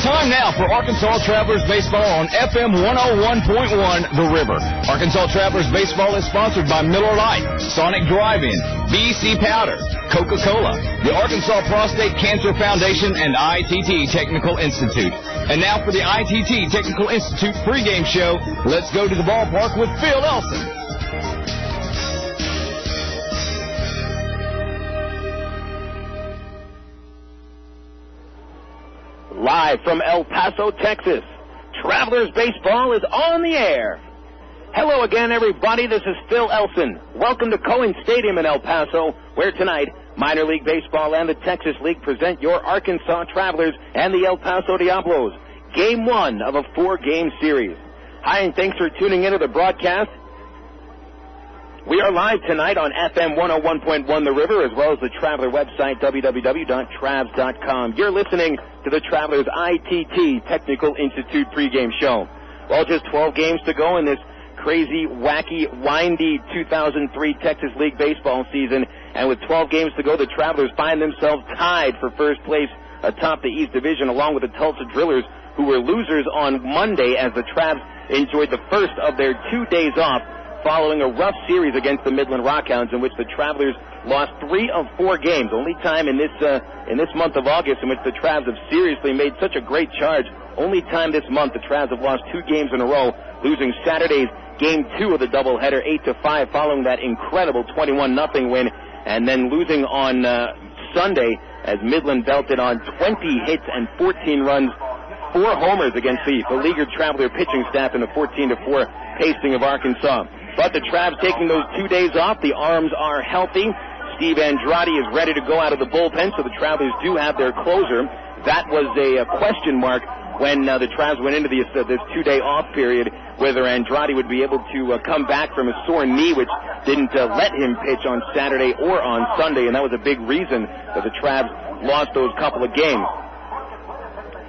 Time now for Arkansas Travelers Baseball on FM 101.1 The River. Arkansas Travelers Baseball is sponsored by Miller Lite, Sonic Drive-In, BC Powder, Coca-Cola, the Arkansas Prostate Cancer Foundation, and ITT Technical Institute. And now for the ITT Technical Institute pregame show, let's go to the ballpark with Phil Elson. Live from El Paso, Texas, Travelers Baseball is on the air. Hello again, everybody. This is Phil Elson. Welcome to Cohen Stadium in El Paso, where tonight Minor League Baseball and the Texas League present your Arkansas Travelers and the El Paso Diablos. Game 1 of a 4-game series. Hi, and thanks for tuning into the broadcast. We are live tonight on FM 101.1 The River, as well as the Traveler website, www.travs.com. You're listening to the Travelers ITT Technical Institute pregame show. Well, just 12 games to go in this crazy, wacky, windy 2003 Texas League baseball season. And with 12 games to go, the Travelers find themselves tied for first place atop the East Division, along with the Tulsa Drillers, who were losers on Monday as the Travs enjoyed the first of their 2 days off following a rough series against the Midland Rockhounds, in which the Travelers lost 3 of 4 games. Only time in this month of August in which the Travs have seriously made such a great charge. Only time this month the Travs have lost 2 games in a row, losing Saturday's Game 2 of the doubleheader 8-5, following that incredible 21-0 win, and then losing on Sunday as Midland belted on 20 hits and 14 runs, 4 homers against the beleaguered Traveler pitching staff in a 14-4 pasting of Arkansas. But the Travs taking those 2 days off. The arms are healthy. Steve Andrade is ready to go out of the bullpen, so the Travelers do have their closer. That was a question mark when the Travs went into this 2-day off period, whether Andrade would be able to come back from a sore knee, which didn't let him pitch on Saturday or on Sunday, and that was a big reason that the Travs lost those couple of games.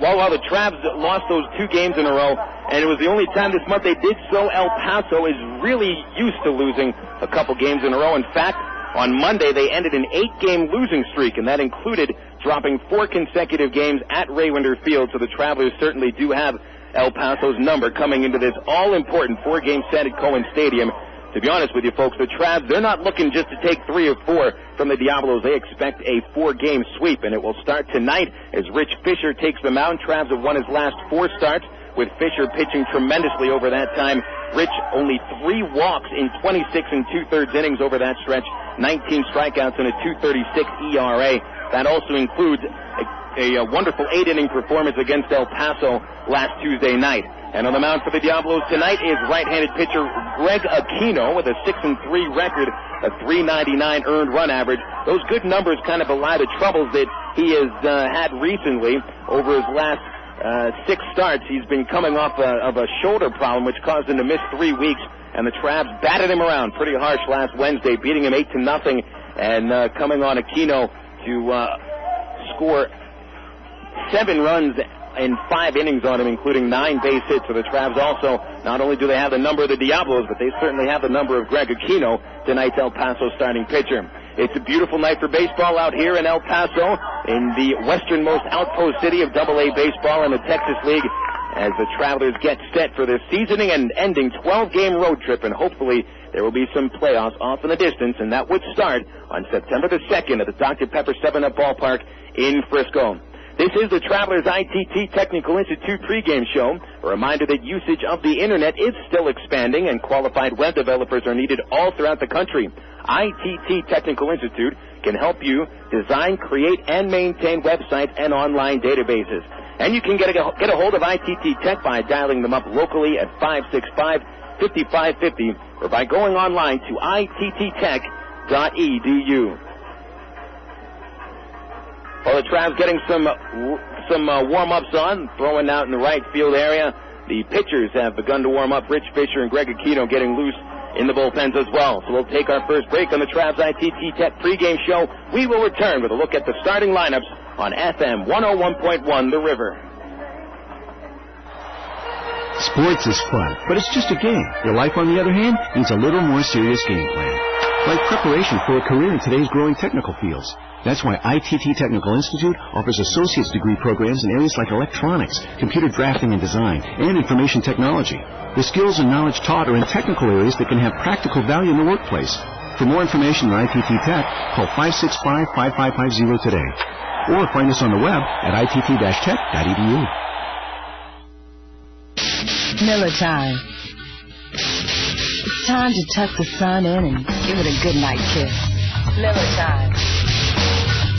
Well, while the Travs lost those 2 games in a row, and it was the only time this month they did so, El Paso is really used to losing a couple games in a row. In fact, on Monday they ended an 8-game losing streak, and that included dropping 4 consecutive games at Raywinder Field, so the Travelers certainly do have El Paso's number coming into this all-important 4-game set at Cohen Stadium. To be honest with you, folks, the Travs, they're not looking just to take 3 or 4 from the Diablos. They expect a 4-game sweep, and it will start tonight as Rich Fisher takes the mound. Travs have won his last 4 starts, with Fisher pitching tremendously over that time. Rich only 3 walks in 26 2/3 innings over that stretch, 19 strikeouts and a 2.36 ERA. That also includes a wonderful 8-inning performance against El Paso last Tuesday night. And on the mound for the Diablos tonight is right-handed pitcher Greg Aquino with a 6-3 record, a 3.99 earned run average. Those good numbers kind of belie the troubles that he has had recently. Over his last 6 starts, he's been coming off of a shoulder problem, which caused him to miss 3 weeks. And the Travs batted him around pretty harsh last Wednesday, beating him 8-0, and coming on Aquino to score 7 runs in 5 innings on him, including 9 base hits. So the Travs also, not only do they have the number of the Diablos, but they certainly have the number of Greg Aquino, tonight's El Paso starting pitcher. It's a beautiful night for baseball out here in El Paso, in the westernmost outpost city of AA baseball in the Texas League, as the Travelers get set for their seasoning and ending 12-game road trip, and hopefully there will be some playoffs off in the distance, and that would start on September the 2nd at the Dr. Pepper 7-Up Ballpark in Frisco. This is the Travelers ITT Technical Institute pregame show. A reminder that usage of the Internet is still expanding, and qualified web developers are needed all throughout the country. ITT Technical Institute can help you design, create, and maintain websites and online databases. And you can get a hold of ITT Tech by dialing them up locally at 565-5550 or by going online to ittech.edu. Well, the Travs getting some warm-ups on, throwing out in the right field area. The pitchers have begun to warm up. Rich Fisher and Greg Aquino getting loose in the bullpens as well. So we'll take our first break on the Travs ITT Tech pregame show. We will return with a look at the starting lineups on FM 101.1 The River. Sports is fun, but it's just a game. Your life, on the other hand, needs a little more serious game plan. like preparation for a career in today's growing technical fields. That's why ITT Technical Institute offers associate's degree programs in areas like electronics, computer drafting and design, and information technology. The skills and knowledge taught are in technical areas that can have practical value in the workplace. For more information on ITT Tech, call 565-5550 today. Or find us on the web at itt-tech.edu. Miller time. It's time to tuck the sun in and give it a good night kiss. Miller time.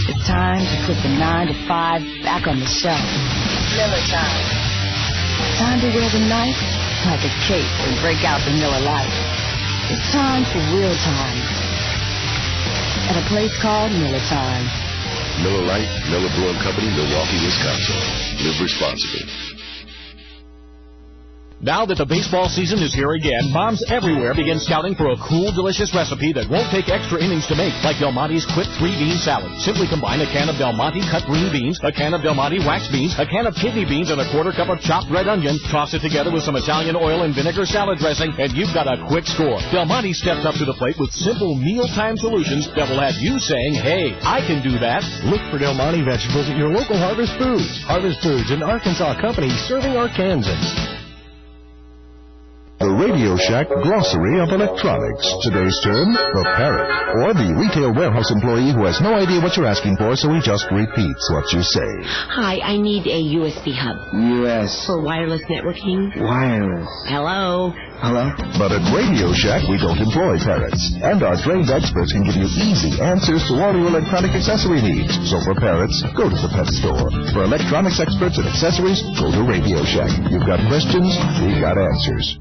It's time to put the 9 to 5 back on the shelf. Miller time. Time to wear the knife like a cape and break out the Miller Lite. It's time for real time at a place called Miller Time. Miller Lite, Miller Brewing Company, Milwaukee, Wisconsin. Live responsibly. Now that the baseball season is here again, moms everywhere begin scouting for a cool, delicious recipe that won't take extra innings to make, like Del Monte's Quick 3-Bean Salad. Simply combine a can of Del Monte cut green beans, a can of Del Monte wax beans, a can of kidney beans, and a quarter cup of chopped red onion. Toss it together with some Italian oil and vinegar salad dressing, and you've got a quick score. Del Monte steps up to the plate with simple mealtime solutions that will have you saying, hey, I can do that. Look for Del Monte vegetables at your local Harvest Foods. Harvest Foods, an Arkansas company serving Arkansans. The Radio Shack Glossary of Electronics. Today's term, the parrot, or the retail warehouse employee who has no idea what you're asking for, so he just repeats what you say. Hi, I need a USB hub. US. For wireless networking. Wireless. Hello? Hello? But at Radio Shack, we don't employ parrots. And our trained experts can give you easy answers to all your electronic accessory needs. So for parrots, go to the pet store. For electronics experts and accessories, go to Radio Shack. You've got questions, we've got answers.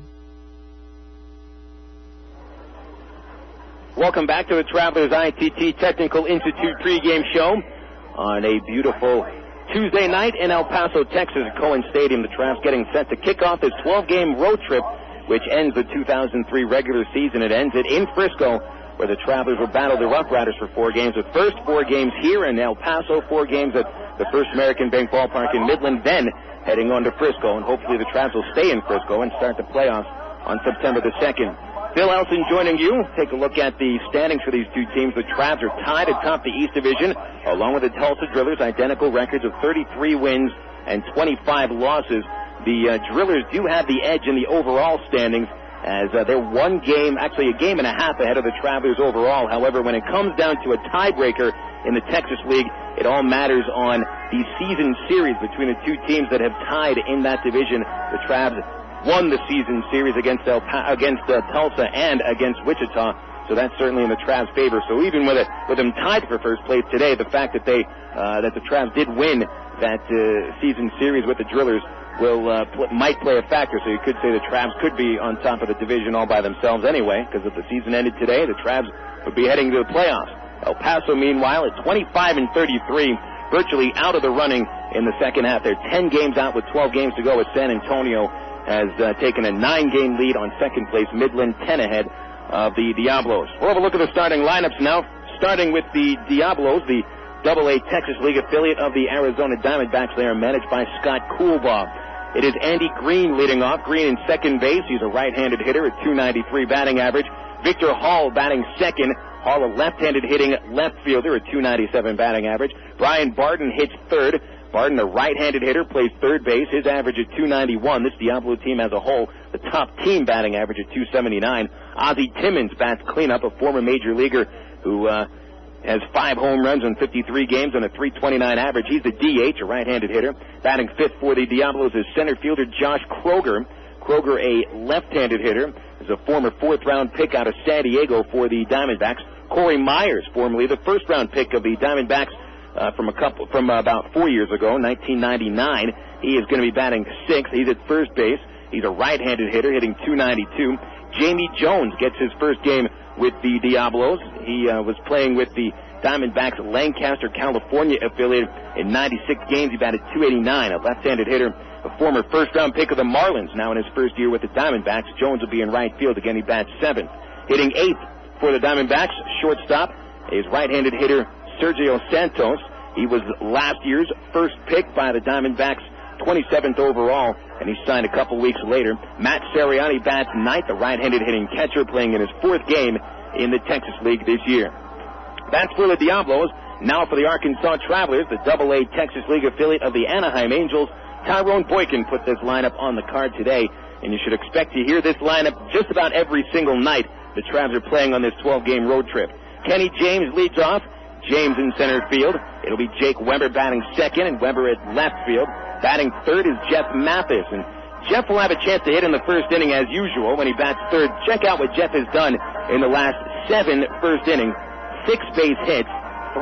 Welcome back to the Travelers ITT Technical Institute pregame show on a beautiful Tuesday night in El Paso, Texas, at Cohen Stadium. The Travs getting set to kick off this 12-game road trip, which ends the 2003 regular season. It ends it in Frisco, where the Travelers will battle the Rough Riders for 4 games. The first 4 games here in El Paso, 4 games at the First American Bank Ballpark in Midland, then heading on to Frisco. And hopefully the Travs will stay in Frisco and start the playoffs on September the 2nd. Phil Elson joining you. Take a look at the standings for these two teams. The Travs are tied atop the East Division, along with the Tulsa Drillers, identical records of 33 wins and 25 losses. The Drillers do have the edge in the overall standings, as they're one game, actually a game and a half ahead of the Travelers overall. However, when it comes down to a tiebreaker in the Texas League, it all matters on the season series between the two teams that have tied in that division. The Travs won the season series against Tulsa and against Wichita, so that's certainly in the Travs' favor. So even with them tied for first place today, the fact that the Travs did win that season series with the Drillers might play a factor. So you could say the Travs could be on top of the division all by themselves anyway, because if the season ended today, the Travs would be heading to the playoffs. El Paso, meanwhile, at 25-33, virtually out of the running in the second half. They're 10 games out with 12 games to go, as San Antonio has taken a 9-game lead on second place. Midland 10 ahead of the Diablos. We'll have a look at the starting lineups now, starting with the Diablos, the AA Texas League affiliate of the Arizona Diamondbacks. They are managed by Scott Coolbaugh. It is Andy Green leading off. Green in second base. He's a right-handed hitter at .293 batting average. Victor Hall batting second. Hall a left-handed hitting left fielder at .297 batting average. Brian Barton hits third. Barton, a right-handed hitter, plays third base. His average at .291. This Diablo team as a whole, the top team batting average at .279. Ozzie Timmons bats cleanup, a former major leaguer who has 5 home runs in 53 games and a .329 average. He's the DH, a right-handed hitter. Batting fifth for the Diablos is center fielder Josh Kroger. Kroger, a left-handed hitter, is a former 4th-round pick out of San Diego for the Diamondbacks. Corey Myers, formerly the 1st-round pick of the Diamondbacks, from about 4 years ago, 1999. He is going to be batting sixth. He's at first base. He's a right-handed hitter, hitting .292. Jamie Jones gets his first game with the Diablos. He was playing with the Diamondbacks Lancaster, California affiliate. In 96 games, he batted .289. A left-handed hitter, a former first-round pick of the Marlins, now in his first year with the Diamondbacks. Jones will be in right field. Again, he bats seventh. Hitting eighth for the Diamondbacks, shortstop, is right-handed hitter Sergio Santos. He was last year's first pick by the Diamondbacks, 27th overall, and he signed a couple weeks later. Matt Sariani bats ninth, a right-handed hitting catcher, playing in his 4th game in the Texas League this year. That's for the Diablos. Now for the Arkansas Travelers, the AA Texas League affiliate of the Anaheim Angels. Tyrone Boykin put this lineup on the card today, and you should expect to hear this lineup just about every single night the Travs are playing on this 12-game road trip. Kenny James leads off. James in center field. It'll be Jake Weber batting second, and Weber at left field. Batting third is Jeff Mathis, and Jeff will have a chance to hit in the first inning as usual when he bats third. Check out what Jeff has done in the last 7 first innings. 6 base hits,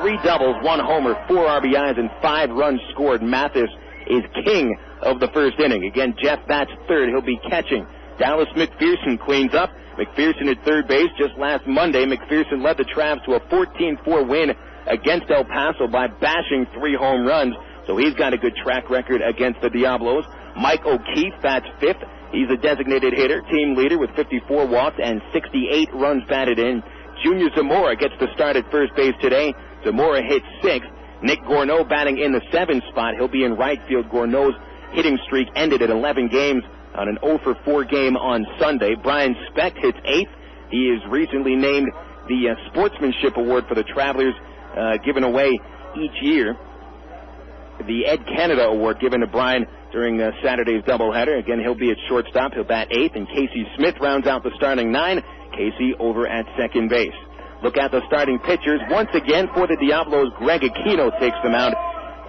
3 doubles, 1 homer, 4 RBIs, and 5 runs scored. Mathis is king of the first inning. Again, Jeff bats third. He'll be catching. Dallas McPherson cleans up. McPherson at third base. Just last Monday, McPherson led the Travs to a 14-4 win against El Paso by bashing 3 home runs. So he's got a good track record against the Diablos. Mike O'Keefe bats fifth. He's a designated hitter, team leader with 54 walks and 68 runs batted in. Junior Zamora gets the start at first base today. Zamora hits 6th. Nick Gourneau batting in the 7th spot. He'll be in right field. Gourneau's hitting streak ended at 11 games on an 0-for-4 game on Sunday. Brian Specht hits 8th. He is recently named the Sportsmanship Award for the Travelers, given away each year. The Ed Canada Award given to Brian during Saturday's doubleheader. Again, he'll be at shortstop. He'll bat 8th, and Casey Smith rounds out the starting 9. Casey over at second base. Look at the starting pitchers. Once again, for the Diablos, Greg Aquino takes them out.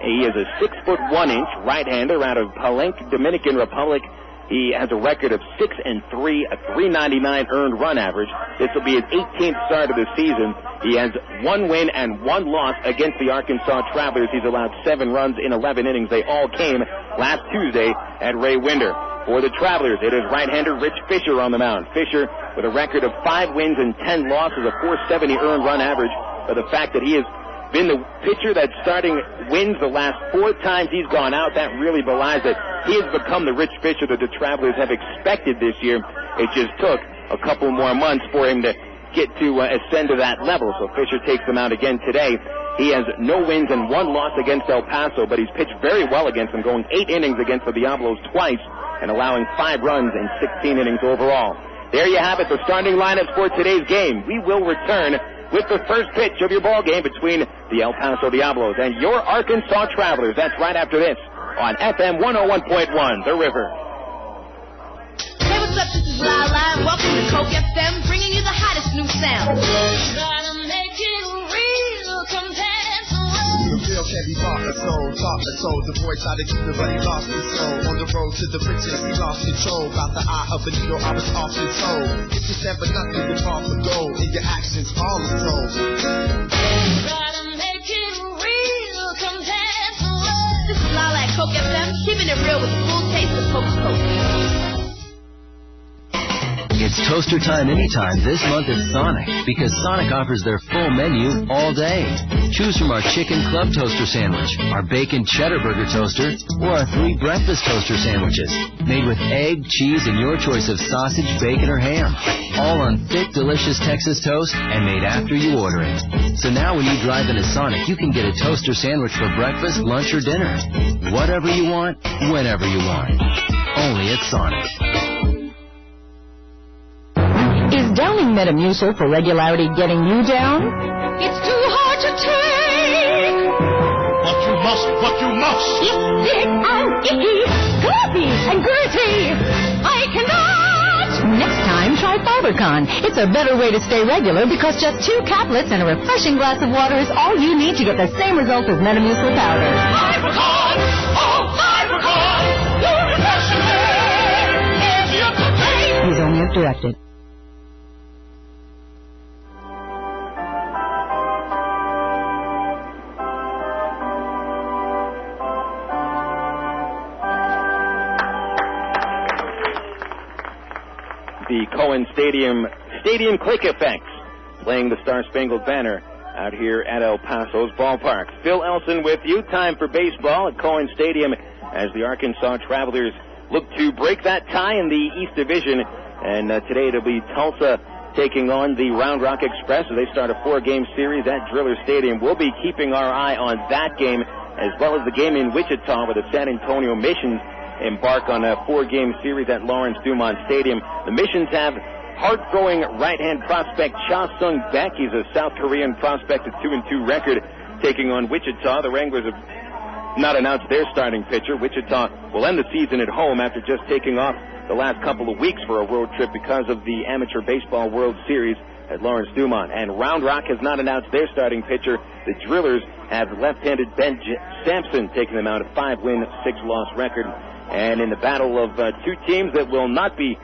He is a 6'1" right-hander out of Palenque, Dominican Republic. He has a record of 6-3, a .399 earned run average. This will be his 18th start of the season. He has 1 win and 1 loss against the Arkansas Travelers. He's allowed 7 runs in 11 innings. They all came last Tuesday at Ray Winder. For the Travelers, it is right-hander Rich Fisher on the mound. Fisher with a record of 5 wins and 10 losses, a .470 earned run average. For the fact that he has been the pitcher that's starting wins the last 4 times he's gone out, that really belies that he has become the Rich Fisher that the Travelers have expected this year. It just took a couple more months for him to get to ascend to that level. So Fisher takes them out again today. He has no wins and 1 loss against El Paso, but he's pitched very well against them, going 8 innings against the Diablos twice and allowing 5 runs in 16 innings overall. There you have it, the starting lineups for today's game. We will return with the first pitch of your ball game between the El Paso Diablos and your Arkansas Travelers. That's right after this on FM 101.1, The River. Hey, what's up? This is Lala, and welcome to Coke FM, bringing you the hottest new sound. Gotta make it real, compared to the real can't be bought and sold, talk and sold. The boy tried to keep the buddy lost his soul. On the road to the riches, he lost control. About the eye of a needle, I was off his soul. It's just never nothing but off the goal. In your actions, all is told. Gotta make it real, compared to what? This is Lala at Coke FM, keeping it real with the full taste of Coca-Cola. It's toaster time anytime this month at Sonic, because Sonic offers their full menu all day. Choose from our Chicken Club Toaster Sandwich, our Bacon Cheddar Burger Toaster, or our 3 breakfast toaster sandwiches, made with egg, cheese, and your choice of sausage, bacon, or ham. All on thick, delicious Texas toast and made after you order it. So now when you drive into Sonic, you can get a toaster sandwich for breakfast, lunch, or dinner. Whatever you want, whenever you want. Only at Sonic. Is downing Metamucil for regularity getting you down? It's too hard to take. But you must. Coffee and gritty. I cannot. Next time, try FiberCon. It's a better way to stay regular because just 2 caplets and a refreshing glass of water is all you need to get the same result as Metamucil powder. FiberCon! Oh, FiberCon! Your refreshing easier to take. Use only as directed. The Cohen Stadium Click Effects, playing the Star-Spangled Banner out here at El Paso's ballpark. Phil Elson with you. Time for baseball at Cohen Stadium as the Arkansas Travelers look to break that tie in the East Division. And today it'll be Tulsa taking on the Round Rock Express as they start a 4-game series at Driller Stadium. We'll be keeping our eye on that game as well as the game in Wichita where the San Antonio Missions embark on a 4-game series at Lawrence Dumont Stadium. The Missions have hard-throwing right-hand prospect Cha Sung-baek. He's a South Korean prospect, a 2-2 record, taking on Wichita. The Wranglers have not announced their starting pitcher. Wichita will end the season at home after just taking off the last couple of weeks for a road trip because of the Amateur Baseball World Series at Lawrence Dumont. And Round Rock has not announced their starting pitcher. The Drillers have left-handed Ben Sampson taking them out, a 5-win, 6-loss record. And in the battle of two teams that will not be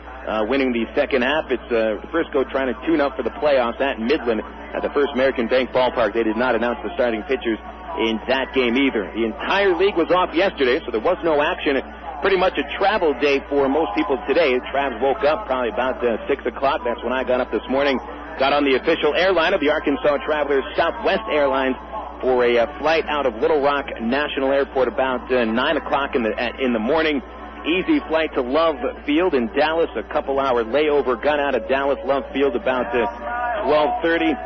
winning the second half, it's Frisco trying to tune up for the playoffs at Midland at the First American Bank Ballpark. They did not announce the starting pitchers in that game either. The entire league was off yesterday, so there was no action. Pretty much a travel day for most people today. Travs woke up probably about 6 o'clock. That's when I got up this morning. Got on the official airline of the Arkansas Travelers, Southwest Airlines, for a flight out of Little Rock National Airport about 9 o'clock in the morning. Easy flight to Love Field in Dallas. A couple-hour layover. Got out of Dallas Love Field about 12:30.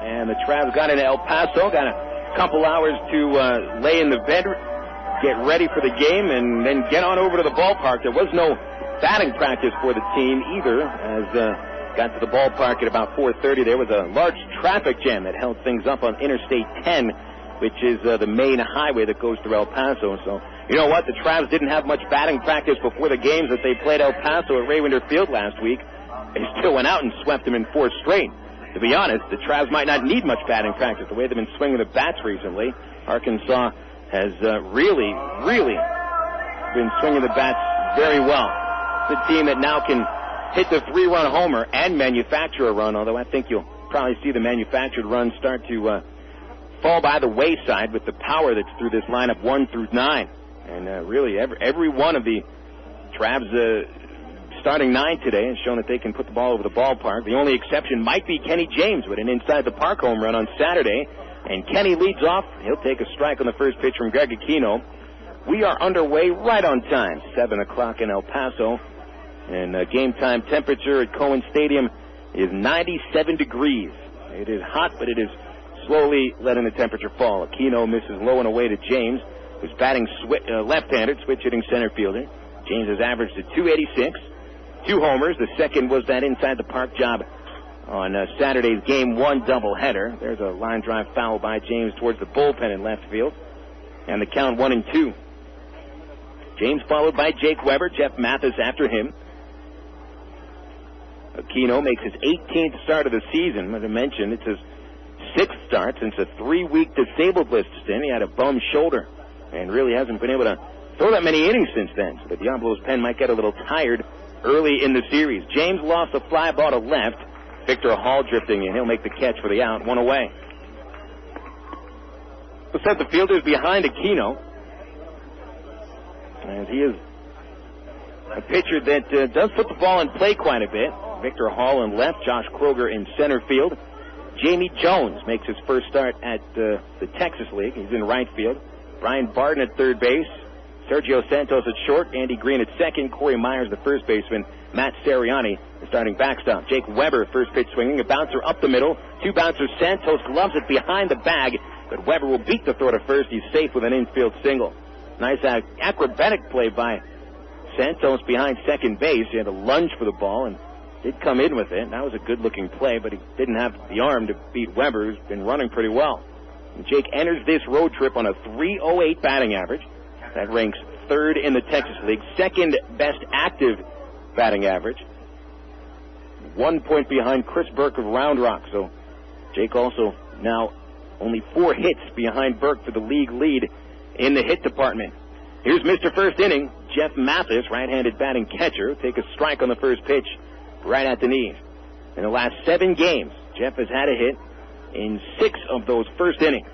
And the Travs got into El Paso. Got a couple hours to lay in the bed, get ready for the game, and then get on over to the ballpark. There was no batting practice for the team either, as got to the ballpark at about 4:30. There was a large traffic jam that held things up on Interstate 10, which is the main highway that goes through El Paso. So, you know what? The Travs didn't have much batting practice before the games that they played El Paso at Raywinder Field last week. They still went out and swept them in 4 straight. To be honest, the Travs might not need much batting practice the way they've been swinging the bats recently. Arkansas has really been swinging the bats very well. It's a team that now can hit the 3-run homer and manufacture a run, although I think you'll probably see the manufactured runs start to fall by the wayside with the power that's through this lineup 1 through 9. And really, every one of the Travs starting 9 today has shown that they can put the ball over the ballpark. The only exception might be Kenny James with an inside-the-park home run on Saturday. And Kenny leads off. He'll take a strike on the first pitch from Greg Aquino. We are underway right on time, 7 o'clock in El Paso. And game time temperature at Cohen Stadium is 97 degrees. It is hot, but it is slowly letting the temperature fall. Aquino misses low and away to James, who's batting left-handed, switch-hitting center fielder. James has averaged to 286, 2 homers. The second was that inside-the-park job on Saturday's Game 1 doubleheader. There's a line drive foul by James towards the bullpen in left field. And the count 1-2. James followed by Jake Weber, Jeff Mathis after him. Aquino makes his 18th start of the season. As I mentioned, it's his 6th start since a 3-week disabled list stint. He had a bum shoulder and really hasn't been able to throw that many innings since then. So the Diablos pen might get a little tired early in the series. James lost a fly ball to left. Victor Hall drifting in. He'll make the catch for the out. 1 away. We'll set the fielders behind Aquino, as he is a pitcher that does put the ball in play quite a bit. Victor Hall in left, Josh Kroger in center field. Jamie Jones makes his first start at the Texas League. He's in right field. Brian Barton at third base. Sergio Santos at short. Andy Green at second. Corey Myers, the first baseman. Matt Sariani, the starting backstop. Jake Weber, first pitch swinging. A bouncer up the middle. 2 bouncers. Santos gloves it behind the bag, but Weber will beat the throw to first. He's safe with an infield single. Nice acrobatic play by Santos behind second base. He had to lunge for the ball and did come in with it. That was a good-looking play, but he didn't have the arm to beat Weber, who's been running pretty well. And Jake enters this road trip on a .308 batting average. That ranks 3rd in the Texas League, 2nd best active batting average. 1 point behind Chris Burke of Round Rock. So Jake also now only 4 hits behind Burke for the league lead in the hit department. Here's Mr. First Inning, Jeff Mathis, right-handed batting catcher, take a strike on the first pitch right at the knees. In the last 7 games, Jeff has had a hit in 6 of those first innings.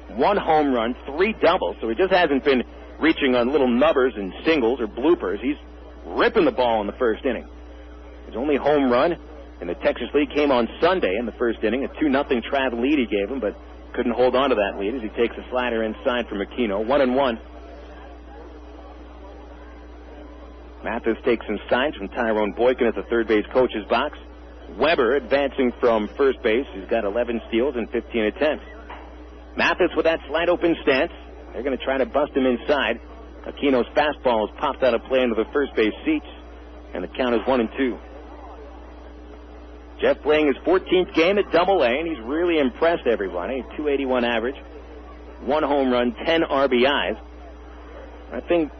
1 home run, 3 doubles, so he just hasn't been reaching on little nubbers and singles or bloopers. He's ripping the ball in the first inning. His only home run in the Texas League came on Sunday in the first inning, a 2-0 Trav lead he gave him, but couldn't hold on to that lead as he takes a slider inside from Aquino. 1-1. Mathis takes some signs from Tyrone Boykin at the third base coach's box. Weber advancing from first base. He's got 11 steals and 15 attempts. Mathis with that slight open stance. They're going to try to bust him inside. Aquino's fastball is popped out of play into the first base seats. And the count is 1-2. Jeff playing his 14th game at Double-A, and he's really impressed everybody. 281 average, 1 home run, 10 RBIs. I think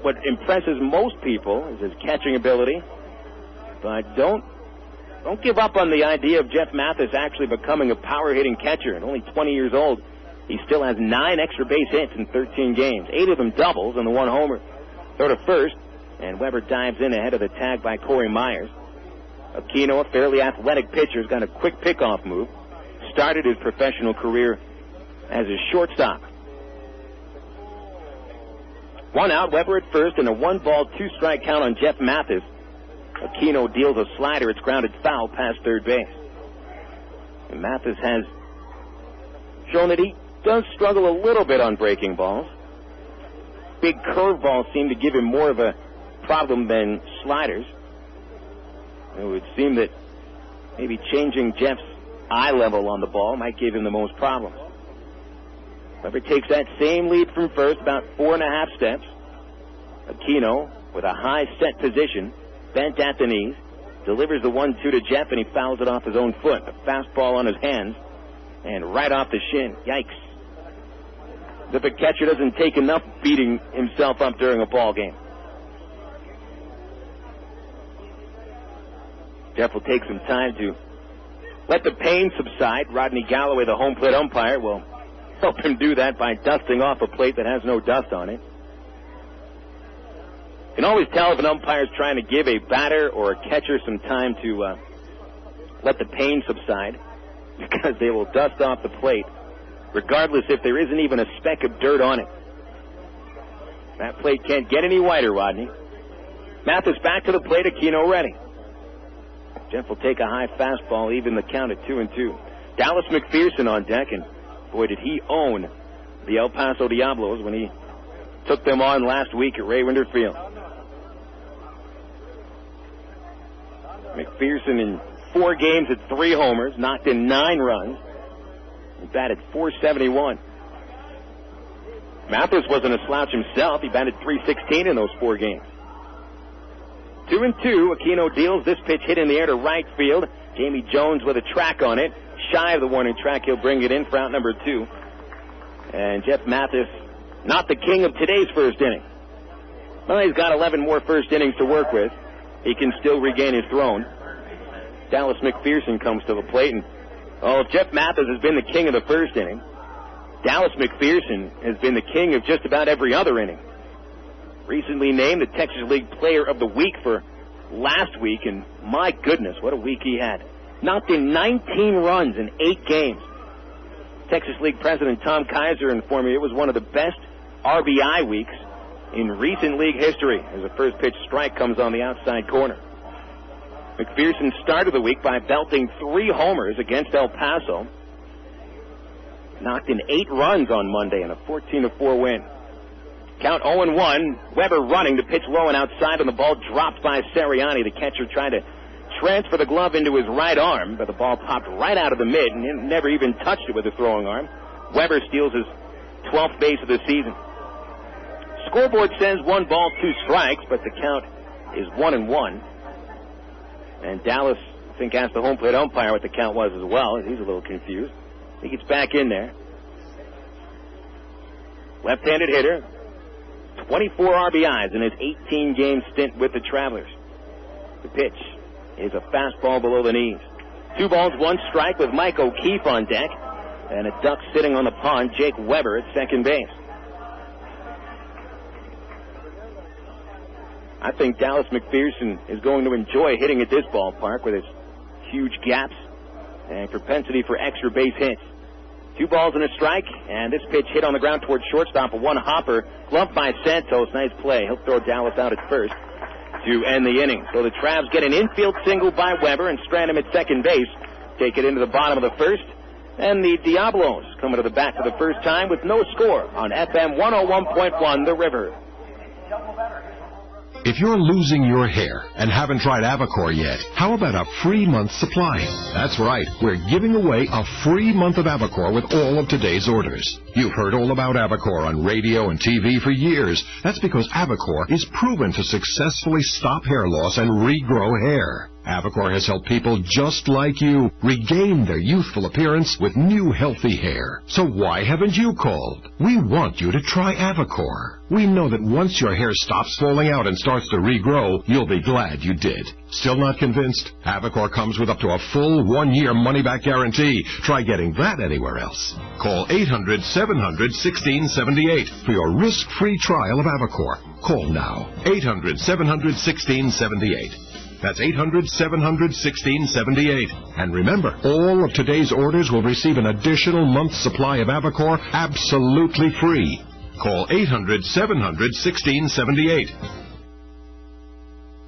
what impresses most people is his catching ability. But don't give up on the idea of Jeff Mathis actually becoming a power-hitting catcher. At only 20 years old, he still has 9 extra base hits in 13 games, 8 of them doubles and the 1 homer. Throw to first, and Weber dives in ahead of the tag by Corey Myers. Aquino, a fairly athletic pitcher, has got a quick pickoff move. Started his professional career as a shortstop. 1 out, Weber at first, and a 1-ball, 2-strike count on Jeff Mathis. Aquino deals a slider. It's grounded foul past third base. And Mathis has shown that he does struggle a little bit on breaking balls. Big curveballs seem to give him more of a problem than sliders. It would seem that maybe changing Jeff's eye level on the ball might give him the most problems. Weber takes that same lead from first, about 4.5 steps. Aquino, with a high set position, bent at the knees, delivers the 1-2 to Jeff, and he fouls it off his own foot. A fastball on his hands, and right off the shin. Yikes. As if a catcher doesn't take enough beating himself up during a ball game. Jeff will take some time to let the pain subside. Rodney Galloway, the home plate umpire, will help him do that by dusting off a plate that has no dust on it. You can always tell if an umpire is trying to give a batter or a catcher some time to let the pain subside, because they will dust off the plate, regardless if there isn't even a speck of dirt on it. That plate can't get any whiter, Rodney. Mathis back to the plate, Aquino ready. Jeff will take a high fastball, even the count at 2-2. Dallas McPherson on deck, and boy, did he own the El Paso Diablos when he took them on last week at Ray Winder Field. McPherson in 4 games at 3 homers, knocked in 9 runs. He batted .471. Mathis wasn't a slouch himself. He batted .316 in those 4 games. 2-2. Aquino deals this pitch hit in the air to right field. Jamie Jones with a track on it. Shy of the warning track, he'll bring it in for out number 2. And Jeff Mathis, not the king of today's first inning. Well, he's got 11 more first innings to work with. He can still regain his throne. Dallas McPherson comes to the plate, and if Jeff Mathis has been the king of the first inning, Dallas McPherson has been the king of just about every other inning. Recently named the Texas League Player of the Week for last week, and my goodness, what a week he had. Knocked in 19 runs in 8 games. Texas League President Tom Kaiser informed me it was one of the best RBI weeks in recent league history, as the first pitch strike comes on the outside corner. McPherson started the week by belting 3 homers against El Paso. Knocked in 8 runs on Monday in a 14-4 win. Count 0-1. Weber running. The pitch low and outside, and the ball dropped by Seriani. The catcher tried to transfer the glove into his right arm, but the ball popped right out of the mid and never even touched it with the throwing arm. Weber steals his 12th base of the season. Scoreboard says 1 ball, 2 strikes, but the count is 1-1. And Dallas, I think, asked the home plate umpire what the count was as well. He's a little confused. He gets back in there. Left-handed hitter. 24 RBIs in his 18-game stint with the Travelers. The pitch is a fastball below the knees. 2 balls, 1 strike with Mike O'Keefe on deck. And a duck sitting on the pond, Jake Weber at second base. I think Dallas McPherson is going to enjoy hitting at this ballpark with its huge gaps and propensity for extra base hits. 2 balls and a strike, and this pitch hit on the ground towards shortstop, a 1-hopper, gloved by Santos. Nice play. He'll throw Dallas out at first to end the inning. So the Travs get an infield single by Weber and strand him at second base. Take it into the bottom of the first, and the Diablos coming to the bat for the first time with no score on FM 101.1 The River. If you're losing your hair and haven't tried Avacor yet, how about a free month supply? That's right, we're giving away a free month of Avacor with all of today's orders. You've heard all about Avacor on radio and TV for years. That's because Avacor is proven to successfully stop hair loss and regrow hair. Avacor has helped people just like you regain their youthful appearance with new healthy hair. So why haven't you called? We want you to try Avacor. We know that once your hair stops falling out and starts to regrow, you'll be glad you did. Still not convinced? Avacor comes with up to a full 1-year money-back guarantee. Try getting that anywhere else. Call 800-700-1678 for your risk-free trial of Avacor. Call now. 800-700-1678. That's 800-700-1678. And remember, all of today's orders will receive an additional month's supply of Avacor absolutely free. Call 800-700-1678.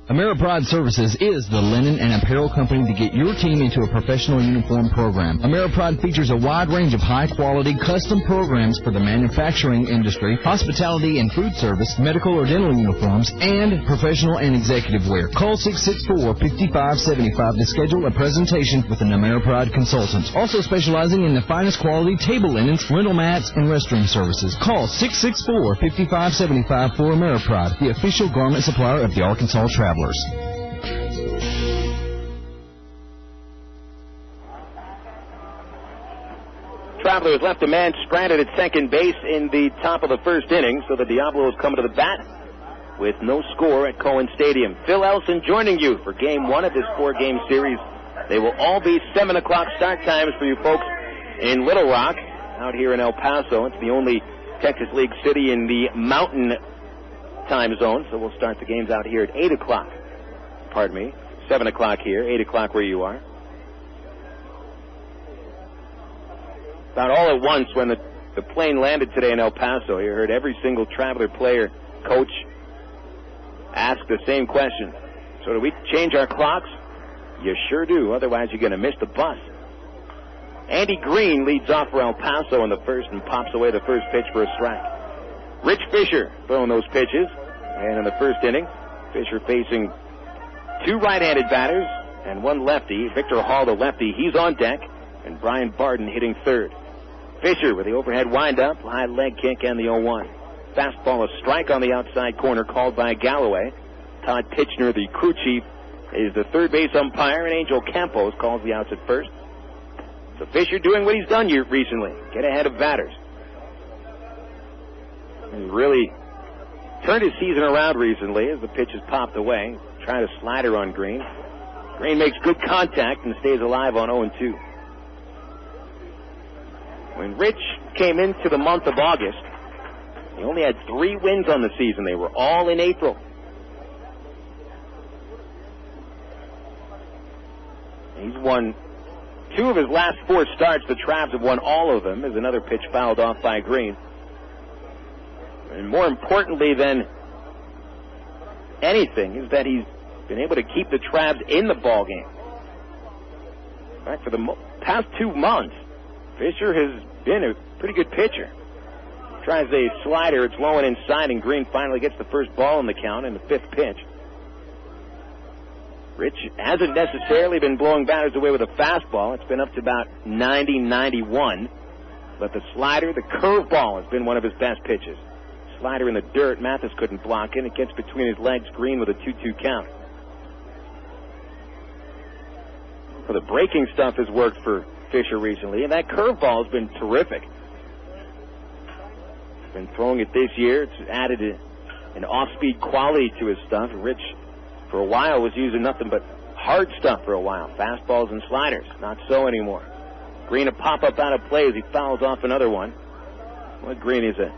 Ameripride Services is the linen and apparel company to get your team into a professional uniform program. Ameripride features a wide range of high-quality custom programs for the manufacturing industry, hospitality and food service, medical or dental uniforms, and professional and executive wear. Call 664-5575 to schedule a presentation with an Ameripride consultant. Also specializing in the finest quality table linens, rental mats, and restroom services. Call 664-5575 for Ameripride, the official garment supplier of the Arkansas Travelers. Travelers left a man stranded at second base in the top of the first inning, so the Diablos come to the bat with no score at Cohen Stadium. Phil Elson joining you for Game 1 of this 4-game series. They will all be 7 o'clock start times for you folks in Little Rock. Out here in El Paso, it's the only Texas League city in the Mountain time zone, so we'll start the games out here at 8 o'clock. Pardon me, 7 o'clock here, 8 o'clock where you are. About all at once, when the plane landed today in El Paso, you heard every single Traveler player, coach, ask the same question. So do we change our clocks? You sure do, otherwise you're going to miss the bus. Andy Green leads off for El Paso in the first and pops away the first pitch for a strike. Rich Fisher throwing those pitches. And in the first inning, Fisher facing 2 right-handed batters and 1 lefty. Victor Hall, the lefty, he's on deck. And Brian Barden hitting third. Fisher with the overhead windup, high leg kick, and the 0-1. Fastball, a strike on the outside corner called by Galloway. Todd Titchener, the crew chief, is the third base umpire, and Angel Campos calls the outs at first. So Fisher doing what he's done here recently, get ahead of batters. He really turned his season around recently as the pitch is popped away. Tried a slider on Green. Green makes good contact and stays alive on 0-2. When Rich came into the month of August, he only had 3 wins on the season. They were all in April. He's won 2 of his last 4 starts. The Travs have won all of them as another pitch fouled off by Green. And more importantly than anything is that he's been able to keep the Travs in the ballgame. In fact, for the past 2 months, Fisher has been a pretty good pitcher. Tries a slider, it's low and inside, and Green finally gets the first ball in the count in the 5th pitch. Rich hasn't necessarily been blowing batters away with a fastball. It's been up to about 90-91. But the slider, the curveball, has been one of his best pitches. Slider in the dirt, Mathis couldn't block it. It gets between his legs, Green with a 2-2 count. Well, the breaking stuff has worked for Fisher recently, and that curveball has been terrific. He's been throwing it this year. It's added an off-speed quality to his stuff. Rich, for a while, was using nothing but hard stuff for a while. Fastballs and sliders. Not so anymore. Green a pop-up out of play as he fouls off another one. Well, Green is a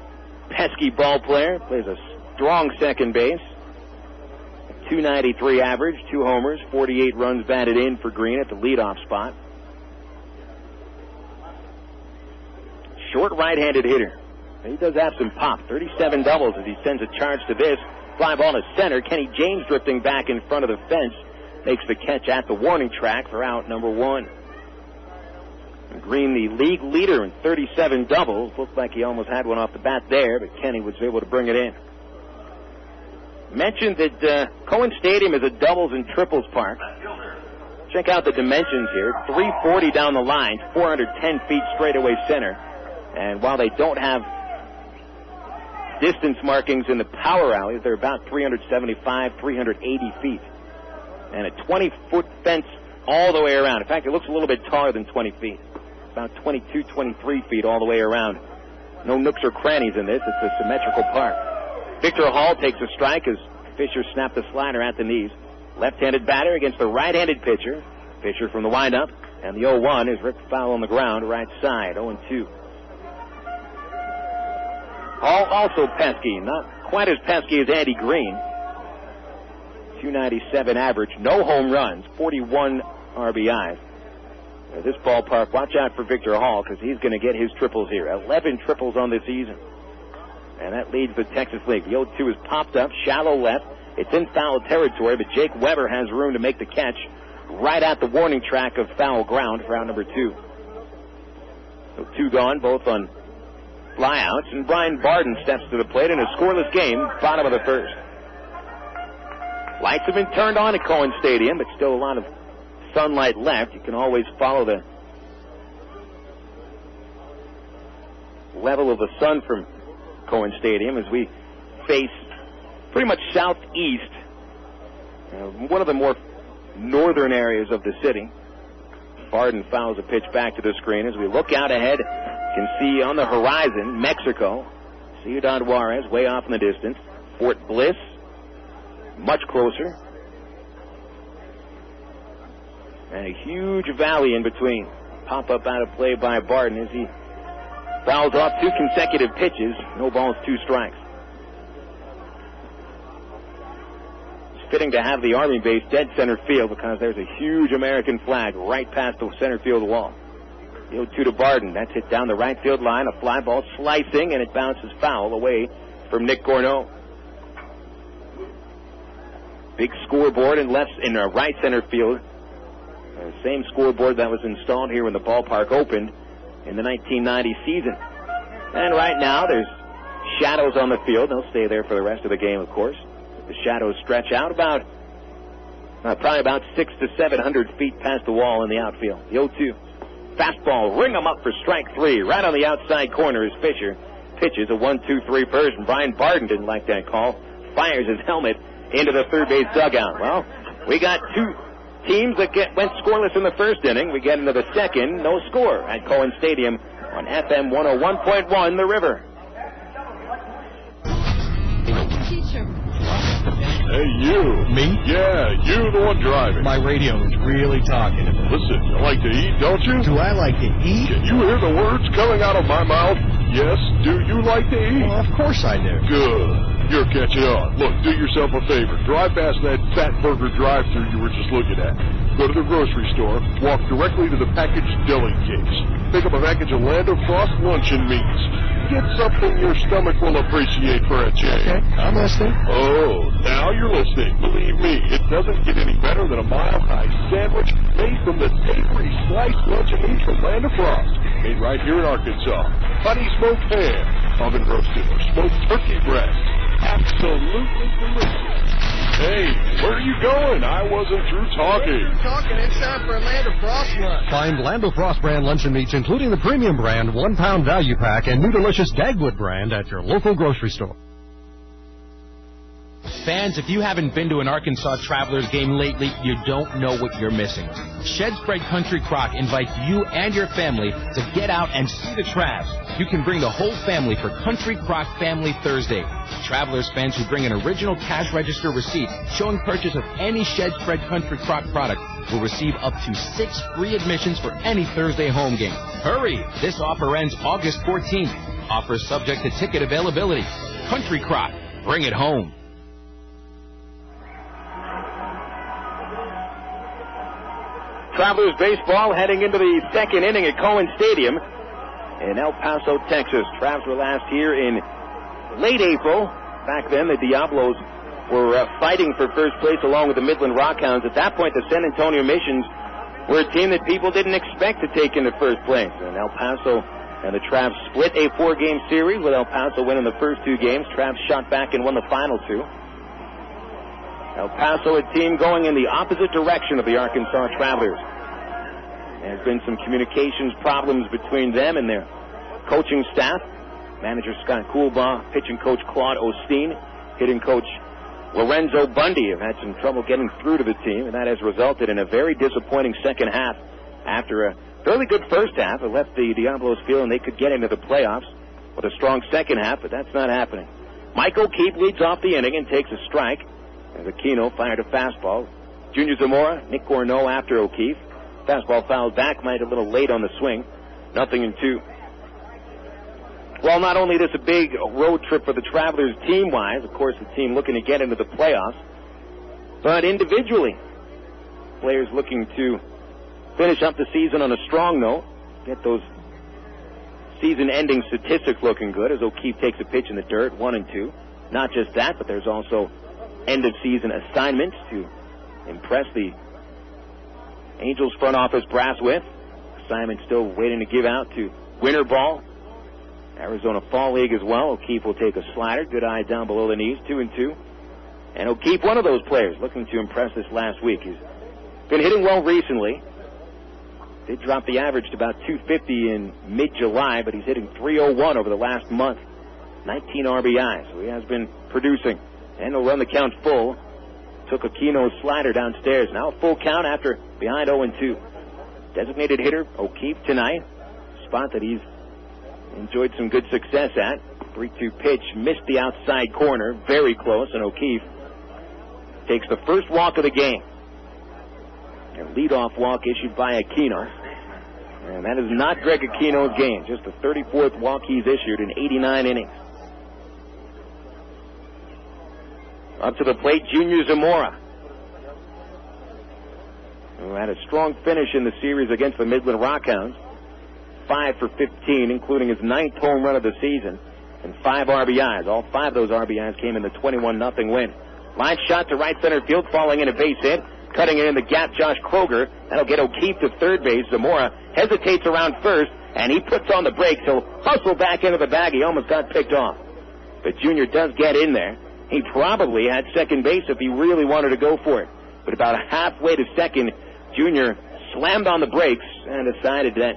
pesky ball player. Plays a strong second base. 293 average, 2 homers, 48 runs batted in for Green at the leadoff spot. Short right-handed hitter. He does have some pop. 37 doubles as he sends a charge to this. Fly ball to center. Kenny James drifting back in front of the fence. Makes the catch at the warning track for out number 1. Green, the league leader in 37 doubles. Looked like he almost had one off the bat there, but Kenny was able to bring it in. mentioned that Cohen Stadium is a doubles and triples park. Check out the dimensions here. 340 down the line, 410 feet straightaway center. And while they don't have distance markings in the power alleys, they're about 375, 380 feet. And a 20-foot fence all the way around. In fact, it looks a little bit taller than 20 feet. About 22, 23 feet all the way around. No nooks or crannies in this. It's a symmetrical park. Victor Hall takes a strike as Fisher snapped the slider at the knees. Left-handed batter against the right-handed pitcher. Fisher from the windup. And the 0-1 is ripped foul on the ground, right side, 0-2. Hall also pesky. Not quite as pesky as Andy Green. 297 average. No home runs. 41 RBIs. This ballpark, watch out for Victor Hall because he's going to get his triples here. 11 triples on the season. And that leads the Texas League. The 0-2 is popped up, shallow left. It's in foul territory, but Jake Weber has room to make the catch right at the warning track of foul ground for out number 2. So 2 gone, both on flyouts. And Brian Barden steps to the plate in a scoreless game, bottom of the first. Lights have been turned on at Cohen Stadium, but still a lot of sunlight left. You can always follow the level of the sun from Cohen Stadium as we face pretty much southeast, one of the more northern areas of the city. Barden fouls a pitch back to the screen. As we look out ahead, you can see on the horizon Mexico, Ciudad Juarez way off in the distance, Fort Bliss much closer, and a huge valley in between. Pop-up out of play by Barden as he fouls off 2 consecutive pitches. No balls, 2 strikes. It's fitting to have the Army base dead center field because there's a huge American flag right past the center field wall. The 0-2 to Barden. That's hit down the right field line. A fly ball slicing, and it bounces foul away from Nick Gorneau. Big scoreboard in right center field. The same scoreboard that was installed here when the ballpark opened in the 1990 season. And right now there's shadows on the field. They'll stay there for the rest of the game, of course. The shadows stretch out probably about 600 to 700 feet past the wall in the outfield. The 0-2. Fastball, ring him up for strike 3. Right on the outside corner as Fisher pitches a 1-2-3 version. Brian Barden didn't like that call. Fires his helmet into the third base dugout. Well, we got 2 teams that went scoreless in the first inning. We get into the second, no score at Cohen Stadium on FM 101.1 The River. Teacher. Hey, you. Me? Yeah, you the one driving. My radio is really talking to me. Listen, you like to eat, don't you? Do I like to eat? Can you hear the words coming out of my mouth? Yes, do you like to eat? Well, of course I do. Good. You're catching on. Look, do yourself a favor. Drive past that Fat Burger drive-thru you were just looking at. Go to the grocery store. Walk directly to the packaged deli case. Pick up a package of Land of Frost luncheon meats. Get something your stomach will appreciate for a change. Okay, I'm listening. Oh, now you're listening. Believe me, it doesn't get any better than a mile-high sandwich made from the savory sliced luncheon meats from Land of Frost. Made right here in Arkansas. Honey smoked ham, oven roasted, or smoked turkey breast. Absolutely delicious. Hey, where are you going? I wasn't through talking. Talking, it's time for a Land of Frost lunch. Find Land of Frost brand luncheon meats, including the premium brand 1-pound value pack and new delicious Dagwood brand at your local grocery store. Fans, if you haven't been to an Arkansas Travelers game lately, you don't know what you're missing. Shed Spread Country Crock invites you and your family to get out and see the Travs. You can bring the whole family for Country Crock Family Thursday. Travelers fans who bring an original cash register receipt showing purchase of any Shed Spread Country Crock product will receive up to 6 free admissions for any Thursday home game. Hurry! This offer ends August 14th. Offer subject to ticket availability. Country Crock. Bring it home. Travelers baseball heading into the second inning at Cohen Stadium in El Paso, Texas. Travs were last here in late April. Back then, the Diablos were fighting for first place along with the Midland Rockhounds. At that point, the San Antonio Missions were a team that people didn't expect to take into first place. And El Paso and the Travs split a 4-game series with El Paso winning the first 2 games. Travs shot back and won the final 2. El Paso, a team going in the opposite direction of the Arkansas Travelers. There's been some communications problems between them and their coaching staff. Manager Scott Coolbaugh, pitching coach Claude Osteen, hitting coach Lorenzo Bundy have had some trouble getting through to the team, and that has resulted in a very disappointing second half. After a fairly good first half, it left the Diablos feeling they could get into the playoffs with a strong second half, but that's not happening. Mike O'Keefe leads off the inning and takes a strike as Aquino fired a fastball. Junior Zamora, Nick Gorneau after O'Keefe. Fastball fouled back, might a little late on the swing. 0-2. Well, not only this a big road trip for the Travelers team-wise, of course the team looking to get into the playoffs, but individually, players looking to finish up the season on a strong note, get those season-ending statistics looking good as O'Keefe takes a pitch in the dirt, 1-2. Not just that, but there's also end-of-season assignments to impress the Angels front office brass with. Assignment still waiting to give out to winter ball. Arizona Fall League as well. O'Keefe will take a slider. Good eye down below the knees, 2-2. And O'Keefe, one of those players, looking to impress this last week. He's been hitting well recently. Did drop the average to about 250 in mid-July, but he's hitting 301 over the last month. 19 RBIs, so he has been producing. And he'll run the count full. Took Aquino's slider downstairs. Now a full count after behind 0-2. Designated hitter O'Keefe tonight. Spot that he's enjoyed some good success at. 3-2 pitch, missed the outside corner, very close, and O'Keefe takes the first walk of the game. A leadoff walk issued by Aquino. And that is not Greg Aquino's game, just the 34th walk he's issued in 89 innings. Up to the plate, Junior Zamora, who had a strong finish in the series against the Midland Rockhounds. 5 for 15, including his 9th home run of the season, and 5 RBIs. All 5 of those RBIs came in the 21-0 win. Line shot to right center field, falling in a base hit. Cutting it in the gap, Josh Kroger. That'll get O'Keefe to third base. Zamora hesitates around first, and he puts on the brakes. He'll hustle back into the bag. He almost got picked off. But Junior does get in there. He probably had second base if he really wanted to go for it. But about halfway to second, Junior slammed on the brakes and decided that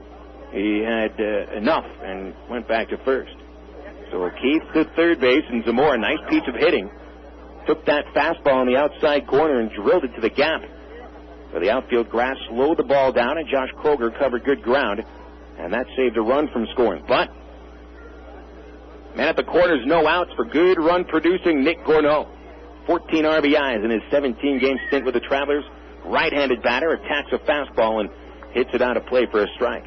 he had enough and went back to first. So O'Keefe to third base, and Zamora, nice piece of hitting, took that fastball in the outside corner and drilled it to the gap. So the outfield grass slowed the ball down, and Josh Kroger covered good ground, and that saved a run from scoring. But man at the corners, no outs for good run-producing Nick Gorneau. 14 RBIs in his 17-game stint with the Travelers. Right-handed batter, attacks a fastball and hits it out of play for a strike.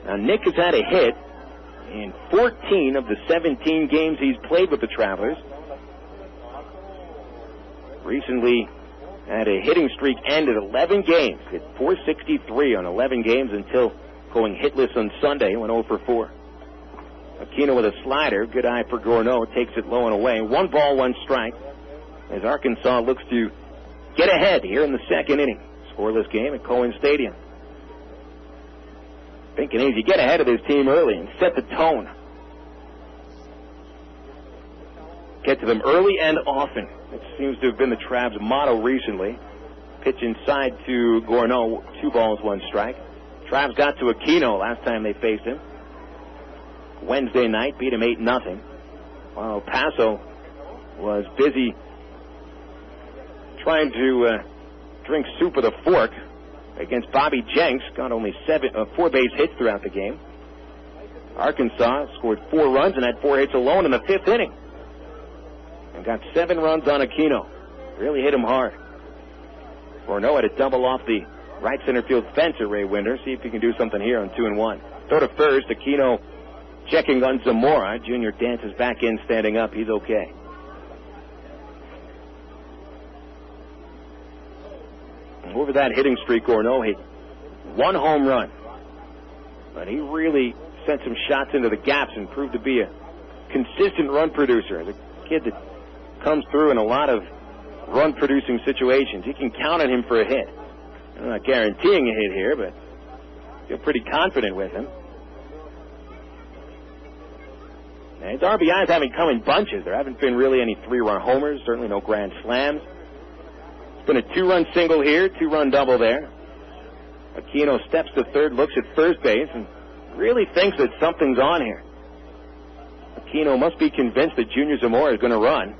Now, Nick has had a hit in 14 of the 17 games he's played with the Travelers. Recently had a hitting streak end at 11 games. Hit .463 on 11 games until going hitless on Sunday, went 0 for 4. Aquino with a slider. Good eye for Gorneau. Takes it low and away. 1 ball, 1 strike. As Arkansas looks to get ahead here in the second inning. Scoreless game at Cohen Stadium. Thinking is you get ahead of this team early and set the tone. Get to them early and often. It seems to have been the Travs' motto recently. Pitch inside to Gorneau. 2 balls, 1 strike. Travs got to Aquino last time they faced him. Wednesday night, beat him 8-0. While Paso was busy trying to drink soup with a fork against Bobby Jenks. Got only 4 base hits throughout the game. Arkansas scored 4 runs and had 4 hits alone in the 5th inning. And got 7 runs on Aquino. Really hit him hard. Gorneau had a double off the right center field fence at Ray Winder. See if he can do something here on 2-1. Throw to first. Aquino checking on Zamora. Junior dances back in, standing up. He's okay. Over that hitting streak, Gorneau hit 1 home run. But he really sent some shots into the gaps and proved to be a consistent run producer. As a kid that comes through in a lot of run-producing situations, you can count on him for a hit. I'm not guaranteeing a hit here, but I feel pretty confident with him. His RBIs haven't come in bunches. There haven't been really any 3-run homers, certainly no grand slams. It's been a 2-run single here, 2-run double there. Aquino steps to third, looks at first base, and really thinks that something's on here. Aquino must be convinced that Junior Zamora is going to run.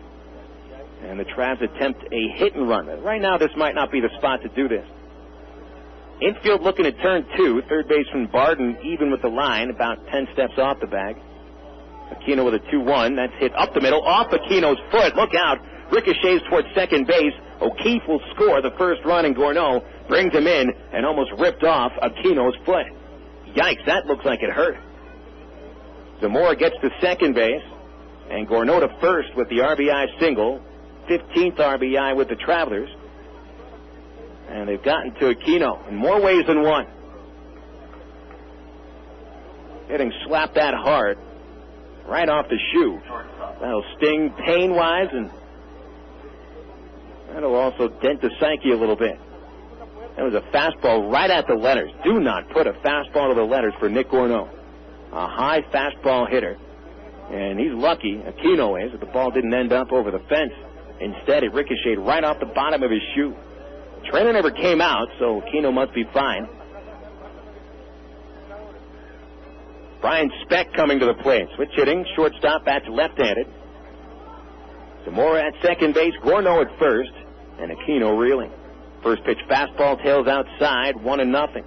And the Travs attempt a hit and run. Right now, this might not be the spot to do this. Infield looking at turn 2. Third baseman Barden even with the line, about 10 steps off the bag. Aquino with a 2-1. That's hit up the middle, off Aquino's foot. Look out. Ricochets towards second base. O'Keefe will score the first run, and Gourneau brings him in and almost ripped off Aquino's foot. Yikes, that looks like it hurt. Zamora gets to second base, and Gourneau to first with the RBI single. 15th RBI with the Travelers. And they've gotten to Aquino in more ways than one. Getting slapped that hard right off the shoe. That'll sting pain-wise, and that'll also dent the psyche a little bit. That was a fastball right at the letters. Do not put a fastball to the letters for Nick Gourneau. A high fastball hitter. And he's lucky, Aquino is, that the ball didn't end up over the fence. Instead, it ricocheted right off the bottom of his shoe. Trainer never came out, so Aquino must be fine. Brian Speck coming to the plate. Switch hitting, shortstop, bats left-handed. Zamora at second base, Gourneau at first, and Aquino reeling. First pitch fastball, tails outside, 1-0.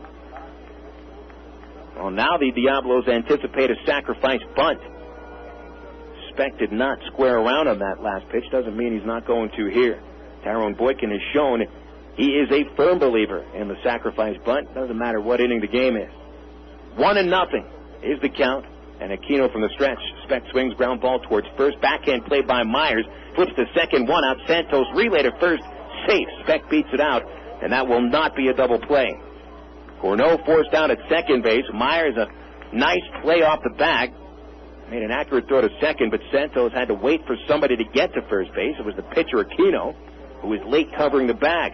Well, now the Diablos anticipate a sacrifice bunt. Speck did not square around on that last pitch. Doesn't mean he's not going to here. Tyrone Boykin has shown he is a firm believer in the sacrifice bunt. Doesn't matter what inning the game is. 1-0 is the count. And Aquino from the stretch. Speck swings, ground ball towards first. Backhand play by Myers. Flips to second, 1 out. Santos relay to first. Safe. Speck beats it out. And that will not be a double play. Gourneau forced out at second base. Myers a nice play off the bag. Made an accurate throw to second, but Santos had to wait for somebody to get to first base. It was the pitcher Aquino who was late covering the bag.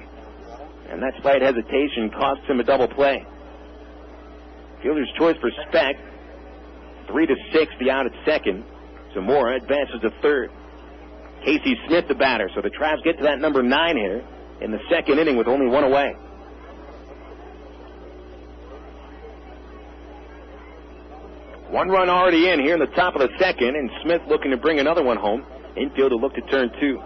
And that slight hesitation cost him a double play. Fielder's choice for Speck. 3-6, the out at second. Zamora advances to third. Casey Smith, the batter. So the Travs get to that number 9 hitter in the second inning with only 1 away. One run already in here in the top of the second, and Smith looking to bring another one home. Infield to look to turn 2.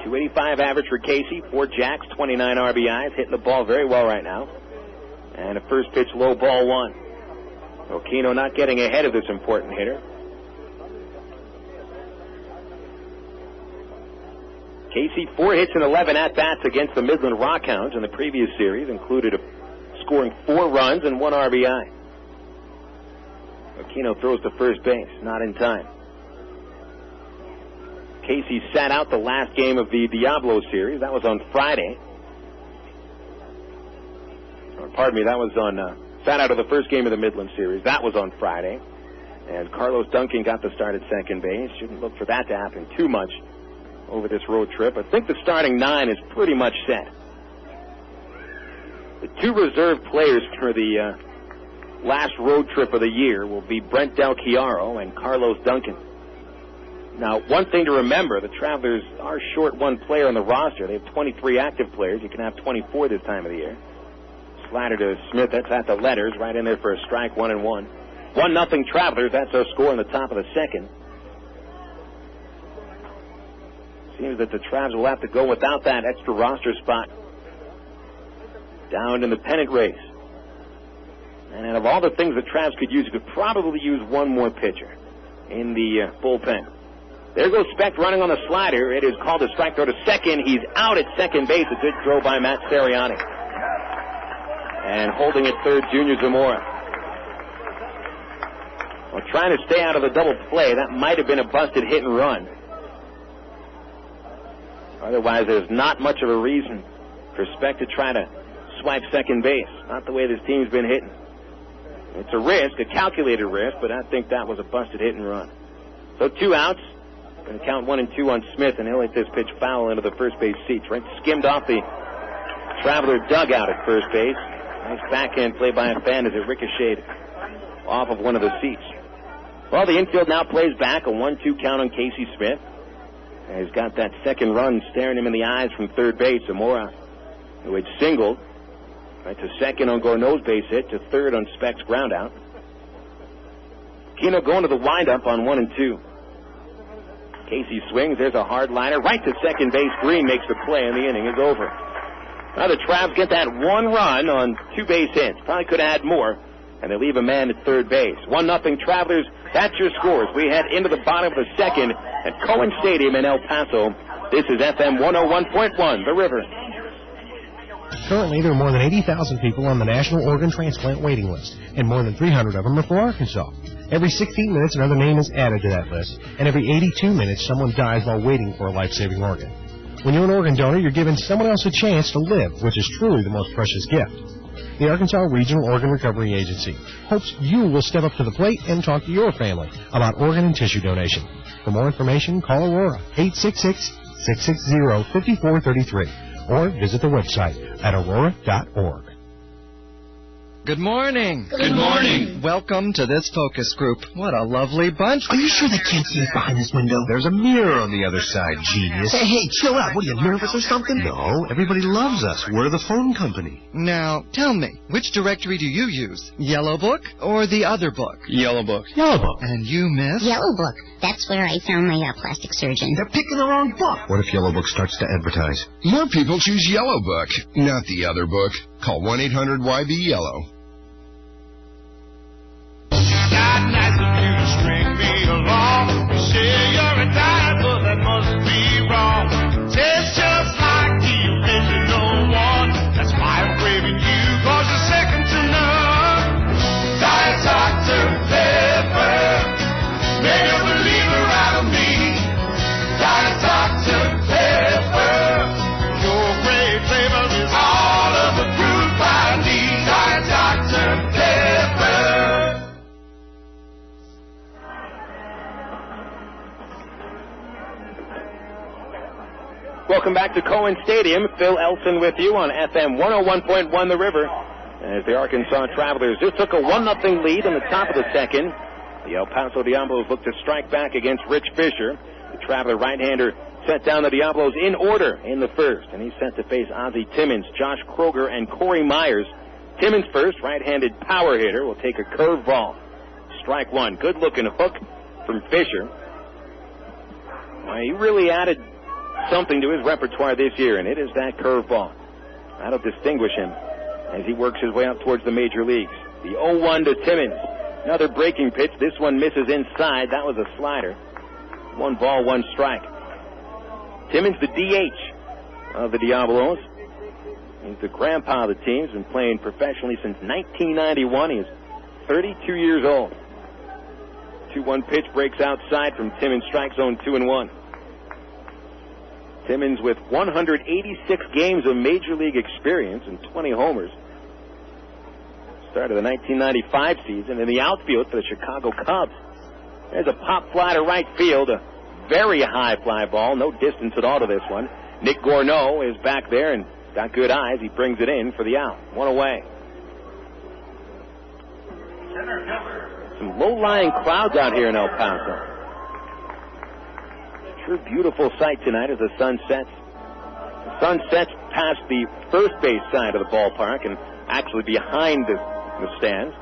285 average for Casey, 4 jacks, 29 RBIs, hitting the ball very well right now. And a first pitch low ball 1. Aquino not getting ahead of this important hitter. Casey, 4 hits and 11 at-bats against the Midland Rockhounds in the previous series, included scoring 4 runs and 1 RBI. Aquino throws to first base, not in time. Casey sat out the last game of the Diablos series. That was on Friday. Or, pardon me, that was on, sat out of the first game of the Midland series. That was on Friday. And Carlos Duncan got the start at second base. Shouldn't look for that to happen too much over this road trip. I think the starting 9 is pretty much set. The 2 reserve players for the last road trip of the year will be Brent Del Chiaro and Carlos Duncan. Now, one thing to remember, the Travelers are short 1 player on the roster. They have 23 active players. You can have 24 this time of the year. Slider to Smith, that's at the letters, right in there for a strike, 1-1. 1-0 Travelers, that's our score in the top of the second. Seems that the Travs will have to go without that extra roster spot down in the pennant race. And out of all the things the Travs could use, you could probably use 1 more pitcher in the bullpen. There goes Speck running on the slider. It is called a strike throw to second. He's out at second base. A good throw by Matt Sirianni. And holding at third, Junior Zamora. Well, trying to stay out of the double play. That might have been a busted hit and run. Otherwise, there's not much of a reason for Speck to try to swipe second base. Not the way this team's been hitting. It's a risk, a calculated risk, but I think that was a busted hit and run. So 2 outs. Going to count 1 and 2 on Smith, and he'll hit this pitch foul into the first base seats. Right, skimmed off the Traveler dugout at first base. Nice backhand play by a fan as it ricocheted off of one of the seats. Well, the infield now plays back, a 1-2 count on Casey Smith. And he's got that second run staring him in the eyes from third base. Zamora, who had singled, right to second on Gourneau's base hit, to third on Speck's ground out. Kino going to the windup on 1 and 2. Casey swings. There's a hard liner right to second base. Green makes the play, and the inning is over. Now the Travs get that one run on 2 base hits. Probably could add more, and they leave a man at third base. 1-0 Travelers. That's your scores. We head into the bottom of the second at Cohen Stadium in El Paso. This is FM 101.1, The River. Currently, there are more than 80,000 people on the National Organ Transplant waiting list, and more than 300 of them are for Arkansas. Every 16 minutes, another name is added to that list, and every 82 minutes, someone dies while waiting for a life-saving organ. When you're an organ donor, you're giving someone else a chance to live, which is truly the most precious gift. The Arkansas Regional Organ Recovery Agency hopes you will step up to the plate and talk to your family about organ and tissue donation. For more information, call Aurora, 866-660-5433, or visit the website at aurora.org. Good morning. Good morning. Welcome to this focus group. What a lovely bunch. Are you sure they can't see us behind this window? There's a mirror on the other side, genius. Hey, chill out. What, are you nervous or something? No, everybody loves us. We're the phone company. Now, tell me, which directory do you use? Yellow Book or the other book? Yellow Book. Yellow Book. And you, miss? Yellow Book. That's where I found my plastic surgeon. They're picking the wrong book. What if Yellow Book starts to advertise? More people choose Yellow Book, not the other book. Call 1-800-YB-YELLOW. Not nice of you to string me along. You say you're retired, but that must be wrong. Tastes just like the original one. That's why I'm craving you, 'cause you're second to none. Diet Dr. Pepper, made a believer out of me. Diet Dr. Pepper, your great flavor is all of the proof I need. Diet Dr. Pepper. Welcome back to Cohen Stadium. Phil Elson with you on FM 101.1 The River. As the Arkansas Travelers just took a 1-0 lead in the top of the second. The El Paso Diablos look to strike back against Rich Fisher. The Traveler right-hander set down the Diablos in order in the first, and he's set to face Ozzie Timmons, Josh Kroger, and Corey Myers. Timmons first, right-handed power hitter, will take a curveball. Strike one. Good-looking hook from Fisher. Well, he really added something to his repertoire this year, and it is that curveball. That'll distinguish him as he works his way up towards the major leagues. The 0-1 to Timmons. Another breaking pitch. This one misses inside. That was a slider. 1 ball, 1 strike. Timmons, the DH of the Diablos. He's the grandpa of the team. He's been playing professionally since 1991. He is 32 years old. 2-1 pitch breaks outside from Timmons. Strike zone 2-1. Timmons with 186 games of Major League experience and 20 homers. Started the 1995 season in the outfield for the Chicago Cubs. There's a pop fly to right field, a very high fly ball, no distance at all to this one. Nick Gourneau is back there and got good eyes. He brings it in for the out. 1 away. Some low-lying clouds out here in El Paso. Sure beautiful sight tonight as the sun sets. The sun sets past the first base side of the ballpark and actually behind the stands.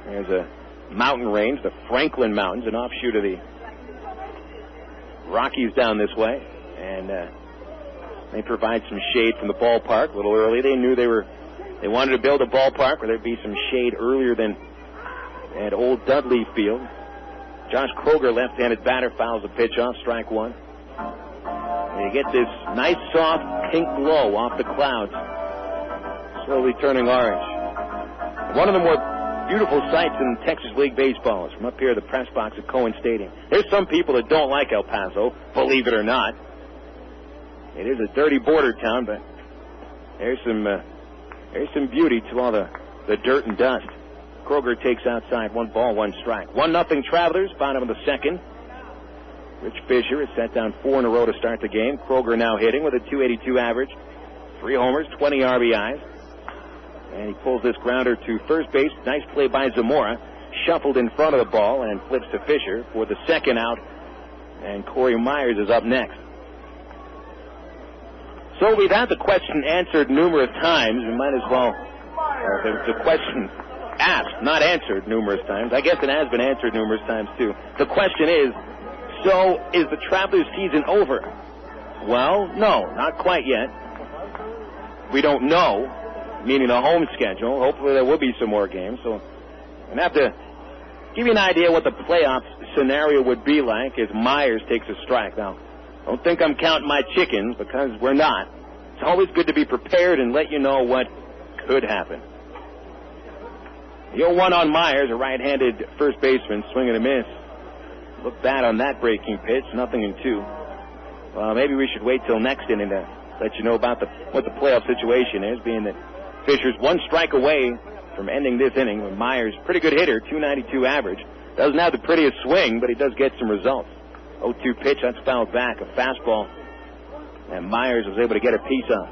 There's a mountain range, the Franklin Mountains, an offshoot of the Rockies down this way. And they provide some shade from the ballpark a little early. They knew they wanted to build a ballpark where there'd be some shade earlier than at Old Dudley Field. Josh Kroger, left-handed batter, fouls the pitch off, strike one. And you get this nice, soft, pink glow off the clouds, slowly turning orange. One of the more beautiful sights in Texas League Baseball is from up here at the press box at Cohen Stadium. There's some people that don't like El Paso, believe it or not. It is a dirty border town, but there's some beauty to all the dirt and dust. Kroger takes outside, 1 ball, 1 strike. 1-0 Travelers, bottom of the second. Rich Fisher has set down 4 in a row to start the game. Kroger now hitting with a .282 average. 3 homers, 20 RBIs. And he pulls this grounder to first base. Nice play by Zamora. shuffled in front of the ball and flips to Fisher for the second out. And Corey Myers is up next. So we've had the question answered numerous times. We might as well, the question asked, not answered numerous times. I guess it has been answered numerous times, too. The question is, so is the Travelers' season over? Well, no, not quite yet. We don't know, meaning the home schedule. Hopefully there will be some more games. So I'm going to have to give you an idea what the playoff scenario would be like as Myers takes a strike. Now, don't think I'm counting my chickens, because we're not. It's always good to be prepared and let you know what could happen. The 0-1 on Myers, a right-handed first baseman, swing and a miss. Look bad on that breaking pitch, 0-2. Well, maybe we should wait till next inning to let you know about what the playoff situation is, being that Fisher's one strike away from ending this inning. With Myers, pretty good hitter, 292 average. Doesn't have the prettiest swing, but he does get some results. 0-2 pitch, that's fouled back, a fastball, and Myers was able to get a piece of.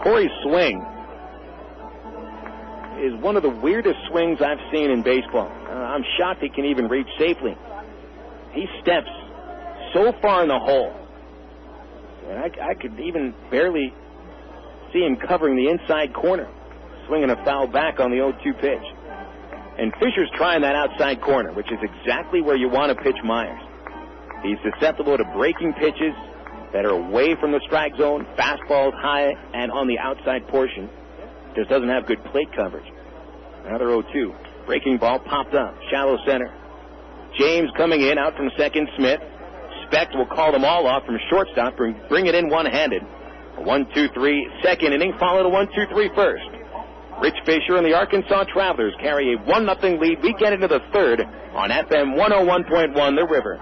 Corey's swing is one of the weirdest swings I've seen in baseball. I'm shocked he can even reach safely. He steps so far in the hole, and I could even barely see him covering the inside corner, swinging a foul back on the 0-2 pitch. And Fisher's trying that outside corner, which is exactly where you want to pitch Myers. He's susceptible to breaking pitches that are away from the strike zone, fastballs high and on the outside portion. Just doesn't have good plate coverage. Another 0-2. Breaking ball popped up, shallow center. James coming in, out from second, Smith. Specht will call them all off from shortstop, bring it in one-handed. A 1-2-3 second inning, followed a 1-2-3 first. Rich Fisher and the Arkansas Travelers carry a 1-0 lead. We get into the third on FM 101.1 The River.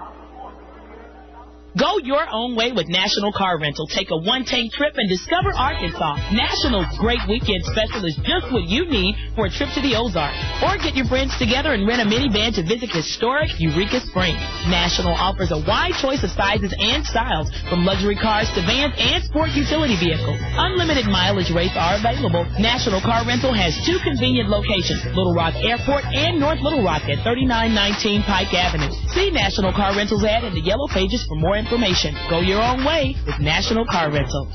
Go your own way with National Car Rental. Take a one-tank trip and discover Arkansas. National's great weekend special is just what you need for a trip to the Ozarks. Or get your friends together and rent a minivan to visit historic Eureka Springs. National offers a wide choice of sizes and styles, from luxury cars to vans and sport utility vehicles. Unlimited mileage rates are available. National Car Rental has 2 convenient locations, Little Rock Airport and North Little Rock at 3919 Pike Avenue. See National Car Rental's ad in the yellow pages for more information. Go your own way with National Car Rental.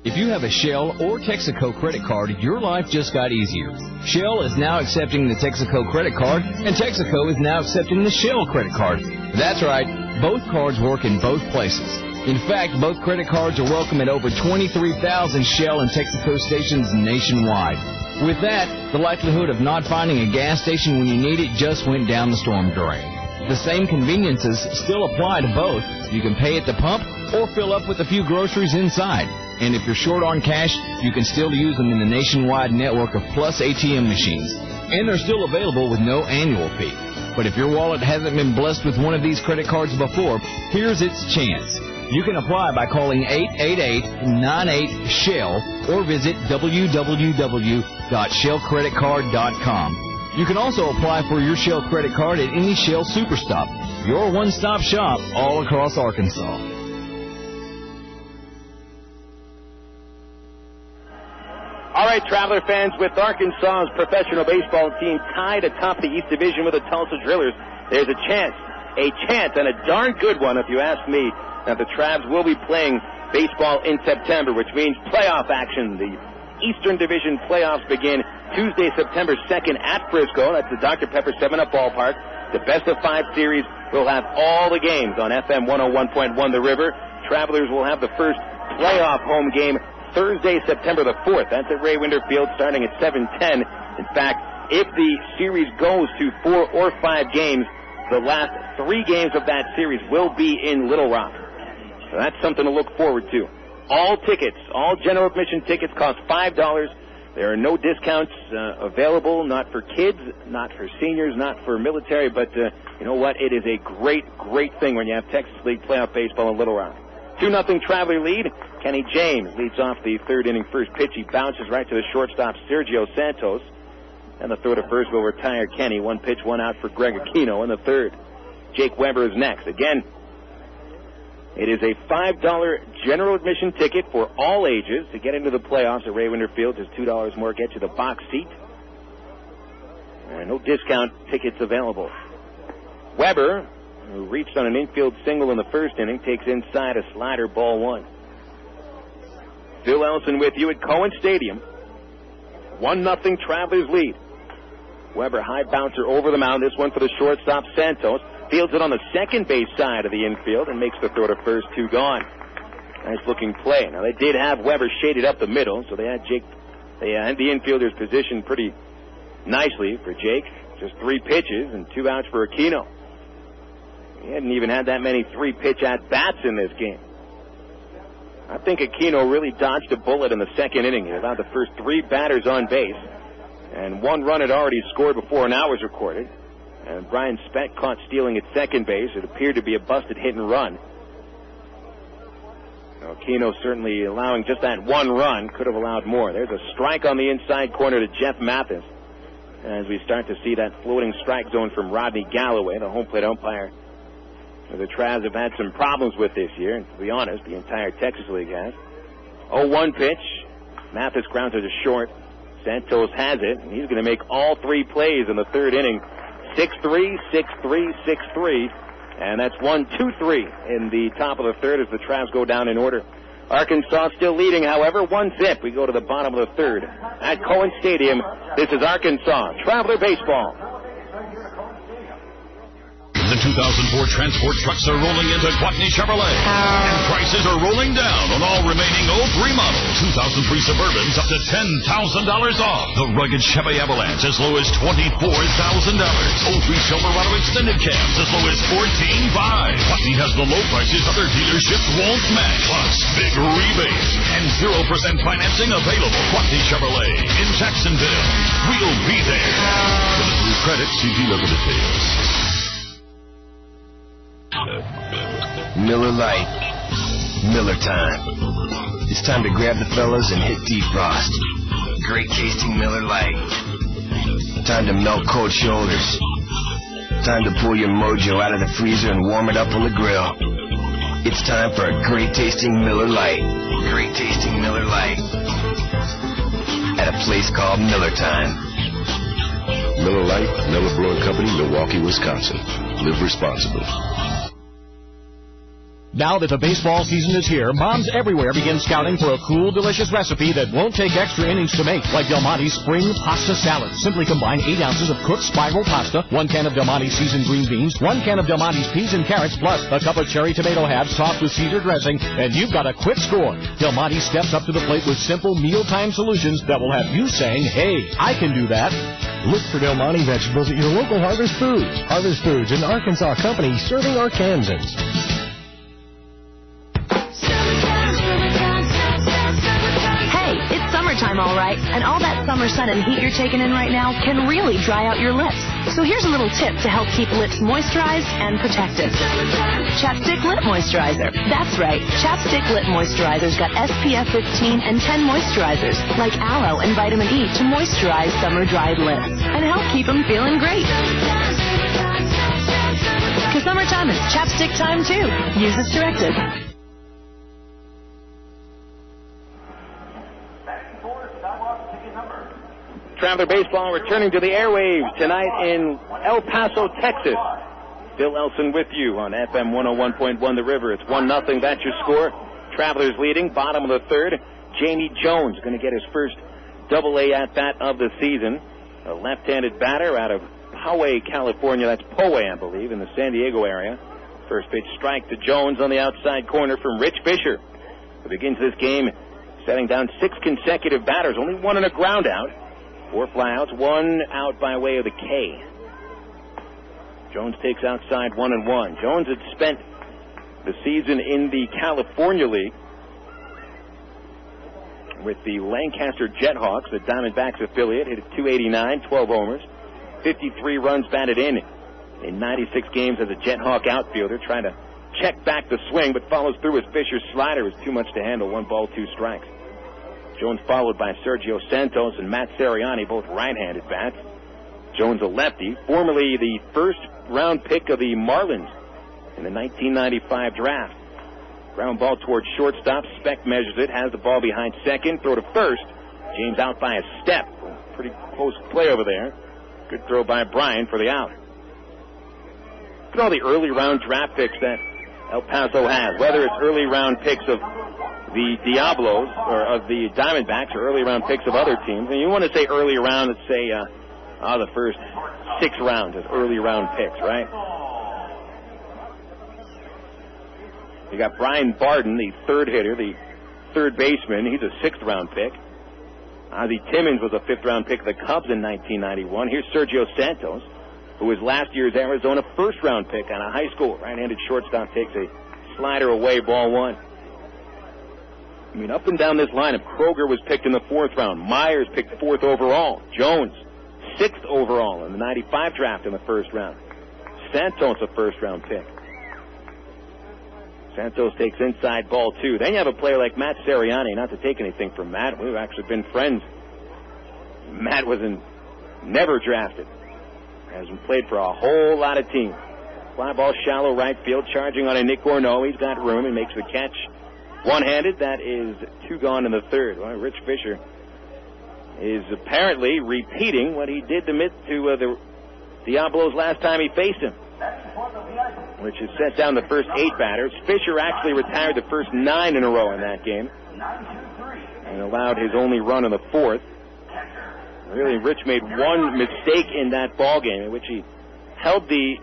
If you have a Shell or Texaco credit card, your life just got easier. Shell is now accepting the Texaco credit card, and Texaco is now accepting the Shell credit card. That's right, both cards work in both places. In fact, both credit cards are welcome at over 23,000 Shell and Texaco stations nationwide. With that, the likelihood of not finding a gas station when you need it just went down the storm drain. The same conveniences still apply to both. You can pay at the pump or fill up with a few groceries inside. And if you're short on cash, you can still use them in the nationwide network of Plus ATM machines. And they're still available with no annual fee. But if your wallet hasn't been blessed with one of these credit cards before, here's its chance. You can apply by calling 888-98-SHELL or visit www.shellcreditcard.com. You can also apply for your Shell credit card at any Shell Superstop, your one-stop shop all across Arkansas. All right, Traveler fans, with Arkansas's professional baseball team tied atop the East Division with the Tulsa Drillers, there's a chance, and a darn good one if you ask me, that the Travs will be playing baseball in September, which means playoff action. The Eastern Division playoffs begin Tuesday, September 2nd at Frisco. That's the Dr. Pepper 7-Up ballpark. The best-of-5 series will have all the games on FM 101.1 The River. Travelers will have the first playoff home game Thursday, September the 4th. That's at Ray Winder Field starting at 7:10. In fact, if the series goes to 4 or 5 games, the last 3 games of that series will be in Little Rock. So that's something to look forward to. All tickets, all general admission tickets cost $5. There are no discounts available, not for kids, not for seniors, not for military, but you know what? It is a great, great thing when you have Texas League playoff baseball in Little Rock. 2-0 Traveler lead. Kenny James leads off the third inning first pitch. He bounces right to the shortstop, Sergio Santos. And the throw to first will retire Kenny. 1 pitch, 1 out for Greg Aquino in the third. Jake Weber is next. Again, It is a $5 general admission ticket for all ages. To get into the playoffs at Ray Winter Field, just $2 more gets you the box seat. And no discount tickets available. Weber, who reached on an infield single in the first inning, takes inside a slider, ball one. Phil Elson with you at Cohen Stadium. 1-0 Travelers lead. Weber, high bouncer over the mound. This one for the shortstop, Santos. Fields it on the second base side of the infield and makes the throw to first, 2 gone. Nice looking play. Now, they did have Weber shaded up the middle, so they had the infielders positioned pretty nicely for Jake. Just 3 pitches and 2 outs for Aquino. He hadn't even had that many 3-pitch at-bats in this game. I think Aquino really dodged a bullet in the second inning. He allowed the first 3 batters on base, and 1 run had already scored before an out was recorded. And Brian Speck caught stealing at second base. It appeared to be a busted hit and run. Aquino certainly allowing just that 1 run. Could have allowed more. There's a strike on the inside corner to Jeff Mathis. As we start to see that floating strike zone from Rodney Galloway, the home plate umpire. The Travs have had some problems with this year, and to be honest, the entire Texas League has. 0-1 pitch. Mathis grounds it to short. Santos has it, and he's going to make all 3 plays in the third inning. 6-3, 6-3, 6-3, and that's 1-2-3 in the top of the third as the Travs go down in order. Arkansas still leading, however, 1-0. We go to the bottom of the third at Cohen Stadium. This is Arkansas Traveler Baseball. The 2004 transport trucks are rolling into Gwatney Chevrolet. And prices are rolling down on all remaining 03 models. 2003 Suburbans up to $10,000 off. The rugged Chevy Avalanche as low as $24,000. 03 Silverado extended cabs as low as $14,500. Gwatney has the low prices other dealerships won't match. Plus, big rebates and 0% financing available. Gwatney Chevrolet in Jacksonville. We'll be there. For the through credit, see dealer for details. Miller Lite. Miller time. It's time to grab the fellas and hit defrost. Great tasting Miller Lite. Time to melt cold shoulders. Time to pull your mojo out of the freezer and warm it up on the grill. It's time for a great tasting Miller Lite. Great tasting Miller Lite. At a place called Miller Time. Miller Lite, Miller Brewing Company, Milwaukee, Wisconsin. Live responsibly. Now that the baseball season is here, moms everywhere begin scouting for a cool, delicious recipe that won't take extra innings to make, like Del Monte's Spring Pasta Salad. Simply combine 8 ounces of cooked spiral pasta, 1 can of Del Monte's seasoned green beans, 1 can of Del Monte's peas and carrots, plus a cup of cherry tomato halves topped with Caesar dressing, and you've got a quick score. Del Monte steps up to the plate with simple mealtime solutions that will have you saying, hey, I can do that. Look for Del Monte vegetables at your local Harvest Foods. Harvest Foods, an Arkansas company serving Arkansans. Summertime, all right, and all that summer sun and heat you're taking in right now can really dry out your lips. So here's a little tip to help keep lips moisturized and protected. Chapstick Lip Moisturizer. That's right, Chapstick Lip Moisturizer's got SPF 15 and 10 moisturizers, like aloe and vitamin E, to moisturize summer dried lips and help keep them feeling great. Because summertime is chapstick time, too. Use as directed. Traveler Baseball returning to the airwaves tonight in El Paso, Texas. Phil Elson with you on FM 101.1 The River. It's 1-0. That's your score. Travelers leading, bottom of the third. Jamie Jones going to get his first Double-A at-bat of the season. A left-handed batter out of Poway, California. That's Poway, I believe, in the San Diego area. First pitch strike to Jones on the outside corner from Rich Fisher, who begins this game setting down 6 consecutive batters. Only 1 in a ground out. 4 flyouts, 1 out by way of the K. Jones takes outside 1-1. Jones had spent the season in the California League with the Lancaster Jethawks, the Diamondbacks affiliate. Hit at .289, 12 homers, 53 runs batted in 96 games as a Jethawk outfielder, trying to check back the swing, but follows through as Fisher's slider was too much to handle. 1 ball, 2 strikes. Jones followed by Sergio Santos and Matt Sirianni, both right-handed bats. Jones a lefty, formerly the first-round pick of the Marlins in the 1995 draft. Ground ball towards shortstop. Speck measures it, has the ball behind second. Throw to first. James out by a step. Pretty close play over there. Good throw by Bryan for the out. Look at all the early round draft picks that El Paso has, whether it's early round picks of the Diablos or of the Diamondbacks or early round picks of other teams. And you want to say early round, let's say the first 6 rounds as early round picks, right? You got Brian Barden, the third hitter, the third baseman. He's a 6th round pick. Ozzie Timmons was a 5th round pick of the Cubs in 1991. Here's Sergio Santos, who was last year's Arizona 1st round pick on a high school. Right-handed shortstop takes a slider away, ball 1. I mean, up and down this lineup, Kroger was picked in the 4th round. Myers picked 4th overall. Jones, 6th overall in the 95 draft in the 1st round. Santos, a 1st round pick. Santos takes inside ball 2. Then you have a player like Matt Sirianni, not to take anything from Matt. We've actually been friends. Matt was never drafted. Hasn't played for a whole lot of teams. Fly ball shallow right field, charging on a Nick Gorneau. He's got room and makes the catch one-handed. That is 2 gone in the 3rd. Well, Rich Fisher is apparently repeating what he did to the Diablos last time he faced him, which is set down the first 8 batters. Fisher actually retired the first 9 in a row in that game and allowed his only run in the 4th. Really, Rich made one mistake in that ball game in which he held the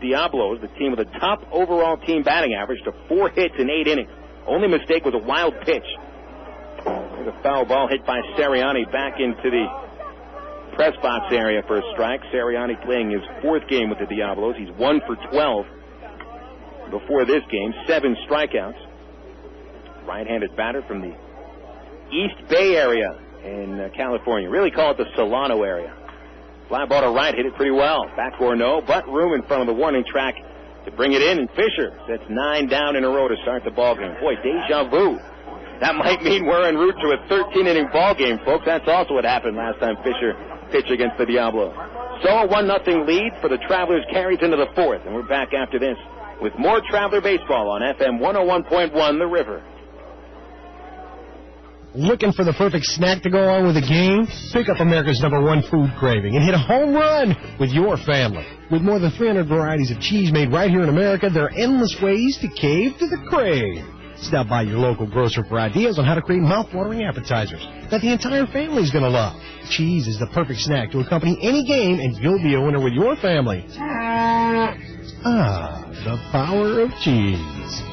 Diablos, the team with the top overall team batting average, to 4 hits in 8 innings. Only mistake was a wild pitch. There's a foul ball hit by Sirianni back into the press box area for a strike. Sirianni playing his 4th game with the Diablos. He's 1 for 12 before this game, 7 strikeouts. Right-handed batter from the East Bay area in California. Really call it the Solano area. Fly ball to right, hit it pretty well. Back Gorneau, but room in front of the warning track to bring it in, and Fisher sets 9 down in a row to start the ball game. Boy, deja vu. That might mean we're en route to a 13-inning ball game, folks. That's also what happened last time Fisher pitched against the Diablos. So a 1-0 lead for the Travelers carries into the 4th, and we're back after this with more Traveler baseball on FM 101.1 The River. Looking for the perfect snack to go on with a game? Pick up America's #1 food craving and hit a home run with your family. With more than 300 varieties of cheese made right here in America, there are endless ways to cave to the crave. Stop by your local grocer for ideas on how to create mouth-watering appetizers that the entire family's going to love. Cheese is the perfect snack to accompany any game, and you'll be a winner with your family. The power of cheese.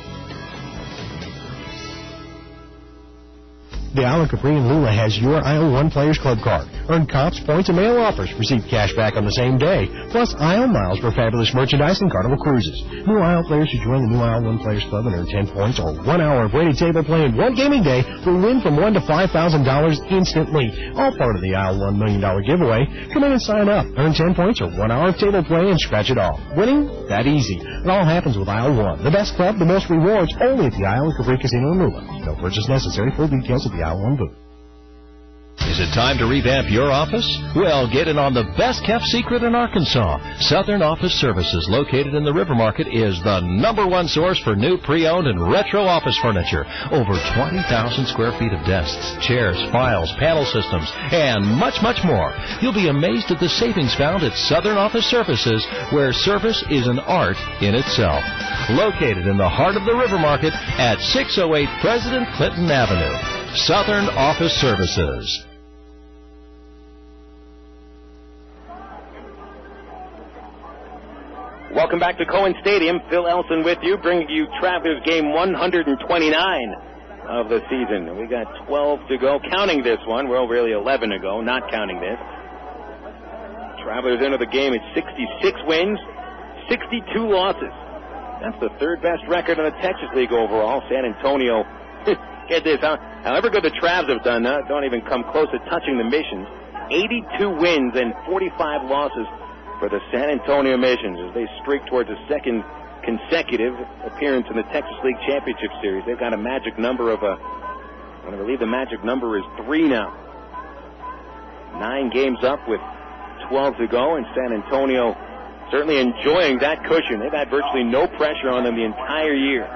The Isle of Capri and Lula has your Isle 1 Players Club card. Earn comps, points, and mail offers. Receive cash back on the same day. Plus Isle miles for fabulous merchandise and Carnival cruises. New Isle players who join the new Isle 1 Players Club and earn 10 points or 1 hour of weighted table play in one gaming day will win from $1,000 to $5,000 instantly. All part of the Isle $1 million giveaway. Come in and sign up. Earn 10 points or 1 hour of table play and scratch it off. Winning? That easy. It all happens with Isle 1. The best club, the most rewards, only at the Isle of Capri Casino in Lula. No purchase necessary. Full details at the Isle 1 booth. Is it time to revamp your office? Well, get in on the best-kept secret in Arkansas. Southern Office Services, located in the River Market, is the #1 source for new pre-owned and retro office furniture. Over 20,000 square feet of desks, chairs, files, panel systems, and much, much more. You'll be amazed at the savings found at Southern Office Services, where service is an art in itself. Located in the heart of the River Market at 608 President Clinton Avenue. Southern Office Services. Welcome back to Cohen Stadium. Phil Elson with you, bringing you Travelers game 129 of the season. We got 12 to go, counting this one. Well, really 11 to go, not counting this. Travelers enter the game at 66 wins, 62 losses. That's the 3rd best record in the Texas League overall. San Antonio, get this, however good the Travs have done, don't even come close to touching the Missions. 82 wins and 45 losses for the San Antonio Missions as they streak towards a 2nd consecutive appearance in the Texas League Championship Series. They've got a magic number of I believe the magic number is 3 now. 9 games up with 12 to go, and San Antonio certainly enjoying that cushion. They've had virtually no pressure on them the entire year.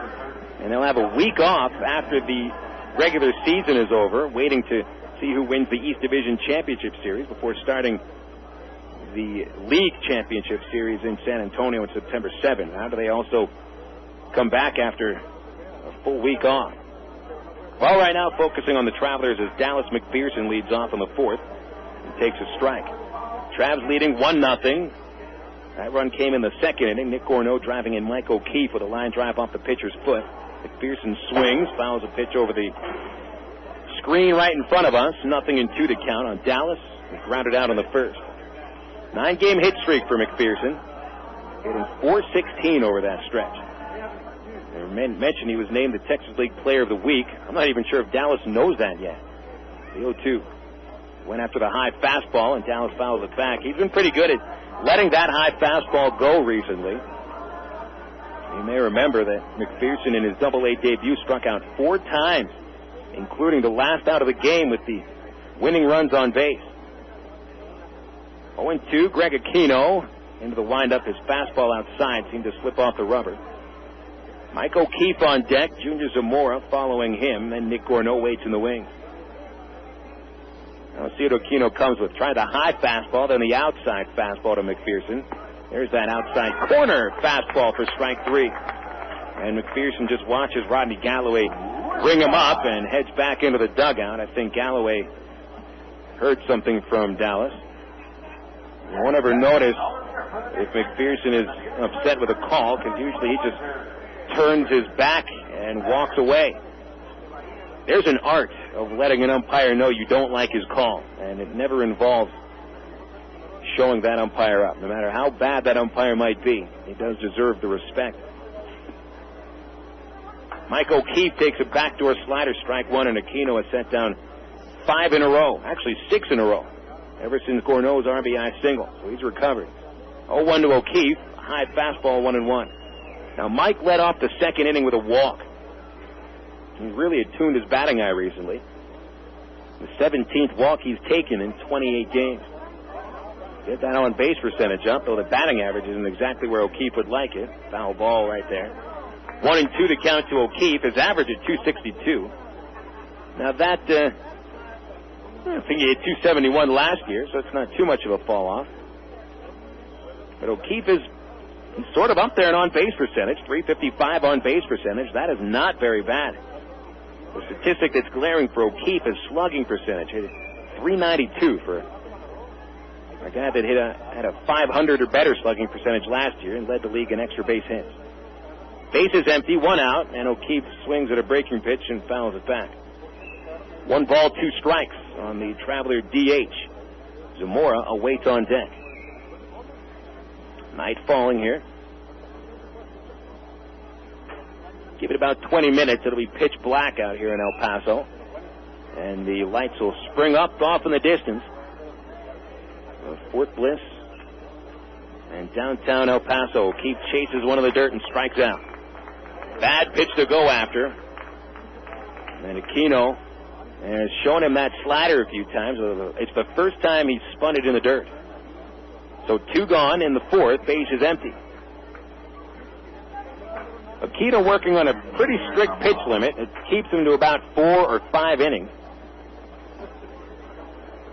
And they'll have a week off after the regular season is over, waiting to see who wins the East Division Championship Series before starting the League Championship Series in San Antonio on September 7th. How do they also come back after a full week off? Well, right now, focusing on the Travelers as Dallas McPherson leads off in the fourth and takes a strike. Travs leading 1-0. That run came in the second inning. Nick Gorneau driving in Mike O'Keefe with a line drive off the pitcher's foot. McPherson swings, fouls a pitch over the screen right in front of us. 0-2 to count on Dallas. He grounded out on the first. 9-game hit streak for McPherson. Hitting .416 over that stretch. I mentioned he was named the Texas League Player of the Week. I'm not even sure if Dallas knows that yet. The 0-2. Went after the high fastball, and Dallas fouls it back. He's been pretty good at letting that high fastball go recently. You may remember that McPherson in his Double-A debut struck out 4 times, including the last out of the game with the winning runs on base. 0-2, Greg Aquino into the windup. His fastball outside seemed to slip off the rubber. Mike O'Keefe on deck, Junior Zamora following him, and Nick Gorneau waits in the wings. Now see what Aquino comes with. Tried the high fastball, then the outside fastball to McPherson. There's that outside corner fastball for strike 3. And McPherson just watches Rodney Galloway bring him up and heads back into the dugout. I think Galloway heard something from Dallas. You won't ever notice if McPherson is upset with a call, because usually he just turns his back and walks away. There's an art of letting an umpire know you don't like his call, and it never involves showing that umpire up. No matter how bad that umpire might be, he does deserve the respect. Mike O'Keefe takes a backdoor slider, strike 1, and Aquino has set down 5 in a row, actually 6 in a row, ever since Gorneau's RBI single. So he's recovered. 0-1 to O'Keefe, high fastball, 1-1. Now Mike led off the second inning with a walk. He's really attuned his batting eye recently. The 17th walk he's taken in 28 games. Get that on base percentage up, though the batting average isn't exactly where O'Keefe would like it. Foul ball right there. 1-2 to count to O'Keefe. His average at .262. Now that, I think he hit .271 last year, so it's not too much of a fall off. But O'Keefe is sort of up there in on-base percentage, .355 on-base percentage. That is not very bad. The statistic that's glaring for O'Keefe is slugging percentage. Hit .392 for a guy that had a .500 or better slugging percentage last year and led the league in extra base hits. Base is empty, 1 out, and O'Keefe swings at a breaking pitch and fouls it back. 1 ball, 2 strikes on the Traveler DH. Zamora awaits on deck. Night falling here. Give it about 20 minutes. It'll be pitch black out here in El Paso. And the lights will spring up off in the distance. Fort Bliss and downtown El Paso. O'Keefe chases one of the dirt and strikes out. Bad pitch to go after. And Aquino has shown him that slider a few times. It's the first time he's spun it in the dirt. So 2 gone in the fourth. Base is empty. Aquino working on a pretty strict pitch limit. It keeps him to about 4 or 5 innings.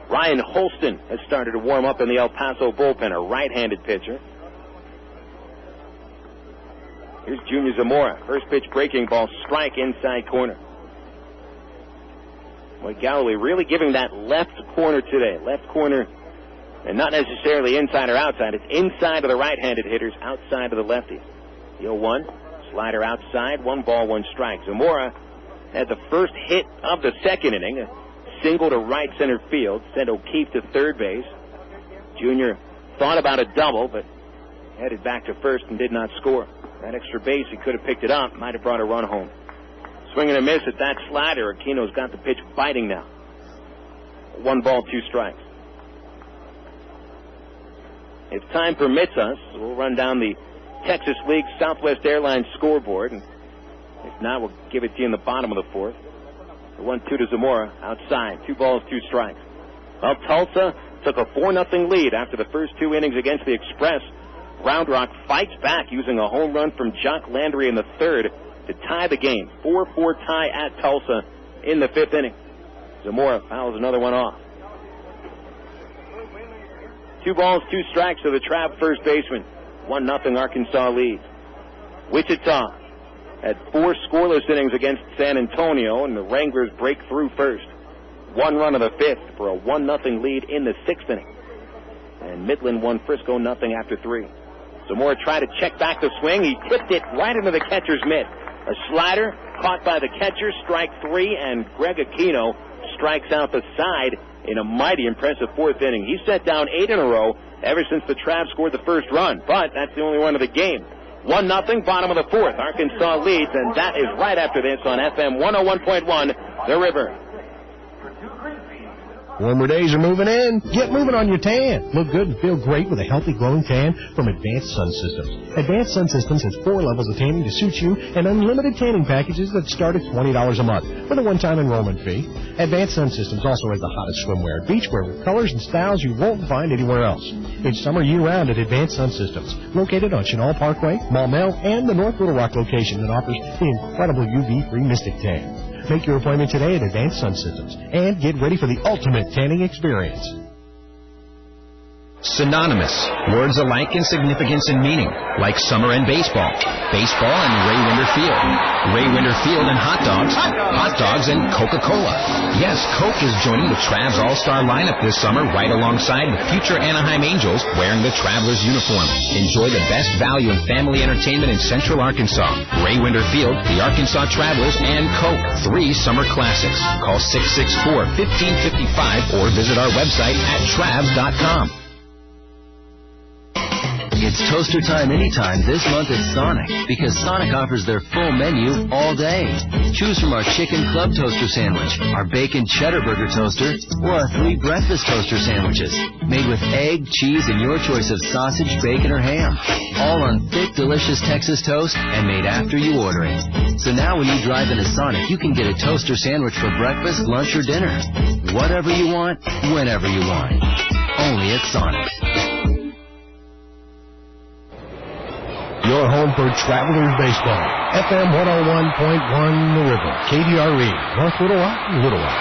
Ryan Holston has started to warm up in the El Paso bullpen, a right-handed pitcher. Here's Junior Zamora. First pitch breaking ball, strike inside corner. Boy, Galloway really giving that left corner today. Left corner, and not necessarily inside or outside. It's inside of the right-handed hitters, outside of the lefties. The 0-1, slider outside, 1 ball, 1 strike. Zamora had the first hit of the second inning, a single to right center field, sent O'Keefe to third base. Junior thought about a double, but headed back to first and did not score. That extra base, he could have picked it up, might have brought a run home. Swing and a miss at that slider. Aquino's got the pitch biting now. 1 ball, 2 strikes. If time permits us, we'll run down the Texas League Southwest Airlines scoreboard. And if not, we'll give it to you in the bottom of the fourth. The 1-2 to Zamora, outside. 2 balls, 2 strikes. Well, Tulsa took a 4-0 lead after the first 2 innings against the Express. Round Rock fights back using a home run from Jock Landry in the third to tie the game. 4-4 tie at Tulsa in the 5th inning. Zamora fouls another one off. 2 balls, 2 strikes to the Trav first baseman. 1-0 Arkansas lead. Wichita had 4 scoreless innings against San Antonio, and the Wranglers break through first. 1 run of the 5th for a 1-0 lead in the 6th inning. And Midland won Frisco 0 after 3. Zamora tried to check back the swing. He tipped it right into the catcher's mitt. A slider caught by the catcher, strike 3, and Greg Aquino strikes out the side in a mighty impressive 4th inning. He set down 8 in a row ever since the Travs scored the first run, but that's the only run of the game. 1-0, bottom of the 4th. Arkansas leads, and that is right after this on FM 101.1, The River. Warmer days are moving in. Get moving on your tan. Look good and feel great with a healthy, glowing tan from Advanced Sun Systems. Advanced Sun Systems has 4 levels of tanning to suit you and unlimited tanning packages that start at $20 a month with a one-time enrollment fee. Advanced Sun Systems also has the hottest swimwear and beachwear with colors and styles you won't find anywhere else. It's summer year-round at Advanced Sun Systems, located on Chenal Parkway, Maumelle, and the North Little Rock location that offers the incredible UV-free Mystic Tan. Make your appointment today at Advanced Sun Systems and get ready for the ultimate tanning experience. Synonymous. Words alike in significance and meaning, like summer and baseball. Baseball and Ray Winder Field. Ray Winder Field and hot dogs. Hot dogs and Coca-Cola. Yes, Coke is joining the Travs All-Star lineup this summer right alongside the future Anaheim Angels wearing the Travelers uniform. Enjoy the best value in family entertainment in Central Arkansas. Ray Winder Field, the Arkansas Travelers, and Coke. 3 summer classics. Call 664-1555 or visit our website at travs.com. It's toaster time anytime this month at Sonic, because Sonic offers their full menu all day. Choose from our chicken club toaster sandwich, our bacon cheddar burger toaster, or our 3 breakfast toaster sandwiches, made with egg, cheese, and your choice of sausage, bacon, or ham. All on thick, delicious Texas toast and made after you order it. So now when you drive into Sonic, you can get a toaster sandwich for breakfast, lunch, or dinner. Whatever you want, whenever you want. Only at Sonic. Your home for Travelers Baseball. FM 101.1 The River. KDRE. North Little Rock and Little Rock.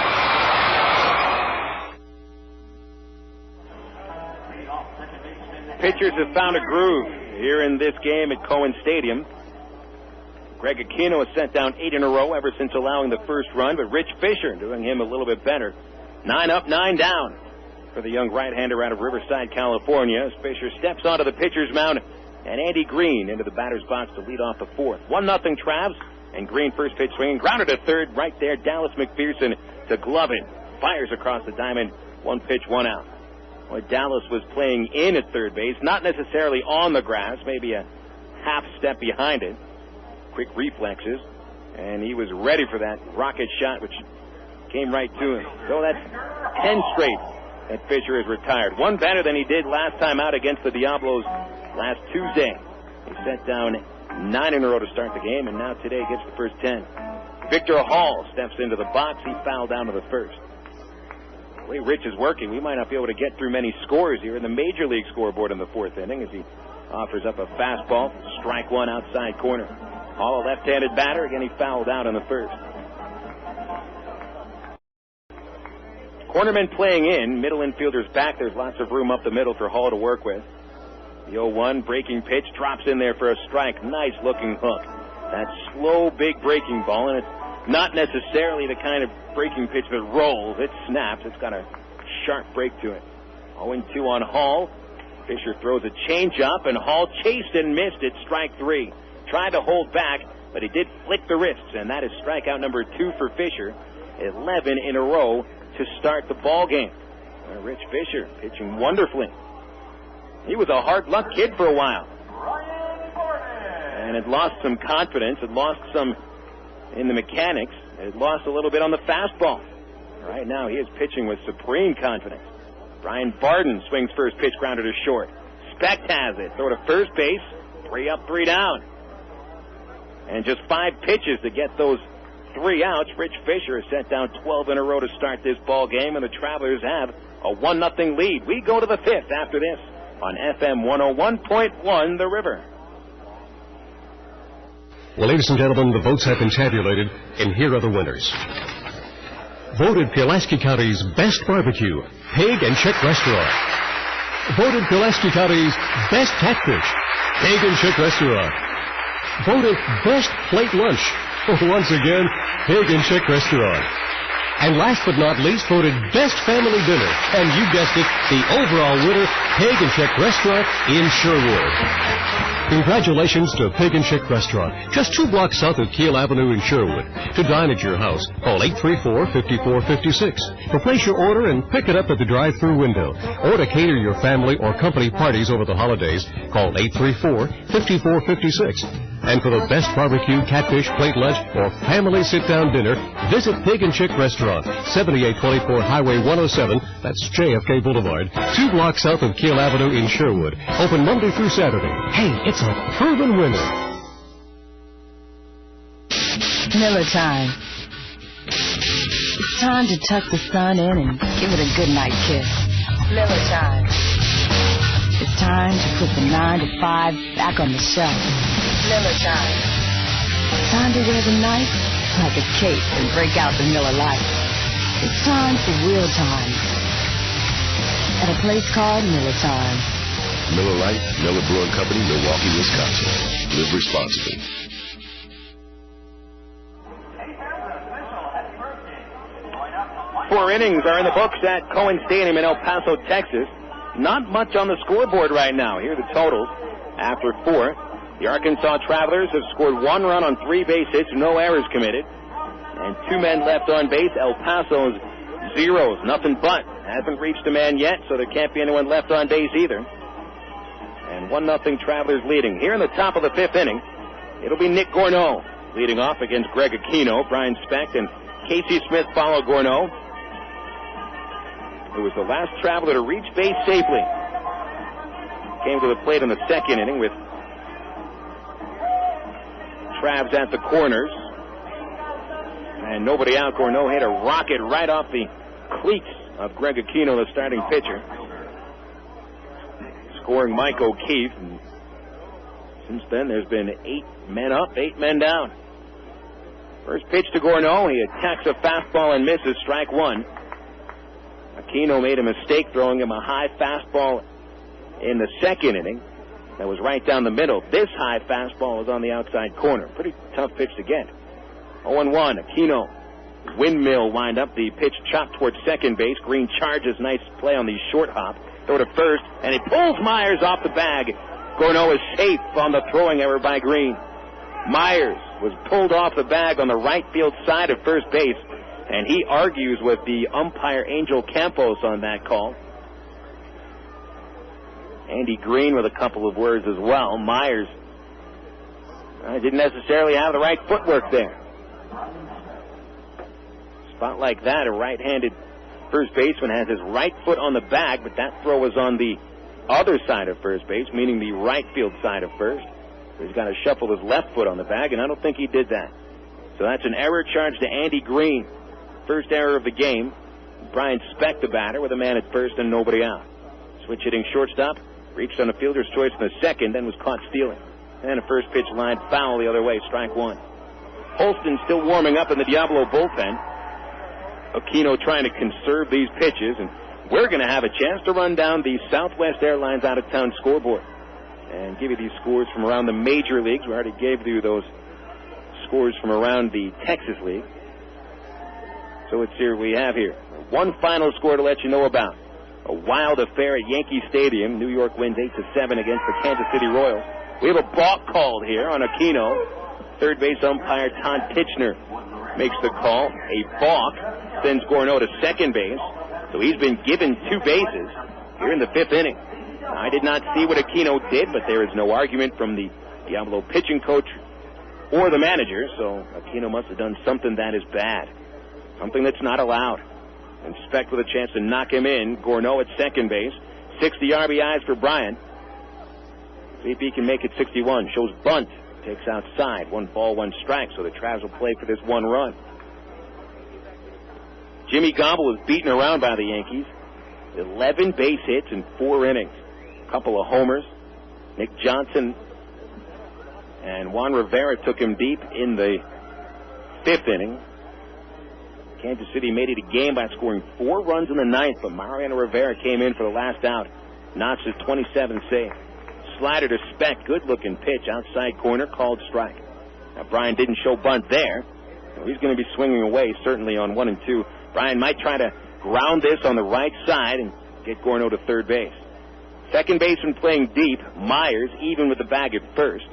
Pitchers have found a groove here in this game at Cohen Stadium. Greg Aquino has sent down 8 in a row ever since allowing the first run, but Rich Fisher doing him a little bit better. 9 up, 9 down for the young right-hander out of Riverside, California, as Fisher steps onto the pitcher's mound. And Andy Green into the batter's box to lead off the 4th. 1-0 Travs, and Green first pitch swinging, grounded to third right there. Dallas McPherson to glove it. Fires across the diamond, 1 pitch, 1 out. Boy, Dallas was playing in at third base, not necessarily on the grass, maybe a half step behind it. Quick reflexes, and he was ready for that rocket shot, which came right to him. So that's 10 straight that Fisher is retired. 1 better than he did last time out against the Diablos last Tuesday. He set down 9 in a row to start the game, and now today gets the first 10. Victor Hall steps into the box. He fouled down to the first. The way Rich is working, we might not be able to get through many scores here in the Major League scoreboard in the 4th inning as he offers up a fastball, strike 1 outside corner. Hall, a left-handed batter. Again, he fouled out in the first. Cornerman playing in, middle infielder's back. There's lots of room up the middle for Hall to work with. The 0-1 breaking pitch drops in there for a strike. Nice looking hook. That slow, big breaking ball, and it's not necessarily the kind of breaking pitch that rolls. It snaps. It's got a sharp break to it. 0-2 on Hall. Fisher throws a changeup, and Hall chased and missed at strike 3. Tried to hold back, but he did flick the wrists, and that is strikeout number 2 for Fisher. 11 in a row to start the ball game. Rich Fisher pitching wonderfully. He was a hard luck kid for a while. And had lost some confidence, had lost some in the mechanics, had lost a little bit on the fastball. Right now he is pitching with supreme confidence. Brian Barden swings first pitch, grounder to short. Specht has it. Throw to first base. 3 up, 3 down. And just 5 pitches to get those 3 outs. Rich Fisher has set down 12 in a row to start this ball game, and the Travelers have a 1-0 lead. We go to the 5th after this on FM 101.1 The River. Well, ladies and gentlemen, the votes have been tabulated, and here are the winners. Voted Pulaski County's Best Barbecue, Pig and Chick Restaurant. Voted Pulaski County's Best Catfish, Pig and Chick Restaurant. Voted Best Plate Lunch, once again, Pig and Chick Restaurant. And last but not least, voted Best Family Dinner. And you guessed it, the overall winner, Pig and Chick Restaurant in Sherwood. Congratulations to Pig and Chick Restaurant, just 2 blocks south of Kiel Avenue in Sherwood. To dine at your house, call 834-5456. To place your order and pick it up at the drive-thru window. Or to cater your family or company parties over the holidays, call 834-5456. And for the best barbecue, catfish, plate lunch, or family sit-down dinner, visit Pig and Chick Restaurant, 7824 Highway 107, that's JFK Boulevard, 2 blocks south of Kiel Avenue in Sherwood. Open Monday through Saturday. Hey, it's a proven winner. Miller time. It's time to tuck the sun in and give it a goodnight kiss. Miller time. It's time to put the 9 to 5 back on the shelf. Miller time. Time to wear the knife like a cape and break out the Miller Lite. It's time for real time. At a place called Miller Time. Miller Lite, Miller Brewing Company, Milwaukee, Wisconsin. Live responsibly. 4 innings are in the books at Cohen Stadium in El Paso, Texas. Not much on the scoreboard right now. Here are the totals. After 4, the Arkansas Travelers have scored 1 run on 3 base hits, no errors committed. And 2 men left on base. El Paso's zeros, nothing but. Hasn't reached a man yet, so there can't be anyone left on base either. And 1-0 Travelers leading. Here in the top of the 5th inning, it'll be Nick Gourneau leading off against Greg Aquino. Brian Specht and Casey Smith follow Gourneau, who was the last Traveler to reach base safely. Came to the plate in the 2nd inning with Travs at the corners. And nobody out. Gourneau hit a rocket right off the cleats of Greg Aquino, the starting pitcher. Scoring Mike O'Keefe. And since then, there's been 8 men up, 8 men down. First pitch to Gourneau. He attacks a fastball and misses, strike 1. Aquino made a mistake throwing him a high fastball in the 2nd inning. That was right down the middle. This high fastball was on the outside corner. Pretty tough pitch to get. 0-1. Aquino. Windmill wind up. The pitch chopped towards second base. Green charges. Nice play on the short hop. Throw to first, and he pulls Myers off the bag. Gourneau is safe on the throwing error by Green. Myers was pulled off the bag on the right field side of first base, and he argues with the umpire Angel Campos on that call. Andy Green with a couple of words as well. Myers didn't necessarily have the right footwork there. Spot like that, a right-handed first baseman has his right foot on the bag, but that throw was on the other side of first base, meaning the right field side of first. So he's got to shuffle his left foot on the bag, and I don't think he did that. So that's an error charge to Andy Green. First error of the game. Brian Specht, the batter, with a man at first and nobody out. Switch hitting shortstop. Reached on a fielder's choice in the 2nd, then was caught stealing. And a first pitch line foul the other way, strike 1. Holston still warming up in the Diablo bullpen. Aquino trying to conserve these pitches, and we're going to have a chance to run down the Southwest Airlines out-of-town scoreboard and give you these scores from around the major leagues. We already gave you those scores from around the Texas League. So it's here we have here. One final score to let you know about. A wild affair at Yankee Stadium. New York wins 8-7 against the Kansas City Royals. We have a balk called here on Aquino. Third base umpire Todd Tichenor makes the call. A balk sends Gourneau to second base. So he's been given 2 bases here in the 5th inning. I did not see what Aquino did, but there is no argument from the Diablo pitching coach or the manager. So Aquino must have done something that is bad. Something that's not allowed. And Specht with a chance to knock him in. Gourneau at second base. 60 RBIs for Bryant. See if he can make it 61. Shows bunt. Takes outside. 1 ball, 1 strike. So the Travs will play for this 1 run. Jimmy Gobble was beaten around by the Yankees. 11 base hits in 4 innings. A couple of homers. Nick Johnson And Juan Rivera took him deep in the 5th inning. Kansas City made it a game by scoring 4 runs in the 9th, but Mariano Rivera came in for the last out. Notched his 27th save. Slider to Speck, good-looking pitch, outside corner, called strike. Now, Brian didn't show bunt there. So he's going to be swinging away, certainly on 1 and 2. Brian might try to ground this on the right side and get Gorno to third base. Second baseman playing deep, Myers, even with the bag at first.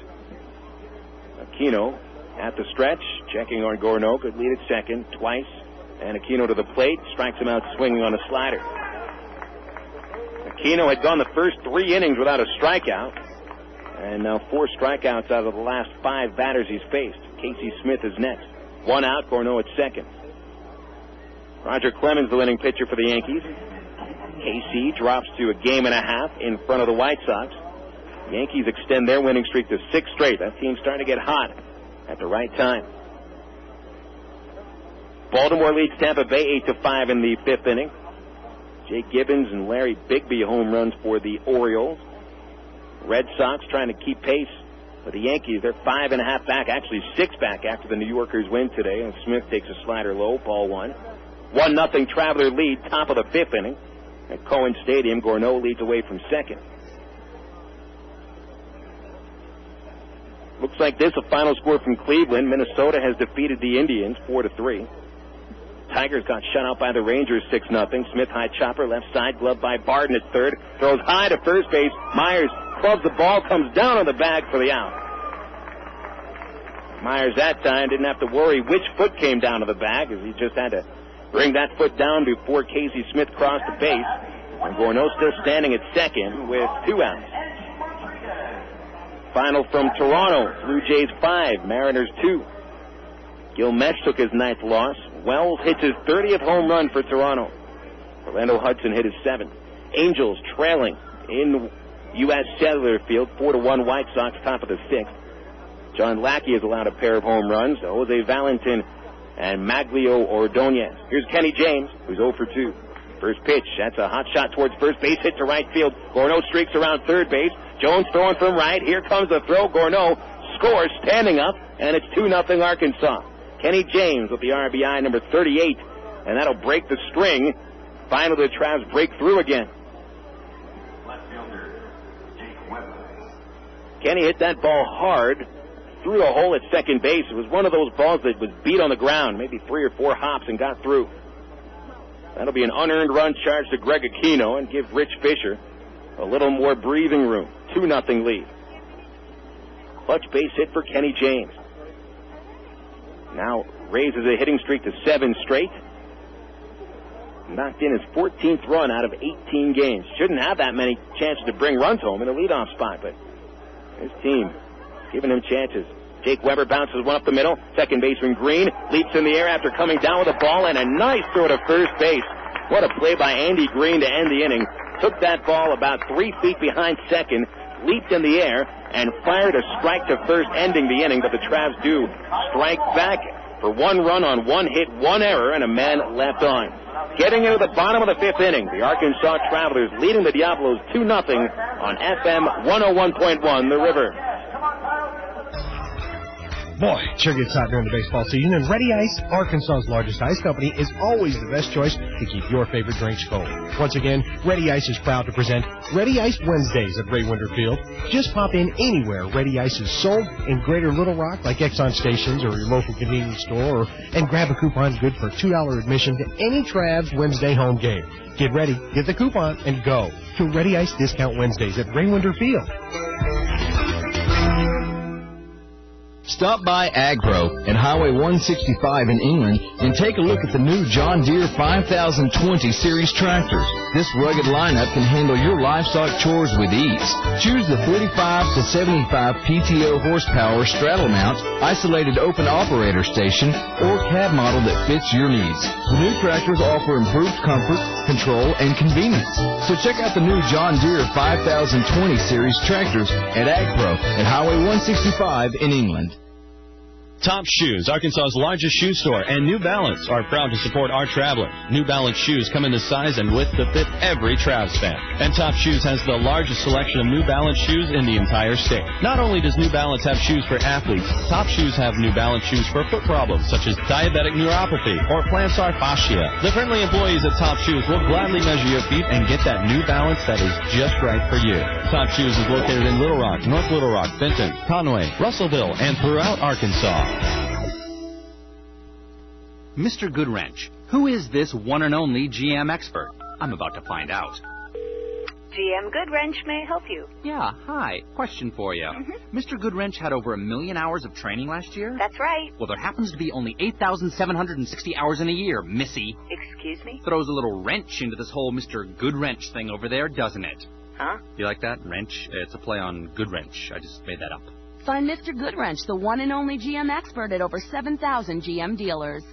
Aquino at the stretch, checking on Gorno, could lead at second twice. And Aquino to the plate, strikes him out swinging on a slider. Aquino had gone the first 3 innings without a strikeout. And now 4 strikeouts out of the last 5 batters he's faced. Casey Smith is next. 1 out, Gorno at second. Roger Clemens, the winning pitcher for the Yankees. KC drops to a 1.5 games in front of the White Sox. Yankees extend their winning streak to 6 straight. That team's starting to get hot at the right time. Baltimore leads Tampa Bay 8-5 in the 5th inning. Jake Gibbons and Larry Bigby home runs for the Orioles. Red Sox trying to keep pace with the Yankees. They're 5.5 back, actually 6 back after the New Yorkers win today. And Smith takes a slider low, ball 1. 1-0 Traveler lead, top of the 5th inning. At Cohen Stadium, Gorno leads away from second. Looks like this, a final score from Cleveland. Minnesota has defeated the Indians 4-3. Tigers got shut out by the Rangers 6-0. Smith high chopper, left side, gloved by Barden at third. Throws high to first base. Myers clubs the ball, comes down on the bag for the out. Myers that time didn't have to worry which foot came down to the bag, as he just had to bring that foot down before Casey Smith crossed the base. And Gorno still standing at second with 2 outs. Final from Toronto, Blue Jays 5, Mariners 2. Gil Metz took his 9th loss. Wells hits his 30th home run for Toronto. Orlando Hudson hit his 7th. Angels trailing in U.S. Cellular Field, 4-1 White Sox, top of the 6th. John Lackey has allowed a pair of home runs. Jose Valentin and Maglio Ordonez. Here's Kenny James, who's 0 for 2. First pitch, that's a hot shot towards first base, hit to right field. Gorno streaks around third base. Jones throwing from right. Here comes the throw. Gorno scores, standing up, and it's 2-0 Arkansas. Kenny James with the RBI, number 38, and that'll break the string. Finally, the Travs break through again. Kenny hit that ball hard through a hole at second base. It was one of those balls that was beat on the ground, maybe 3 or 4 hops, and got through. That'll be an unearned run charge to Greg Aquino and give Rich Fisher a little more breathing room. 2-0 lead. Clutch base hit for Kenny James. Now raises a hitting streak to 7 straight. Knocked in his 14th run out of 18 games. Shouldn't have that many chances to bring runs home in a leadoff spot, but his team giving him chances. Jake Weber bounces one up the middle. Second baseman Green leaps in the air after coming down with a ball, and a nice throw to first base. What a play by Andy Green to end the inning. Took that ball about 3 feet behind second, leaped in the air, and fired a strike to first, ending the inning. But the Travs do strike back for 1 run on 1 hit, 1 error, and a man left on. Getting into the bottom of the 5th inning, the Arkansas Travelers leading the Diablos 2-0 on FM 101.1 The River. Boy, it sure gets hot during the baseball season, and Ready Ice, Arkansas's largest ice company, is always the best choice to keep your favorite drinks cold. Once again, Ready Ice is proud to present Ready Ice Wednesdays at Ray Winder Field. Just pop in anywhere Ready Ice is sold in Greater Little Rock, like Exxon stations or your local convenience store, and grab a coupon good for $2 admission to any Travs Wednesday home game. Get ready, get the coupon, and go to Ready Ice Discount Wednesdays at Ray Winder Field. Stop by Agpro at Highway 165 in England and take a look at the new John Deere 5020 Series tractors. This rugged lineup can handle your livestock chores with ease. Choose the 45 to 75 PTO horsepower straddle mount, isolated open operator station, or cab model that fits your needs. The new tractors offer improved comfort, control, and convenience. So check out the new John Deere 5020 Series tractors at Agpro at Highway 165 in England. Top Shoes, Arkansas's largest shoe store, and New Balance are proud to support our travelers. New Balance shoes come in the size and width to fit every Travs fan. And Top Shoes has the largest selection of New Balance shoes in the entire state. Not only does New Balance have shoes for athletes, Top Shoes have New Balance shoes for foot problems such as diabetic neuropathy or plantar fascia. The friendly employees at Top Shoes will gladly measure your feet and get that New Balance that is just right for you. Top Shoes is located in Little Rock, North Little Rock, Benton, Conway, Russellville, and throughout Arkansas. Mr. Goodwrench, who is this one and only GM expert? I'm about to find out. GM Goodwrench, may I help you? Yeah, hi. Question for you. Mr. Goodwrench had over 1 million hours of training last year? That's right. Well, there happens to be only 8,760 hours in a year, Missy. Excuse me? Throws a little wrench into this whole Mr. Goodwrench thing over there, doesn't it? Huh? You like that? Wrench? It's a play on Goodwrench. I just made that up. Find Mr. Goodwrench, the one and only GM expert at over 7,000 GM dealers.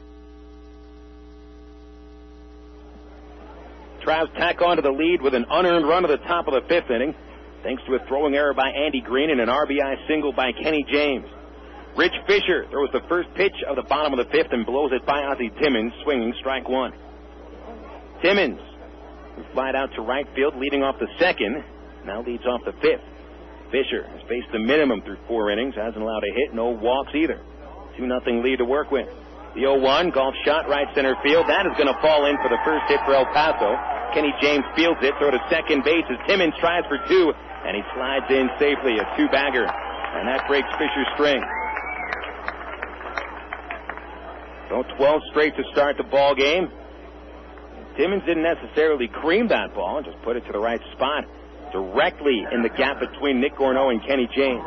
Travs tack on to the lead with an unearned run to the top of the 5th inning, thanks to a throwing error by Andy Green and an RBI single by Kenny James. Rich Fisher throws the first pitch of the bottom of the 5th and blows it by Ozzie Timmons, swinging strike 1. Timmons, who flied out to right field, leading off the 2nd, now leads off the 5th. Fisher has faced the minimum through 4 innings, hasn't allowed a hit, no walks either. 2-0 lead to work with. The 0-1, golf shot, right center field. That is going to fall in for the first hit for El Paso. Kenny James fields it, throw to second base as Timmons tries for 2, and he slides in safely, a 2-bagger. And that breaks Fisher's string. So 12 straight to start the ball game. Timmons didn't necessarily cream that ball, just put it to the right spot, directly in the gap between Nick Gorneau and Kenny James.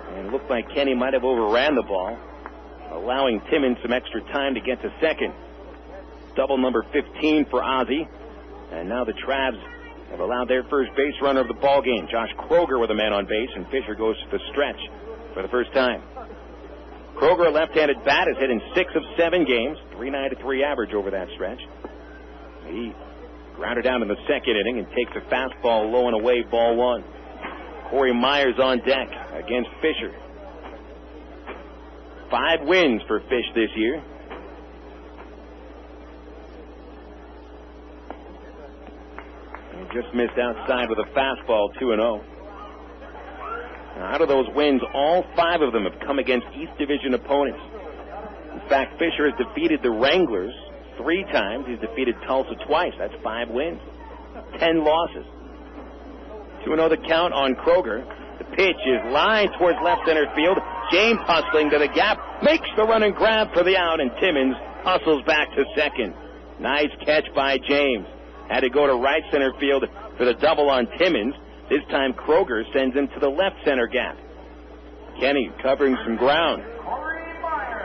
And it looked like Kenny might have overran the ball, allowing Timmons some extra time to get to second. Double number 15 for Ozzie. And now the Travs have allowed their first base runner of the ball game. Josh Kroger with a man on base, and Fisher goes to the stretch for the first time. Kroger, a left-handed bat, has hit in 6 of 7 games, 3.93 average over that stretch. He grounded down in the 2nd inning and takes a fastball low and away, ball 1. Corey Myers on deck against Fisher. 5 wins for Fish this year. Just missed outside with a fastball, 2-0. Out of those wins, all 5 of them have come against East Division opponents. In fact, Fisher has defeated the Wranglers 3 times. He's defeated Tulsa twice. That's 5 wins, 10 losses. 2-0 the count on Kroger. The pitch is lined towards left center field. James hustling to the gap, makes the run and grab for the out, and Timmons hustles back to second. Nice catch by James. Had to go to right center field for the double on Timmons. This time Kroger sends him to the left center gap. Kenny covering some ground.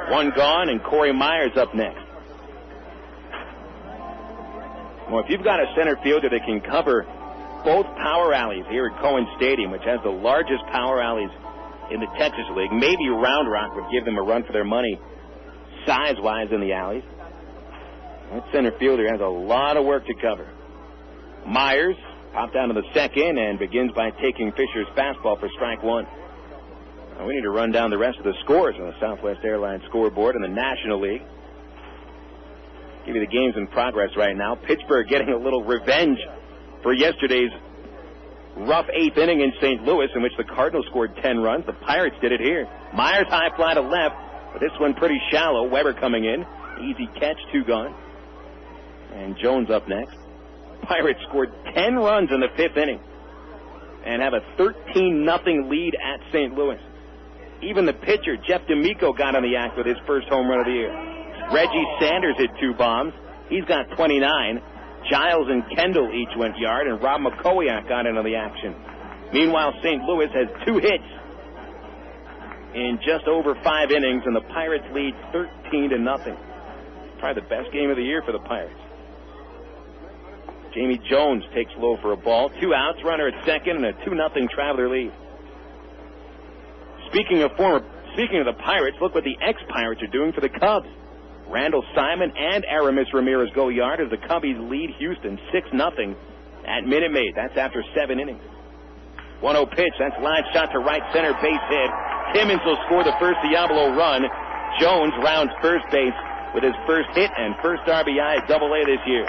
1 gone, and Corey Myers up next. Well, if you've got a center fielder that can cover both power alleys here at Cohen Stadium, which has the largest power alleys in the Texas League, maybe Round Rock would give them a run for their money size-wise in the alleys. That center fielder has a lot of work to cover. Myers popped down to the 2nd and begins by taking Fisher's fastball for strike 1. Now we need to run down the rest of the scores on the Southwest Airlines scoreboard in the National League. Give you the games in progress right now. Pittsburgh getting a little revenge for yesterday's rough 8th inning in St. Louis, in which the Cardinals scored 10 runs. The Pirates did it here. Myers high fly to left, but this one pretty shallow. Weber coming in. Easy catch, 2 gone. And Jones up next. Pirates scored 10 runs in the 5th inning and have a 13-0 lead at St. Louis. Even the pitcher, Jeff D'Amico, got on the act with his first home run of the year. Reggie Sanders hit 2 bombs. He's got 29. Giles and Kendall each went yard, and Rob McCoyak got into the action. Meanwhile, St. Louis has 2 hits in just over 5 innings, and the Pirates lead 13-0. Probably the best game of the year for the Pirates. Jamie Jones takes low for a ball. 2 outs, runner at second, and a 2-0 Traveler lead. Speaking of the Pirates, look what the ex-Pirates are doing for the Cubs. Randall Simon and Aramis Ramirez go yard as the Cubbies lead Houston 6-0 at Minute Maid. That's after 7 innings. 1-0 pitch. That's line shot to right center, base hit. Timmons will score the first Diablo run. Jones rounds first base with his first hit and first RBI at Double-A this year.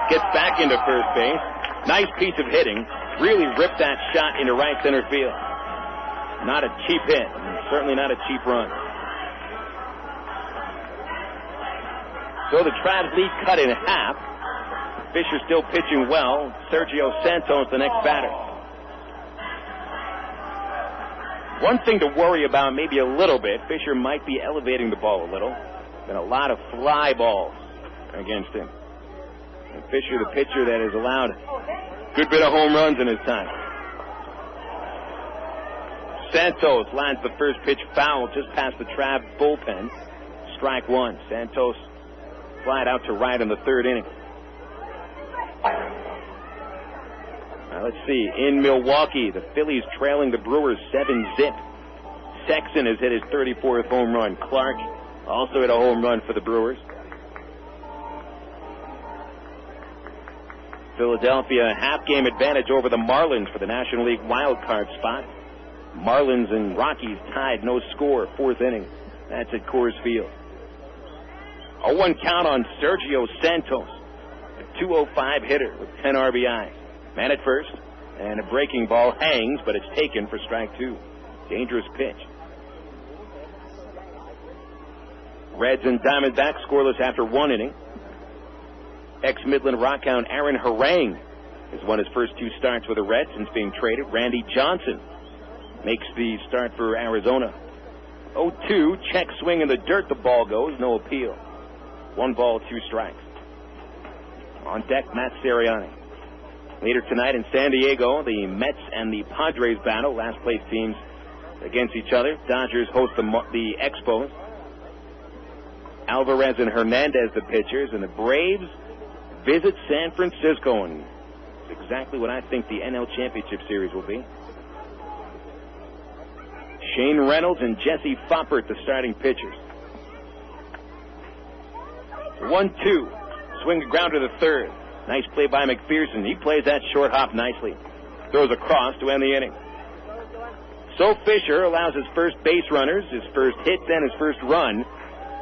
Gets back into first base. Nice piece of hitting. Really ripped that shot into right center field. Not a cheap hit. Certainly not a cheap run. So the Travs lead cut in half. Fisher still pitching well. Sergio Santos the next batter. One thing to worry about maybe a little bit, Fisher might be elevating the ball a little. Been a lot of fly balls against him. And Fisher, the pitcher that has allowed a good bit of home runs in his time. Santos lines the first pitch foul just past the Travs bullpen. Strike one. Santos flied out to right in the third inning. Now let's see. In Milwaukee, the Phillies trailing the Brewers 7-zip. Sexton has hit his 34th home run. Clark also hit a home run for the Brewers. Philadelphia half-game advantage over the Marlins for the National League wild card spot. Marlins and Rockies tied, no score, fourth inning. That's at Coors Field. A 1 count on Sergio Santos, a 205 hitter with 10 RBIs. Man at first, and a breaking ball hangs, but it's taken for strike two. Dangerous pitch. Reds and Diamondbacks scoreless after 1 inning. Ex-Midland Rockhound Aaron Harang has won his first 2 starts with the Reds since being traded. Randy Johnson makes the start for Arizona. 0-2, check swing in the dirt, the ball goes, no appeal. 1 ball, 2 strikes. On deck, Matt Sirianni. Later tonight in San Diego, the Mets and the Padres battle, last place teams against each other. Dodgers host the Expos. Alvarez and Hernandez, the pitchers, and the Braves visit San Francisco, and it's exactly what I think the NL Championship Series will be. Shane Reynolds and Jesse Foppert, the starting pitchers. 1-2. Swing a grounder to the third. Nice play by McPherson. He plays that short hop nicely. Throws across to end the inning. So Fisher allows his first base runners, his first hit, then his first run.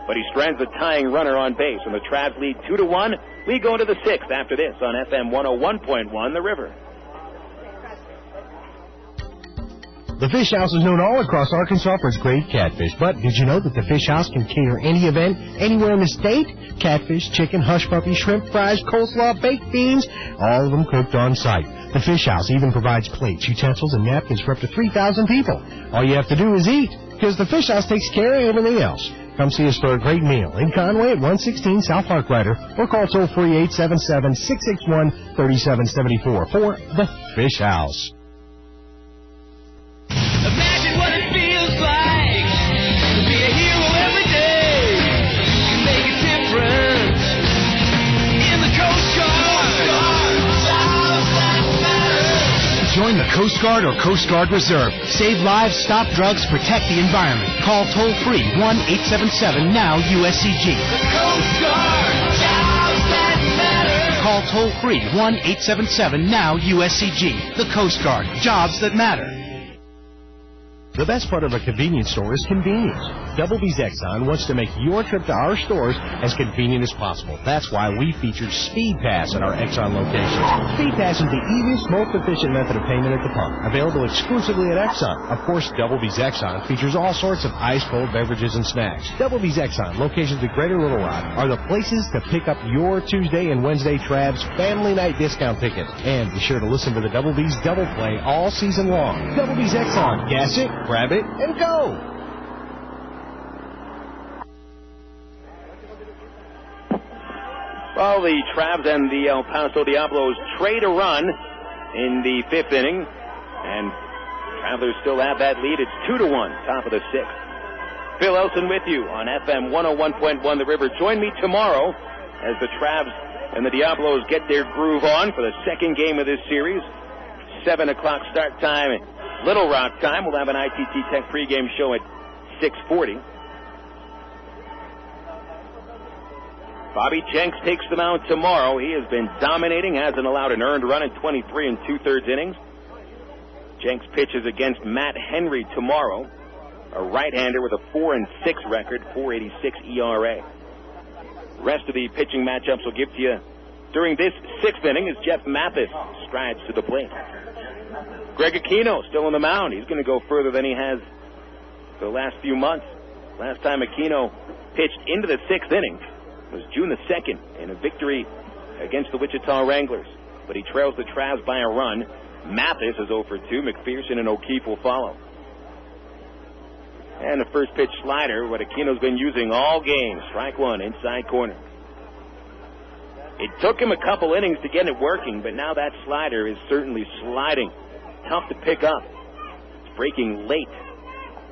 But he strands the tying runner on base, and the Travs lead 2-1. We go to the 6th after this on FM 101.1 The River. The Fish House is known all across Arkansas for its great catfish. But did you know that the Fish House can cater any event anywhere in the state? Catfish, chicken, hush puppy, shrimp, fries, coleslaw, baked beans, all of them cooked on site. The Fish House even provides plates, utensils, and napkins for up to 3,000 people. All you have to do is eat, because the Fish House takes care of everything else. Come see us for a great meal in Conway at 116 South Harkrider, or call toll-free 877-661-3774 for the Fish House. Imagine what it feels like to be a hero every day. You can make a difference in the Coast Guard. Join the Coast Guard or Coast Guard Reserve. Save lives, stop drugs, protect the environment. Call toll-free 1-877-NOW-USCG. The Coast Guard, jobs that matter. Call toll-free 1-877-NOW-USCG. The Coast Guard, jobs that matter. The best part of a convenience store is convenience. Double B's Exxon wants to make your trip to our stores as convenient as possible. That's why we featured Speed Pass at our Exxon locations. Speed Pass is the easiest, most efficient method of payment at the pump, available exclusively at Exxon. Of course, Double B's Exxon features all sorts of ice-cold beverages and snacks. Double B's Exxon, locations at Greater Little Rock, are the places to pick up your Tuesday and Wednesday Travs Family Night discount ticket. And be sure to listen to the Double B's Double Play all season long. Double B's Exxon, gas it, grab it, and go! Well, the Travs and the El Paso Diablos trade a run in the 5th inning, and Travelers still have that lead. It's 2-1, top of the 6th. Phil Elson with you on FM 101.1 The River. Join me tomorrow as the Travs and the Diablos get their groove on for the second game of this series. 7 o'clock start time at Little Rock time. We'll have an ITT Tech pregame show at 6:40. Bobby Jenks takes them out tomorrow. He has been dominating, hasn't allowed an earned run in 23 2/3 innings. Jenks pitches against Matt Henry tomorrow, a right-hander with a 4-6 record, 4.86 ERA. The rest of the pitching matchups will give to you during this 6th inning as Jeff Mathis strides to the plate. Greg Aquino still on the mound. He's going to go further than he has the last few months. Last time Aquino pitched into the 6th inning was June the 2nd in a victory against the Wichita Wranglers. But he trails the Travs by a run. Mathis is 0 for 2. McPherson and O'Keefe will follow. And the first pitch slider, what Aquino's been using all game. Strike one, inside corner. It took him a couple innings to get it working, but now that slider is certainly sliding. Tough to pick up. It's breaking late.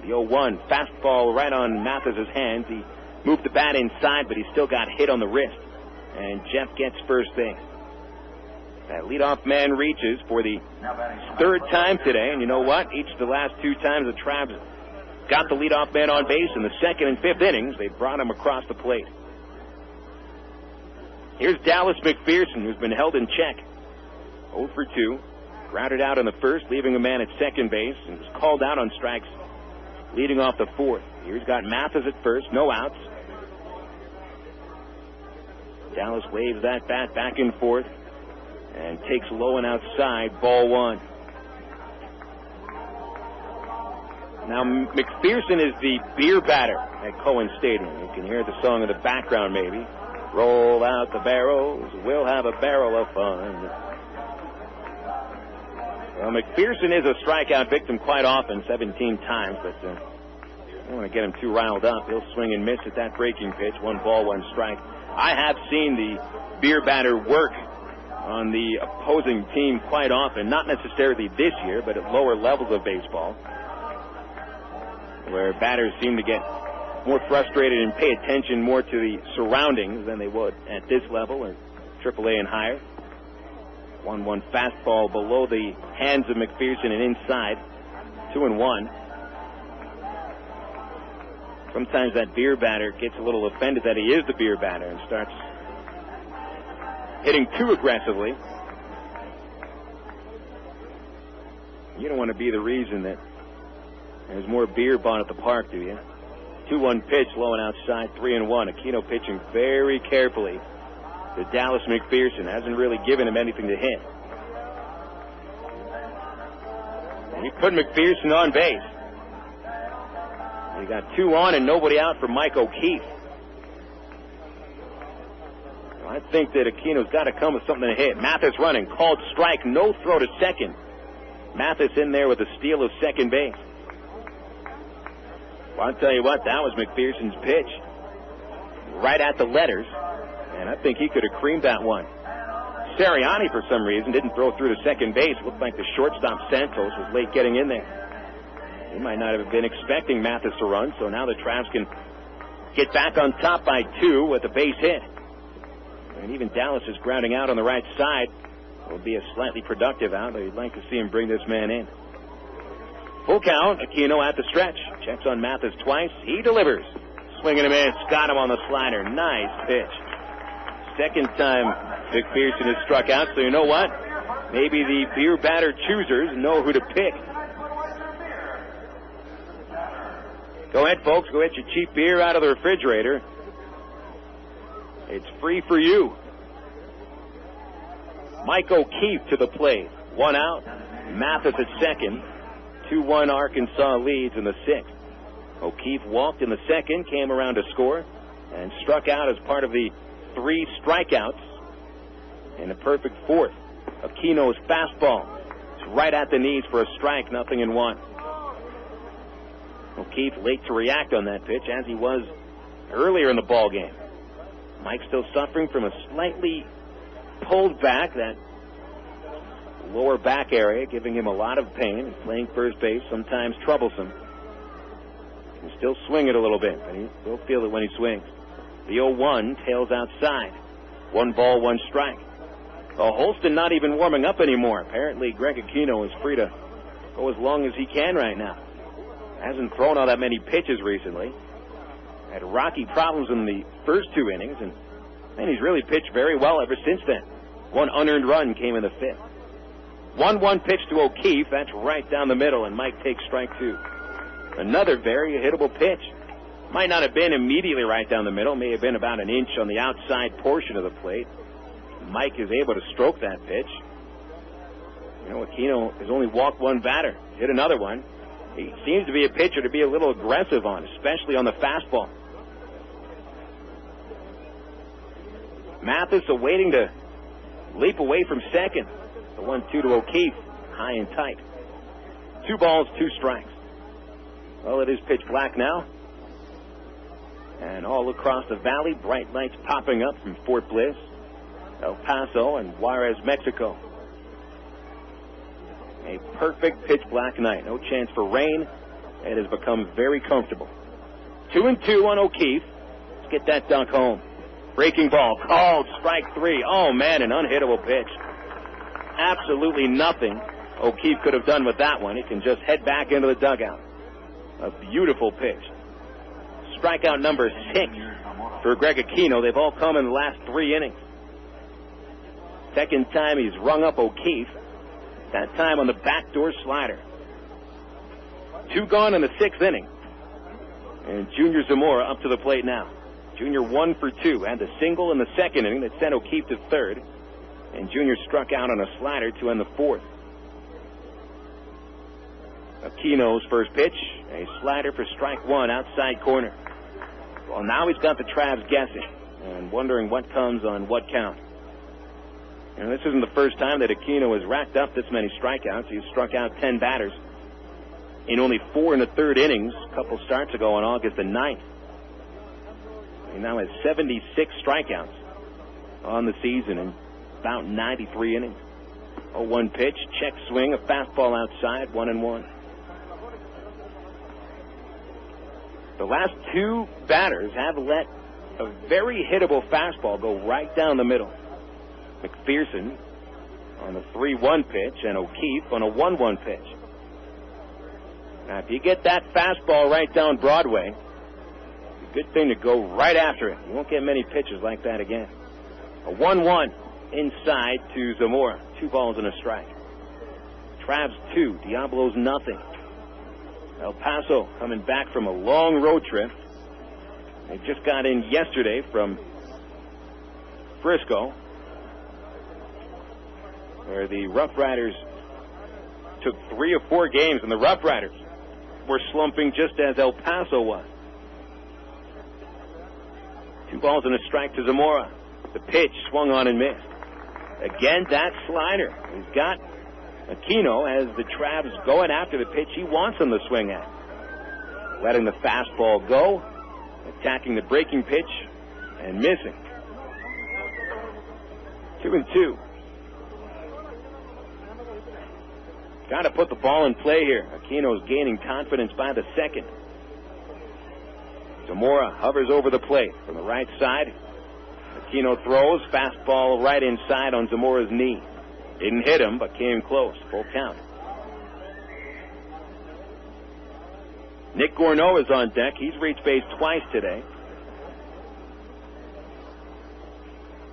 The 0-1 fastball right on Mathis' hands. He moved the bat inside, but he still got hit on the wrist. And Jeff gets first base. That leadoff man reaches for the 3rd time today, and you know what? Each of the last 2 times the Travs got the leadoff man on base in the 2nd and 5th innings, they brought him across the plate. Here's Dallas McPherson, who's been held in check. 0 for 2. Grounded out in the 1st, leaving a man at second base, and was called out on strikes leading off the 4th. Here's got Mathis at first, no outs. Dallas waves that bat back and forth and takes low and outside, ball 1. Now, McPherson is the beer batter at Cohen Stadium. You can hear the song in the background, maybe. Roll out the barrels, we'll have a barrel of fun. Well, McPherson is a strikeout victim quite often, 17 times, but I don't want to get him too riled up. He'll swing and miss at that breaking pitch, 1 ball, 1 strike. I have seen the beer batter work on the opposing team quite often, not necessarily this year, but at lower levels of baseball, where batters seem to get more frustrated and pay attention more to the surroundings than they would at this level or AAA and higher. 1-1 fastball below the hands of McPherson and inside. 2-1. Sometimes that beer batter gets a little offended that he is the beer batter and starts hitting too aggressively. You don't want to be the reason that there's more beer bought at the park, do you? 2-1 pitch, low and outside, 3-1. Aquino pitching very carefully to Dallas McPherson. Hasn't really given him anything to hit. And he put McPherson on base. You got 2 on and nobody out for Mike O'Keefe. Well, I think that Aquino's got to come with something to hit. Mathis running, called strike, no throw to second. Mathis in there with a steal of second base. Well, I'll tell you what, that was McPherson's pitch. Right at the letters. And I think he could have creamed that one. Sirianni, for some reason, didn't throw through to second base. Looked like the shortstop, Santos, was late getting in there. He might not have been expecting Mathis to run, so now the Travs can get back on top by 2 with a base hit. And even Dallas is grounding out on the right side. It will be a slightly productive out, though you'd like to see him bring this man in. Full count, Aquino at the stretch. Checks on Mathis twice. He delivers. Swing and a miss. Got him on the slider. Nice pitch. Second time McPherson has struck out, so you know what? Maybe the beer batter choosers know who to pick. Go ahead, folks. Go get your cheap beer out of the refrigerator. It's free for you. Mike O'Keefe to the plate. 1 out. Mathis at second. 2-1 Arkansas leads in the 6th. O'Keefe walked in the 2nd, came around to score, and struck out as part of the 3 strikeouts in a perfect 4th. Aquino's fastball. It's right at the knees for a strike, 0-1. O'Keefe late to react on that pitch, as he was earlier in the ball game. Mike still suffering from a slightly pulled back, that lower back area, giving him a lot of pain. Playing first base, sometimes troublesome. He can still swing it a little bit, but he will feel it when he swings. The 0-1 tails outside. 1 ball, 1 strike. Holston not even warming up anymore. Apparently, Greg Aquino is free to go as long as he can right now. Hasn't thrown all that many pitches recently. Had rocky problems in the first 2 innings, and he's really pitched very well ever since then. 1 unearned run came in the 5th. 1-1 pitch to O'Keefe. That's right down the middle, and Mike takes strike 2. Another very hittable pitch. Might not have been immediately right down the middle. May have been about an inch on the outside portion of the plate. Mike is able to stroke that pitch. You know, Aquino has only walked one batter. Hit another one. He seems to be a pitcher to be a little aggressive on, especially on the fastball. Mathis awaiting to leap away from second. The 1-2 to O'Keefe, high and tight. 2 balls, 2 strikes. Well, it is pitch black now. And all across the valley, bright lights popping up from Fort Bliss, El Paso, and Juarez, Mexico. A perfect pitch black night. No chance for rain. It has become very comfortable. 2-2 on O'Keefe. Let's get that dunk home. Breaking ball. Called. Strike 3. Oh, man, an unhittable pitch. Absolutely nothing O'Keefe could have done with that one. He can just head back into the dugout. A beautiful pitch. Strikeout number 6 for Greg Aquino. They've all come in the last 3 innings. Second time he's rung up O'Keefe. That time on the backdoor slider. 2 gone in the 6th inning. And Junior Zamora up to the plate now. Junior 1 for 2. Had the single in the 2nd inning that sent O'Keefe to third. And Junior struck out on a slider to end the 4th. Aquino's first pitch. A slider for strike 1, outside corner. Well, now he's got the Travs guessing and wondering what comes on what count. And this isn't the first time that Aquino has racked up this many strikeouts. He's struck out 10 batters in only 4 1/3 innings a couple starts ago on August the 9th. He now has 76 strikeouts on the season in about 93 innings. 0-1 pitch, check swing, a fastball outside, 1-1. The last 2 batters have let a very hittable fastball go right down the middle. McPherson on the 3-1 pitch and O'Keefe on a 1-1 pitch. Now, if you get that fastball right down Broadway, it's a good thing to go right after it. You won't get many pitches like that again. A 1-1 inside to Zamora. 2 balls and a strike. Travs 2, Diablos nothing. El Paso coming back from a long road trip. They just got in yesterday from Frisco, where the Rough Riders took 3 or 4 games, and the Rough Riders were slumping just as El Paso was. 2 balls and a strike to Zamora. The pitch swung on and missed. Again, that slider. He's got Aquino as the Travs going after the pitch he wants him to swing at. Letting the fastball go, attacking the breaking pitch, and missing. 2-2. Got to put the ball in play here. Aquino's gaining confidence by the 2nd. Zamora hovers over the plate from the right side. Aquino throws, fastball right inside on Zamora's knee. Didn't hit him, but came close. Full count. Nick Gourneau is on deck. He's reached base twice today.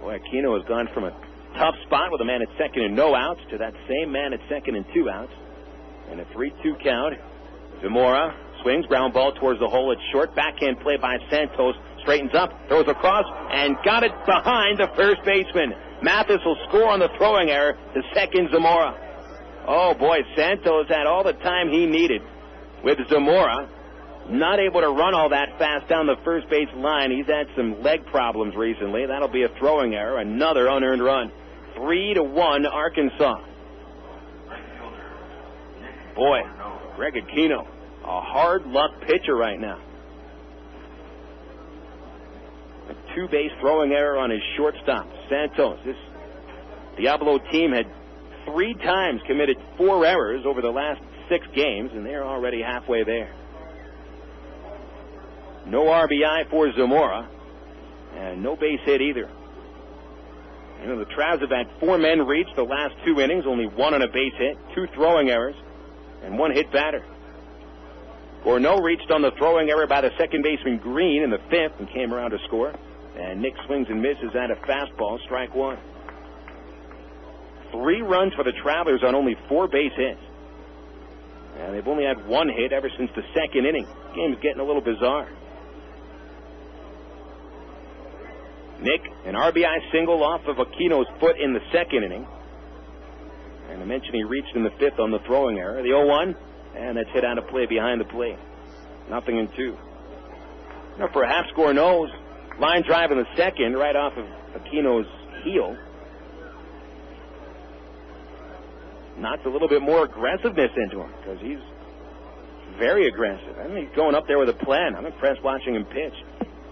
Boy, Aquino has gone from a tough spot with a man at second and no outs to that same man at second and 2 outs. And a 3-2 count. Zamora swings, ground ball towards the hole. It's short. Backhand play by Santos. Straightens up, throws across, and got it behind the first baseman. Mathis will score on the throwing error to second Zamora. Oh, boy, Santos had all the time he needed with Zamora. Not able to run all that fast down the first base line. He's had some leg problems recently. That'll be a throwing error. Another unearned run. 3-1 Arkansas. Boy, Greg Aquino, a hard luck pitcher right now. A 2-base throwing error on his shortstop, Santos. This Diablo team had 3 times committed 4 errors over the last 6 games, and they're already halfway there. No RBI for Zamora, and no base hit either. You know, the Travs have had 4 men reach the last 2 innings, only 1 on a base hit, 2 throwing errors, and 1 hit batter. Gourneau reached on the throwing error by the second baseman Green in the 5th and came around to score. And Nick swings and misses at a fastball, strike 1. 3 runs for the Travelers on only 4 base hits. And they've only had 1 hit ever since the 2nd inning. The game's getting a little bizarre. Nick, an RBI single off of Aquino's foot in the 2nd inning. And I mentioned he reached in the 5th on the throwing error. The 0-1, and that's hit out of play behind the plate. 0-2. Now perhaps Gourneau's line drive in the 2nd right off of Aquino's heel knocks a little bit more aggressiveness into him, because he's very aggressive. I mean, he's going up there with a plan. I'm impressed watching him pitch.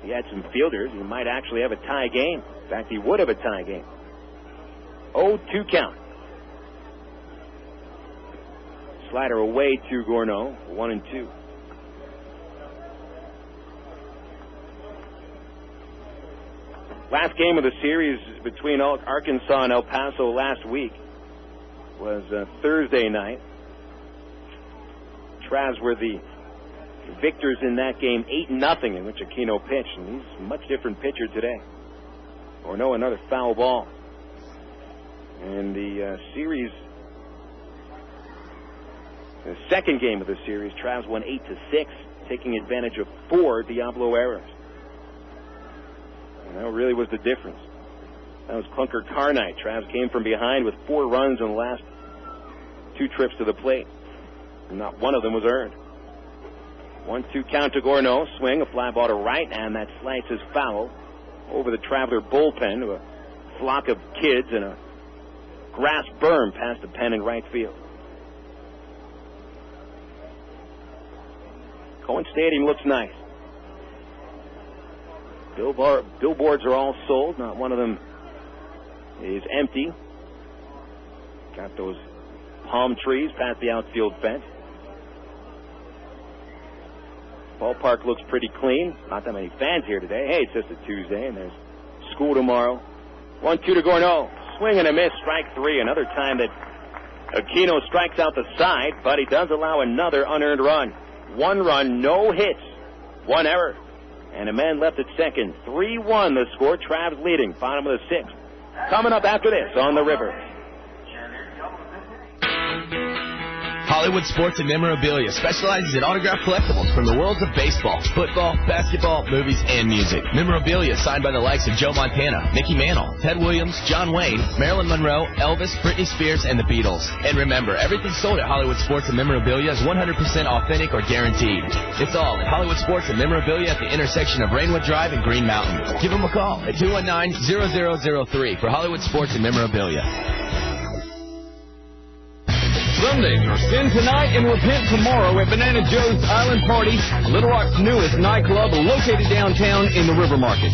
He had some fielders. He might actually have a tie game. In fact, he would have a tie game. 0-2 count. Slider away to Gourneau. 1-2. Last game of the series between Arkansas and El Paso last week was Thursday night. Travs were the victors in that game, 8-0, in which Aquino pitched, and he's a much different pitcher today. Gourneau, another foul ball. And the series, the second game of the series, Travs won 8-6, taking advantage of 4 Diablo errors. And that really was the difference. That was Clunker Carnite. Travs came from behind with 4 runs on the last 2 trips to the plate. And not one of them was earned. 1-2 count to Gourneau. Swing, a fly ball to right, and that slices foul over the Traveler bullpen to a flock of kids and a grass berm past the pen in right field. Cohen Stadium looks nice. Billboards are all sold. Not one of them is empty. Got those palm trees past the outfield fence. Ballpark looks pretty clean. Not that many fans here today. Hey, it's just a Tuesday, and there's school tomorrow. 1-2 to Gourneau. Swing and a miss. Strike 3. Another time that Aquino strikes out the side, but he does allow another unearned run. 1 run, no hits, 1 error. And a man left at second. 3-1 the score. Travs leading. Bottom of the 6th. Coming up after this on the River. Hollywood Sports and Memorabilia specializes in autographed collectibles from the worlds of baseball, football, basketball, movies, and music. Memorabilia signed by the likes of Joe Montana, Mickey Mantle, Ted Williams, John Wayne, Marilyn Monroe, Elvis, Britney Spears, and the Beatles. And remember, everything sold at Hollywood Sports and Memorabilia is 100% authentic or guaranteed. It's all at Hollywood Sports and Memorabilia at the intersection of Rainwood Drive and Green Mountain. Give them a call at 219-0003 for Hollywood Sports and Memorabilia. Sundays are sin tonight and repent tomorrow at Banana Joe's Island Party, Little Rock's newest nightclub located downtown in the River Market.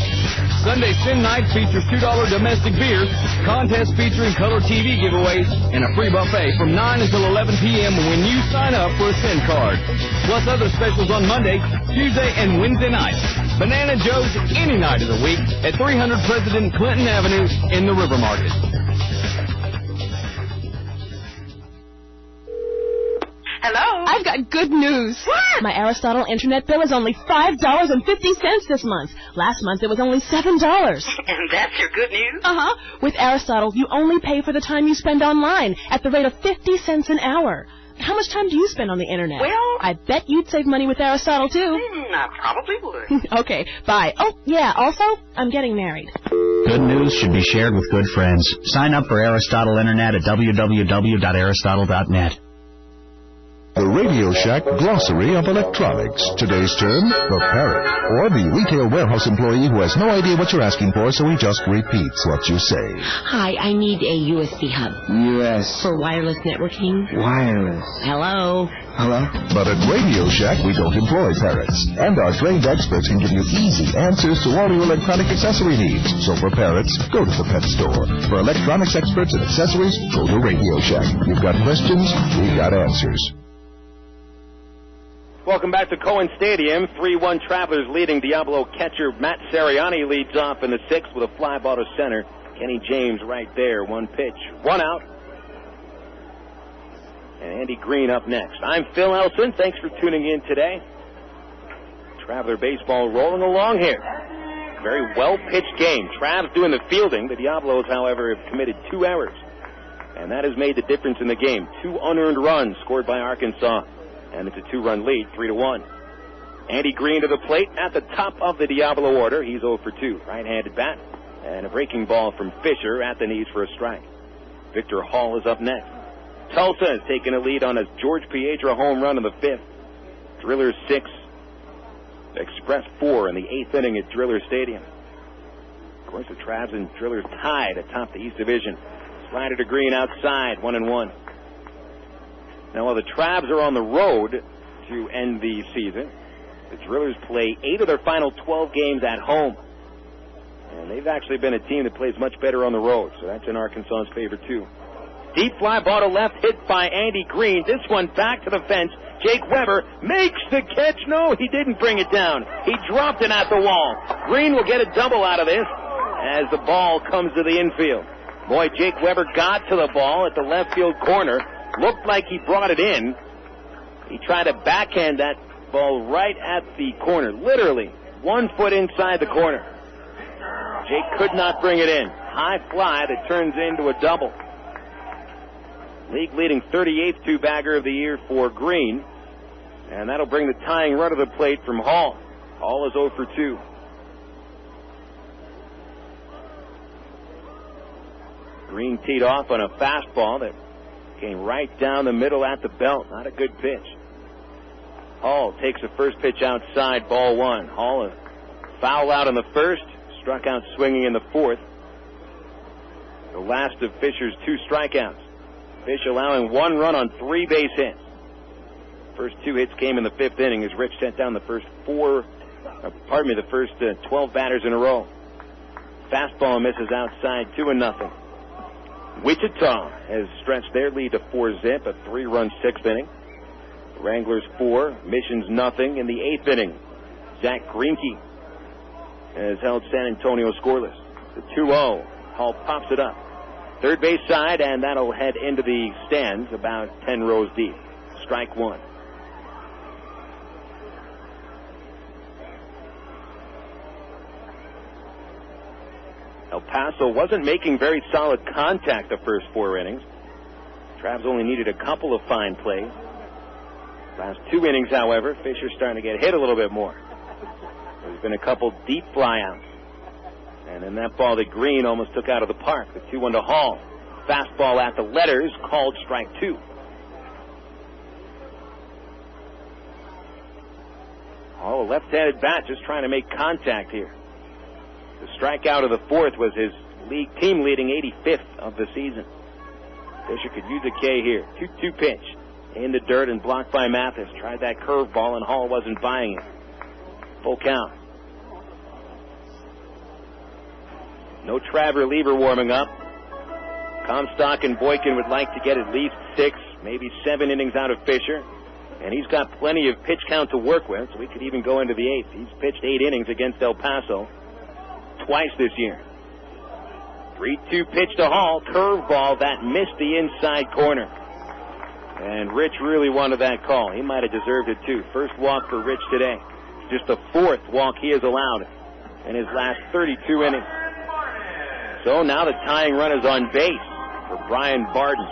Sunday Sin Night features $2 domestic beers, contests featuring color TV giveaways, and a free buffet from 9 until 11 p.m. when you sign up for a Sin card. Plus other specials on Monday, Tuesday, and Wednesday nights. Banana Joe's any night of the week at 300 President Clinton Avenue in the River Market. Hello? I've got good news. What? My Aristotle internet bill is only $5.50 this month. Last month it was only $7. And that's your good news? Uh-huh. With Aristotle, you only pay for the time you spend online at the rate of 50 cents an hour. How much time do you spend on the internet? Well, I bet you'd save money with Aristotle, too. I probably would. Okay, bye. Oh, yeah, also, I'm getting married. Good news should be shared with good friends. Sign up for Aristotle Internet at www.aristotle.net. The Radio Shack Glossary of Electronics. Today's term, the parrot, or the retail warehouse employee who has no idea what you're asking for, so he just repeats what you say. Hi, I need a USB hub. Yes. For wireless networking. Wireless. Hello? Hello? But at Radio Shack, we don't employ parrots. And our trained experts can give you easy answers to all your electronic accessory needs. So for parrots, go to the pet store. For electronics experts and accessories, go to Radio Shack. You've got questions, we've got answers. Welcome back to Cohen Stadium. 3-1 Travelers leading. Diablo catcher Matt Sariani leads off in the 6th with a fly ball to center. Kenny James right there. 1 pitch, 1 out. And Andy Green up next. I'm Phil Elson. Thanks for tuning in today. Traveler baseball rolling along here. Very well-pitched game. Travs doing the fielding. The Diablos, however, have committed 2 errors. And that has made the difference in the game. 2 unearned runs scored by Arkansas. And it's a 2-run lead, 3-1. Andy Green to the plate at the top of the Diablo order. He's 0 for 2. Right-handed bat. And a breaking ball from Fisher at the knees for a strike. Victor Hall is up next. Tulsa has taken a lead on a George Piedra home run in the 5th. Drillers 6. Express 4 in the 8th inning at Driller Stadium. Of course, the Travs and Drillers tied atop the East Division. Slider to Green outside, 1-1. Now, while the Travs are on the road to end the season, the Drillers play 8 of their final 12 games at home. And they've actually been a team that plays much better on the road, so that's in Arkansas's favor, too. Deep fly ball to left, hit by Andy Green. This one back to the fence. Jake Weber makes the catch. No, he didn't bring it down. He dropped it at the wall. Green will get a double out of this as the ball comes to the infield. Boy, Jake Weber got to the ball at the left field corner. Looked like he brought it in. He tried to backhand that ball right at the corner. Literally 1 foot inside the corner. Jake could not bring it in. High fly that turns into a double. League leading 38th two-bagger of the year for Green. And that'll bring the tying run to the plate from Hall. Hall is 0 for 2. Green teed off on a fastball that came right down the middle at the belt. Not a good pitch. Hall takes the first pitch outside, ball 1. Hall a foul out in the first, struck out swinging in the 4th. The last of Fisher's 2 strikeouts. Fish allowing 1 run on 3 base hits. First 2 hits came in the 5th inning as Rich sent down the first 12 batters in a row. Fastball misses outside, 2-0. Wichita has stretched their lead to 4-zip, a 3-run 6th inning. Wranglers 4, Missions nothing in the 8th inning. Zach Greinke has held San Antonio scoreless. The 2-0. Hall pops it up. Third base side, and that'll head into the stands about 10 rows deep. Strike 1. El Paso wasn't making very solid contact the first 4 innings. Travs only needed a couple of fine plays. Last 2 innings, however, Fisher's starting to get hit a little bit more. There's been a couple deep flyouts. And then that ball that Green almost took out of the park. The 2-1 to Hall. Fastball at the letters, called strike 2. Hall, a left-handed bat, just trying to make contact here. The strikeout of the 4th was his team-leading 85th of the season. Fisher could use a K here. 2-2 pitch. In the dirt and blocked by Mathis. Tried that curveball and Hall wasn't buying it. Full count. No Trav reliever warming up. Comstock and Boykin would like to get at least 6, maybe 7 innings out of Fisher. And he's got plenty of pitch count to work with, so he could even go into the 8th. He's pitched 8 innings against El Paso twice this year. 3-2 pitch to Hall. Curveball that missed the inside corner. And Rich really wanted that call. He might have deserved it too. First walk for Rich today. Just the 4th walk he has allowed in his last 32 innings. So now the tying run is on base for Brian Barden.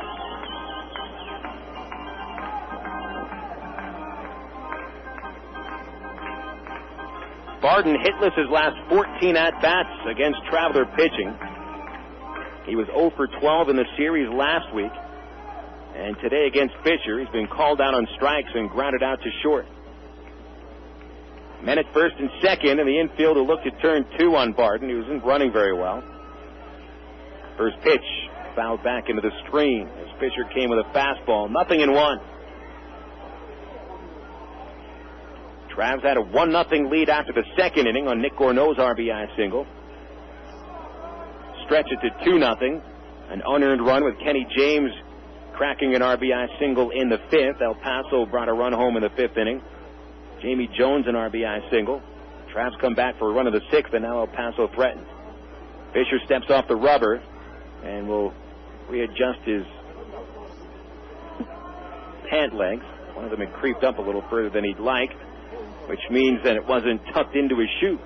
Barden hitless his last 14 at-bats against Traveler pitching. He was 0 for 12 in the series last week. And today against Fisher, he's been called out on strikes and grounded out to short. Men at first and second, and the infielder looked to turn 2 on Barden. He wasn't running very well. First pitch fouled back into the screen as Fisher came with a fastball. 0-1. Travs had a 1-0 lead after the 2nd inning on Nick Gourneau's RBI single. Stretch it to 2-0. An unearned run with Kenny James cracking an RBI single in the 5th. El Paso brought a run home in the 5th inning. Jamie Jones an RBI single. Travs come back for a run of the 6th, and now El Paso threatens. Fisher steps off the rubber and will readjust his pant legs. One of them had creeped up a little further than he'd like, which means that it wasn't tucked into his shoe.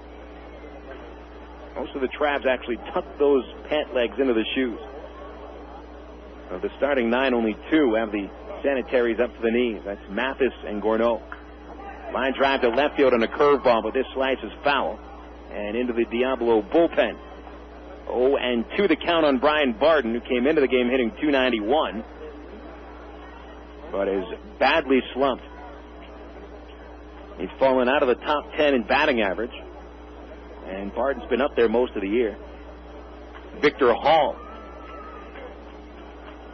Most of the Travs actually tucked those pant legs into the shoes. Of the starting 9, only 2 have the sanitaries up to the knees. That's Mathis and Gourneau. Line drive to left field on a curveball, but this slice is foul. And into the Diablo bullpen. 0-2 the count on Brian Barden, who came into the game hitting .291, but is badly slumped. He's fallen out of the top 10 in batting average, and Barden's been up there most of the year. Victor Hall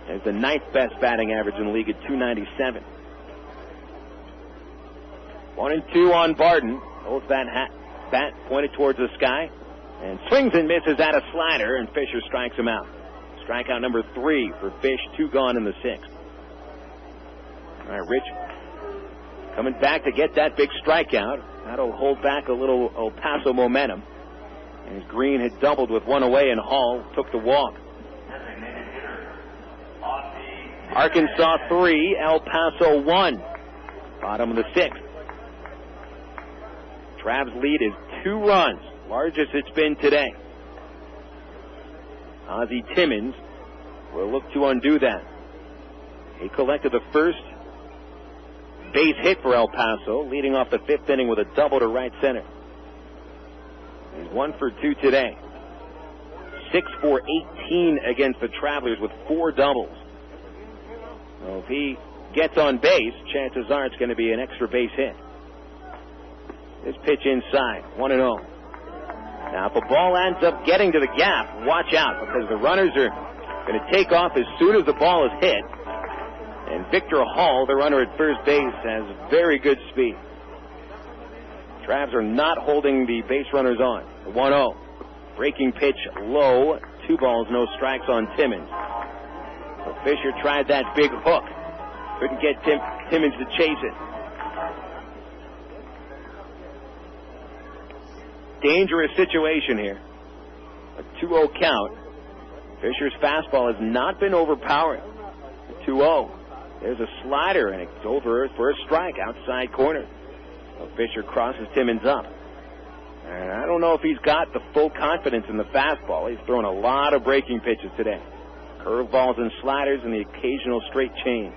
has the 9th best batting average in the league at .297. 1-2 on Barden. Holds that bat pointed towards the sky and swings and misses at a slider, and Fisher strikes him out. Strikeout number 3 for Fish, 2 gone in the 6th. All right, Rich coming back to get that big strikeout. That'll hold back a little El Paso momentum. And as Green had doubled with 1 away, and Hall took the walk. Arkansas 3, El Paso 1. Bottom of the 6th. Trav's lead is 2 runs, largest it's been today. Ozzie Timmons will look to undo that. He collected the first base hit for El Paso, leading off the 5th inning with a double to right center. He's 1 for 2 today. 6 for 18 against the Travelers with 4 doubles. So if he gets on base, chances are it's going to be an extra base hit. This pitch inside, 1-0. Now, if a ball ends up getting to the gap, watch out, because the runners are going to take off as soon as the ball is hit. And Victor Hall, the runner at first base, has very good speed. Travs are not holding the base runners on. 1-0. Breaking pitch low. 2 balls, no strikes on Timmons. So Fisher tried that big hook. Couldn't get Timmons to chase it. Dangerous situation here. A 2-0 count. Fisher's fastball has not been overpowering. 2-0. There's a slider, and it's over for a strike outside corner. So Fisher crosses Timmons up. And I don't know if he's got the full confidence in the fastball. He's thrown a lot of breaking pitches today. Curveballs and sliders and the occasional straight change.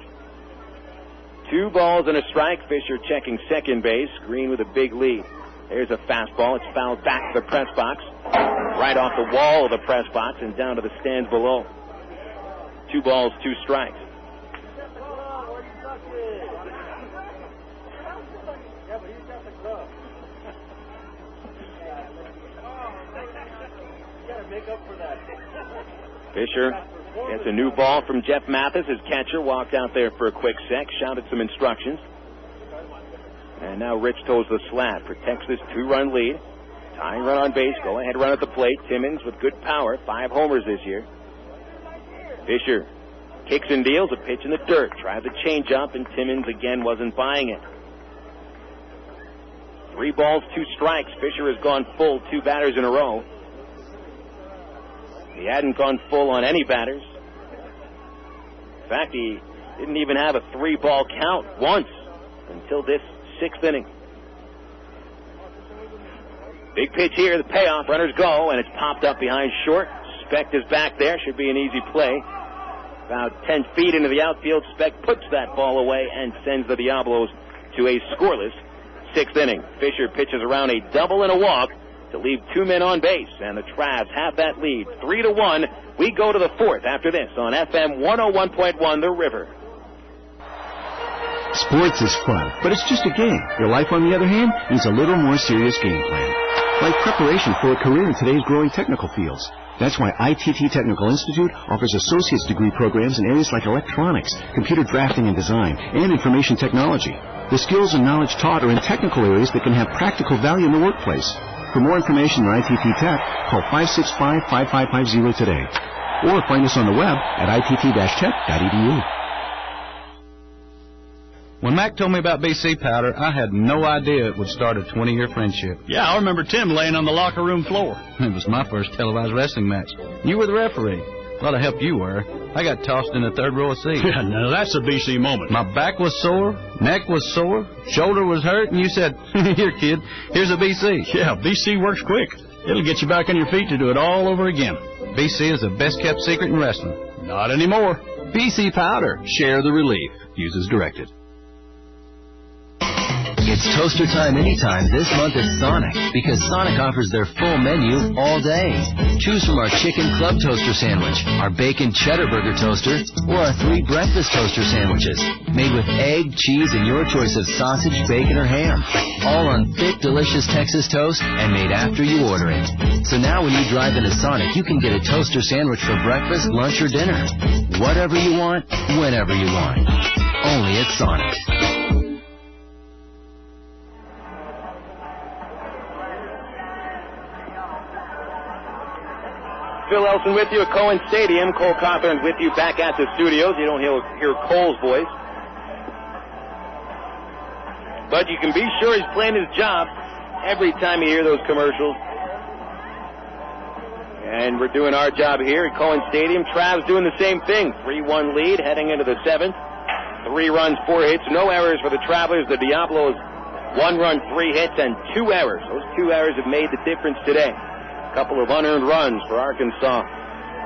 2 balls and a strike. Fisher checking second base. Green with a big lead. There's a fastball. It's fouled back to the press box. Right off the wall of the press box and down to the stands below. 2 balls, 2 strikes. Fisher gets a new ball from Jeff Mathis. His catcher walked out there for a quick sec, shouted some instructions. And now Rich toes the slat, protects this 2-run lead. Tying run on base, go ahead run at the plate. Timmons with good power, 5 homers this year. Fisher kicks and deals, a pitch in the dirt. Tried the change up, and Timmons again wasn't buying it. 3 balls, 2 strikes. Fisher has gone full 2 batters in a row. He hadn't gone full on any batters. In fact, he didn't even have a 3-ball count once until this 6th inning. Big pitch here, the payoff. Runners go, and it's popped up behind short. Specht is back there. Should be an easy play. About 10 feet into the outfield, Specht puts that ball away and sends the Diablos to a scoreless 6th inning. Fisher pitches around a double and a walk to leave 2 men on base, and the Travs have that lead 3-1. We go to the 4th after this on FM 101.1 The River. Sports is fun, but it's just a game. Your life, on the other hand, needs a little more serious game plan. Like preparation for a career in today's growing technical fields. That's why ITT Technical Institute offers associate's degree programs in areas like electronics, computer drafting and design, and information technology. The skills and knowledge taught are in technical areas that can have practical value in the workplace. For more information on ITT Tech, call 565-5550 today. Or find us on the web at itt-tech.edu. When Mac told me about BC Powder, I had no idea it would start a 20-year friendship. Yeah, I remember Tim laying on the locker room floor. It was my first televised wrestling match. You were the referee. A lot of help you were. I got tossed in the 3rd row of seats. Yeah, now that's a BC moment. My back was sore, neck was sore, shoulder was hurt, and you said, "Here, kid, here's a BC." Yeah, BC works quick. It'll get you back on your feet to do it all over again. BC is the best-kept secret in wrestling. Not anymore. BC Powder. Share the relief. Use as directed. It's toaster time anytime this month at Sonic, because Sonic offers their full menu all day. Choose from our chicken club toaster sandwich, our bacon cheddar burger toaster, or our 3 breakfast toaster sandwiches, made with egg, cheese, and your choice of sausage, bacon, or ham. All on thick, delicious Texas toast and made after you order it. So now when you drive into Sonic, you can get a toaster sandwich for breakfast, lunch, or dinner. Whatever you want, whenever you want. Only at Sonic. Phil Elson with you at Cohen Stadium. Cole Cawthorn with you back at the studios. You don't hear Cole's voice. But you can be sure he's playing his job every time you hear those commercials. And we're doing our job here at Cohen Stadium. Trav's doing the same thing. 3-1 lead heading into the 7th. 3 runs, 4 hits, no errors for the Travelers. The Diablos, 1 run, 3 hits, and 2 errors. Those 2 errors have made the difference today. A couple of unearned runs for Arkansas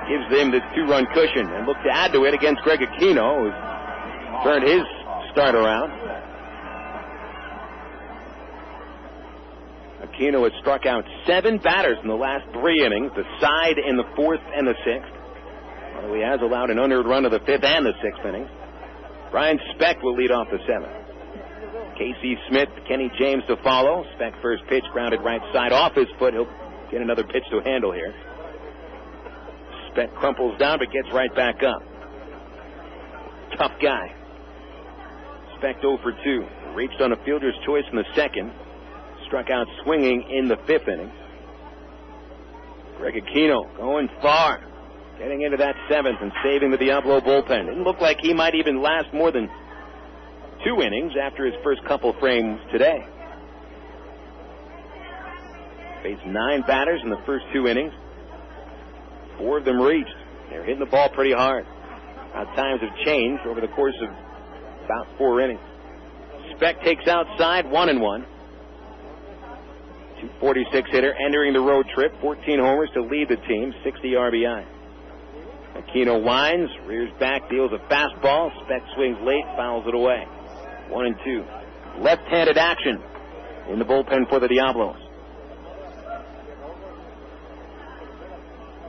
gives them this 2-run cushion, and look to add to it against Greg Aquino, who's turned his start around. Aquino has struck out 7 batters in the last 3 innings, the side in the 4th and the 6th. Although he has allowed an unearned run of the 5th and the 6th innings. Brian Speck will lead off the 7th. Casey Smith, Kenny James to follow. Speck first pitch grounded right side off his foot. He'll get another pitch to handle here. Speck crumples down but gets right back up. Tough guy. Speck 0 for 2. Reached on a fielder's choice in the 2nd. Struck out swinging in the 5th inning. Greg Aquino going far. Getting into that 7th and saving the Diablo bullpen. Didn't look like he might even last more than 2 innings after his first couple frames today. Faced 9 batters in the first 2 innings. 4 of them reached. They're hitting the ball pretty hard. How times have changed over the course of about 4 innings. Speck takes outside 1-1. 246 hitter entering the road trip. 14 homers to lead the team. 60 RBI. Aquino winds, rears back, deals a fastball. Speck swings late, fouls it away. 1-2. Left-handed action in the bullpen for the Diablos.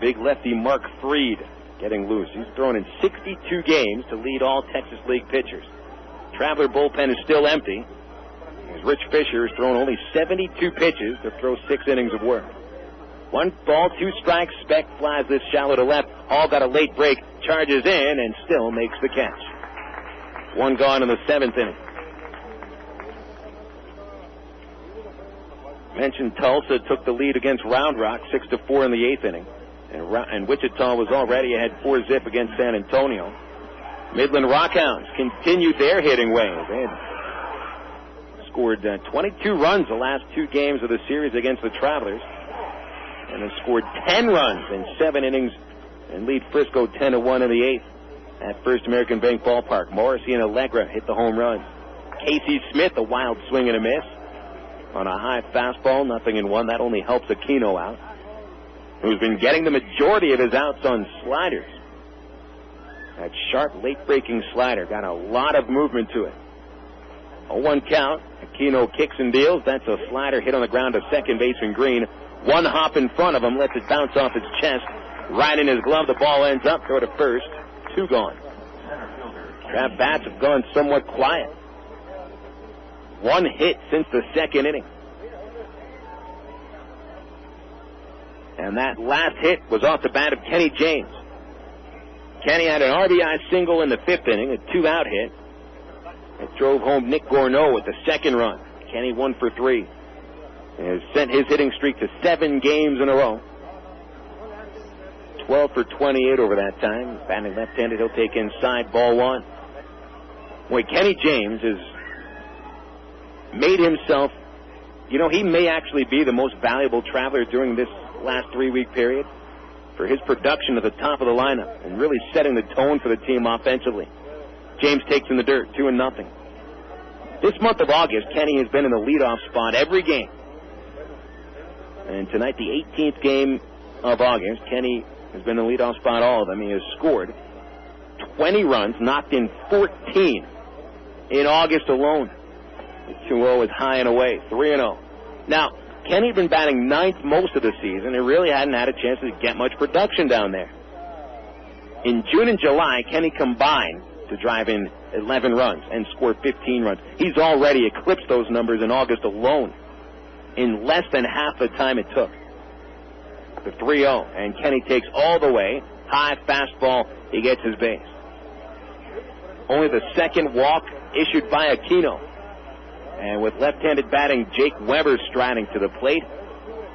Big lefty Mark Freed getting loose. He's thrown in 62 games to lead all Texas League pitchers. Traveler bullpen is still empty, as Rich Fisher has thrown only 72 pitches to throw 6 innings of work. 1 ball, 2 strikes. Speck flies this shallow to left. Hall got a late break, charges in, and still makes the catch. 1 gone in the 7th inning. Mentioned Tulsa took the lead against Round Rock 6-4 in the 8th inning. And Wichita was already ahead 4-0 against San Antonio. Midland Rockhounds continued their hitting ways. They had scored 22 runs the last 2 games of the series against the Travelers. And have scored 10 runs in 7 innings and lead Frisco 10-1 in the 8th at First American Bank Ballpark. Morrissey and Allegra hit the home runs. Casey Smith, a wild swing and a miss on a high fastball, 0-1. That only helps Aquino out, who's been getting the majority of his outs on sliders. That sharp, late-breaking slider got a lot of movement to it. A 1 count. Aquino kicks and deals. That's a slider hit on the ground to second baseman Green. 1 hop in front of him, lets it bounce off his chest. Right in his glove, the ball ends up. Throw to first. 2 gone. Trav bats have gone somewhat quiet. 1 hit since the 2nd inning. And that last hit was off the bat of Kenny James. Kenny had an RBI single in the 5th inning, a 2-out hit. It drove home Nick Gourneau with the 2nd run. Kenny 1 for 3. And has sent his hitting streak to 7 games in a row. 12 for 28 over that time. Batting left-handed, he'll take inside, ball 1. Boy, Kenny James has made himself, he may actually be the most valuable Traveler during this last 3-week period for his production at the top of the lineup and really setting the tone for the team offensively. James takes in the dirt, 2-0. This month of August, Kenny has been in the leadoff spot every game. And tonight, the 18th game of August, Kenny has been in the leadoff spot all of them. He has scored 20 runs, knocked in 14 in August alone. 2-0 is high and away, 3-0. Now, Kenny had been batting ninth most of the season and really hadn't had a chance to get much production down there. In June and July, Kenny combined to drive in 11 runs and score 15 runs. He's already eclipsed those numbers in August alone in less than half the time it took. The 3-0, and Kenny takes all the way. High fastball, he gets his base. Only the second walk issued by Aquino. And with left-handed batting, Jake Weber striding to the plate.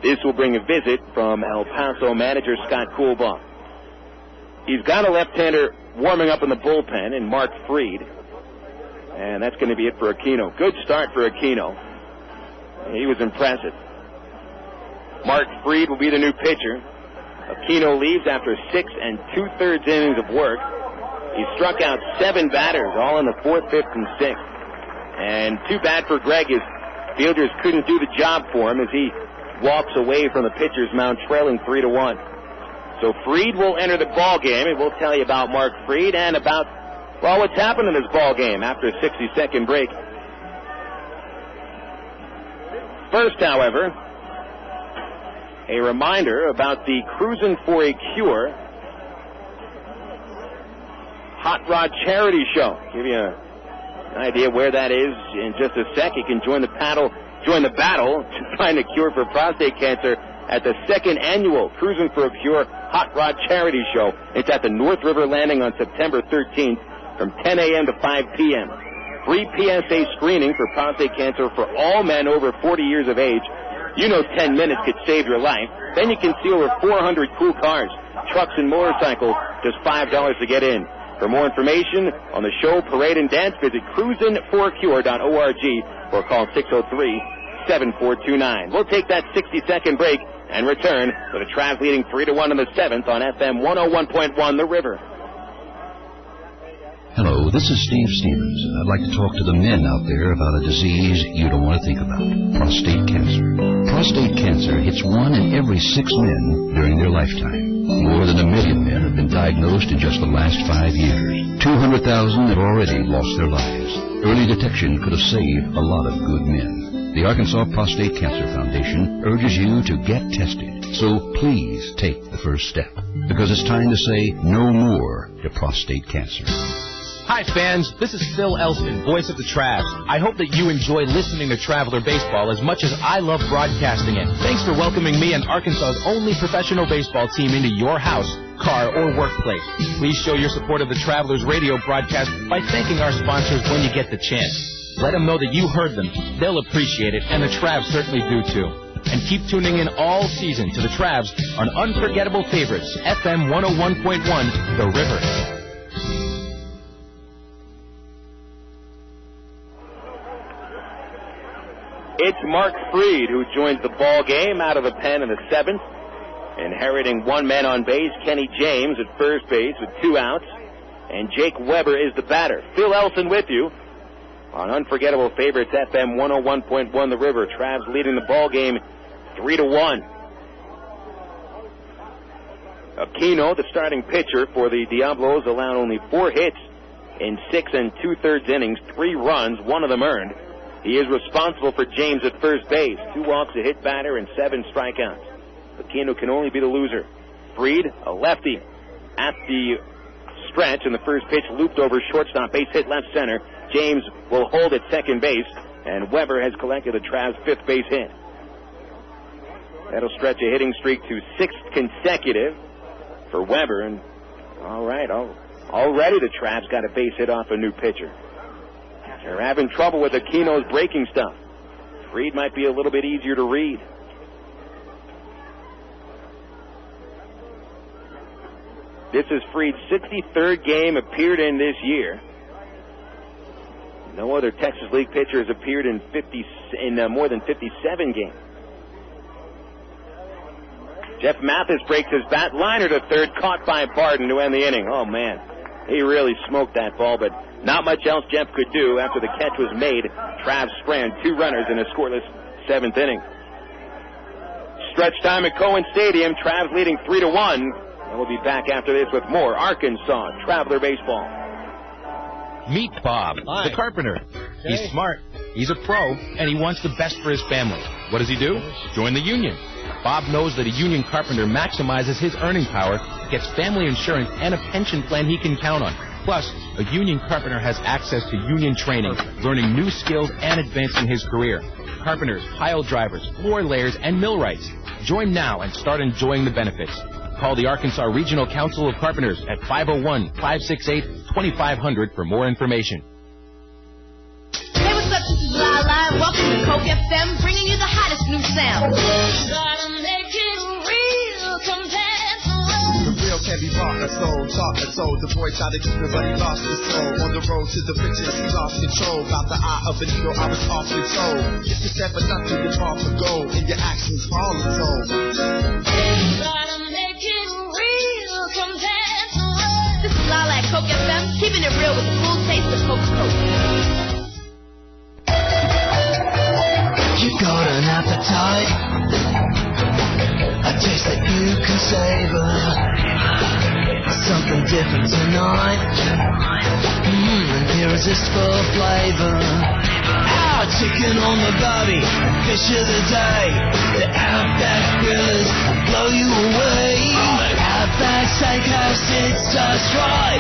This will bring a visit from El Paso manager Scott Coolbaugh. He's got a left-hander warming up in the bullpen in Mark Fried. And that's going to be it for Aquino. Good start for Aquino. He was impressive. Mark Fried will be the new pitcher. Aquino leaves after 6 2/3 innings of work. He struck out 7 batters, all in the 4th, 5th, and 6th. And too bad for Greg, his fielders couldn't do the job for him as he walks away from the pitcher's mound trailing 3-1. So Fried will enter the ball game, and we'll tell you about Mark Fried and about, well, what's happened in this ball game after a 60-second break. First, however, a reminder about the Cruisin' for a Cure Hot Rod Charity Show. Give you an idea where that is in just a sec. You can join the battle to find a cure for prostate cancer at the 2nd annual Cruisin' for a Cure Hot Rod Charity Show. It's at the North River Landing on September 13th from 10 a.m. to 5 p.m. Free PSA screening for prostate cancer for all men over 40 years of age. You know 10 minutes could save your life. Then you can see over 400 cool cars, trucks, and motorcycles, just $5 to get in. For more information on the show, parade, and dance, visit cruisinforacure.org or call 603-7429. We'll take that 60-second break and return with the Travs leading 3-1 in the 7th on FM 101.1 The River. Hello, this is Steve Stevens. I'd like to talk to the men out there about a disease you don't want to think about, prostate cancer. Prostate cancer hits 1 in every 6 men during their lifetime. More than 1 million men have been diagnosed in just the last 5 years. 200,000 have already lost their lives. Early detection could have saved a lot of good men. The Arkansas Prostate Cancer Foundation urges you to get tested. So please take the first step, because it's time to say no more to prostate cancer. Hi, fans. This is Phil Elston, voice of the Travs. I hope that you enjoy listening to Traveler Baseball as much as I love broadcasting it. Thanks for welcoming me and Arkansas's only professional baseball team into your house, car, or workplace. Please show your support of the Travelers radio broadcast by thanking our sponsors when you get the chance. Let them know that you heard them. They'll appreciate it, and the Travs certainly do, too. And keep tuning in all season to the Travs on Unforgettable Favorites, FM 101.1, The River. It's Mark Fried who joins the ball game out of the pen in the 7th. Inheriting 1 man on base, Kenny James at first base with 2 outs. And Jake Weber is the batter. Phil Elson with you on Unforgettable Favorites, FM 101.1 The River. Travs leading the ball game 3-1. Aquino, the starting pitcher for the Diablos, allowed only 4 hits in 6 2/3 innings, 3 runs, 1 of them earned. He is responsible for James at first base. 2 walks, a hit batter, and 7 strikeouts. Aquino can only be the loser. Fried, a lefty, at the stretch, and the first pitch looped over shortstop, base hit left center. James will hold at second base, and Weber has collected the Travs' 5th base hit. That'll stretch a hitting streak to 6th consecutive for Weber, and all right, already the Travs got a base hit off a new pitcher. They're having trouble with Aquino's breaking stuff. Fried might be a little bit easier to read. This is Fried's 63rd game appeared in this year. No other Texas League pitcher has appeared in more than 57 games. Jeff Mathis breaks his bat. Liner to third, caught by Barden to end the inning. Oh, man. He really smoked that ball, but not much else Jeff could do after the catch was made. Travs sprang 2 runners in a scoreless 7th inning. Stretch time at Cohen Stadium. Travs leading 3-1. And we'll be back after this with more Arkansas Traveler Baseball. Meet Bob, the carpenter. He's smart, he's a pro, and he wants the best for his family. What does he do? Join the union. Bob knows that a union carpenter maximizes his earning power, gets family insurance, and a pension plan he can count on. Plus, a union carpenter has access to union training, learning new skills, and advancing his career. Carpenters, pile drivers, floor layers, and millwrights. Join now and start enjoying the benefits. Call the Arkansas Regional Council of Carpenters at 501-568-2500 for more information. Hey, what's up? This is Lala. Welcome to Coke FM, bringing you the hottest new sound. Gotta make it real compared to the real can be bought and sold, taught and sold. The boy tried to keep it, but he lost his soul. On the road to the riches, he lost control. About the eye of a needle, I was awfully told. If you stand for nothing, you're far from gold. And your actions all are told. Gotta make it real compared to us. This is Lala at Coke FM, keeping it real with the full taste of Coca-Cola. You got an appetite, a taste that you can savor. Something different tonight, an irresistible flavor. Our chicken on the barbie, fish of the day. The Outback Grillers blow you away. Outback Steakhouse, it's just right.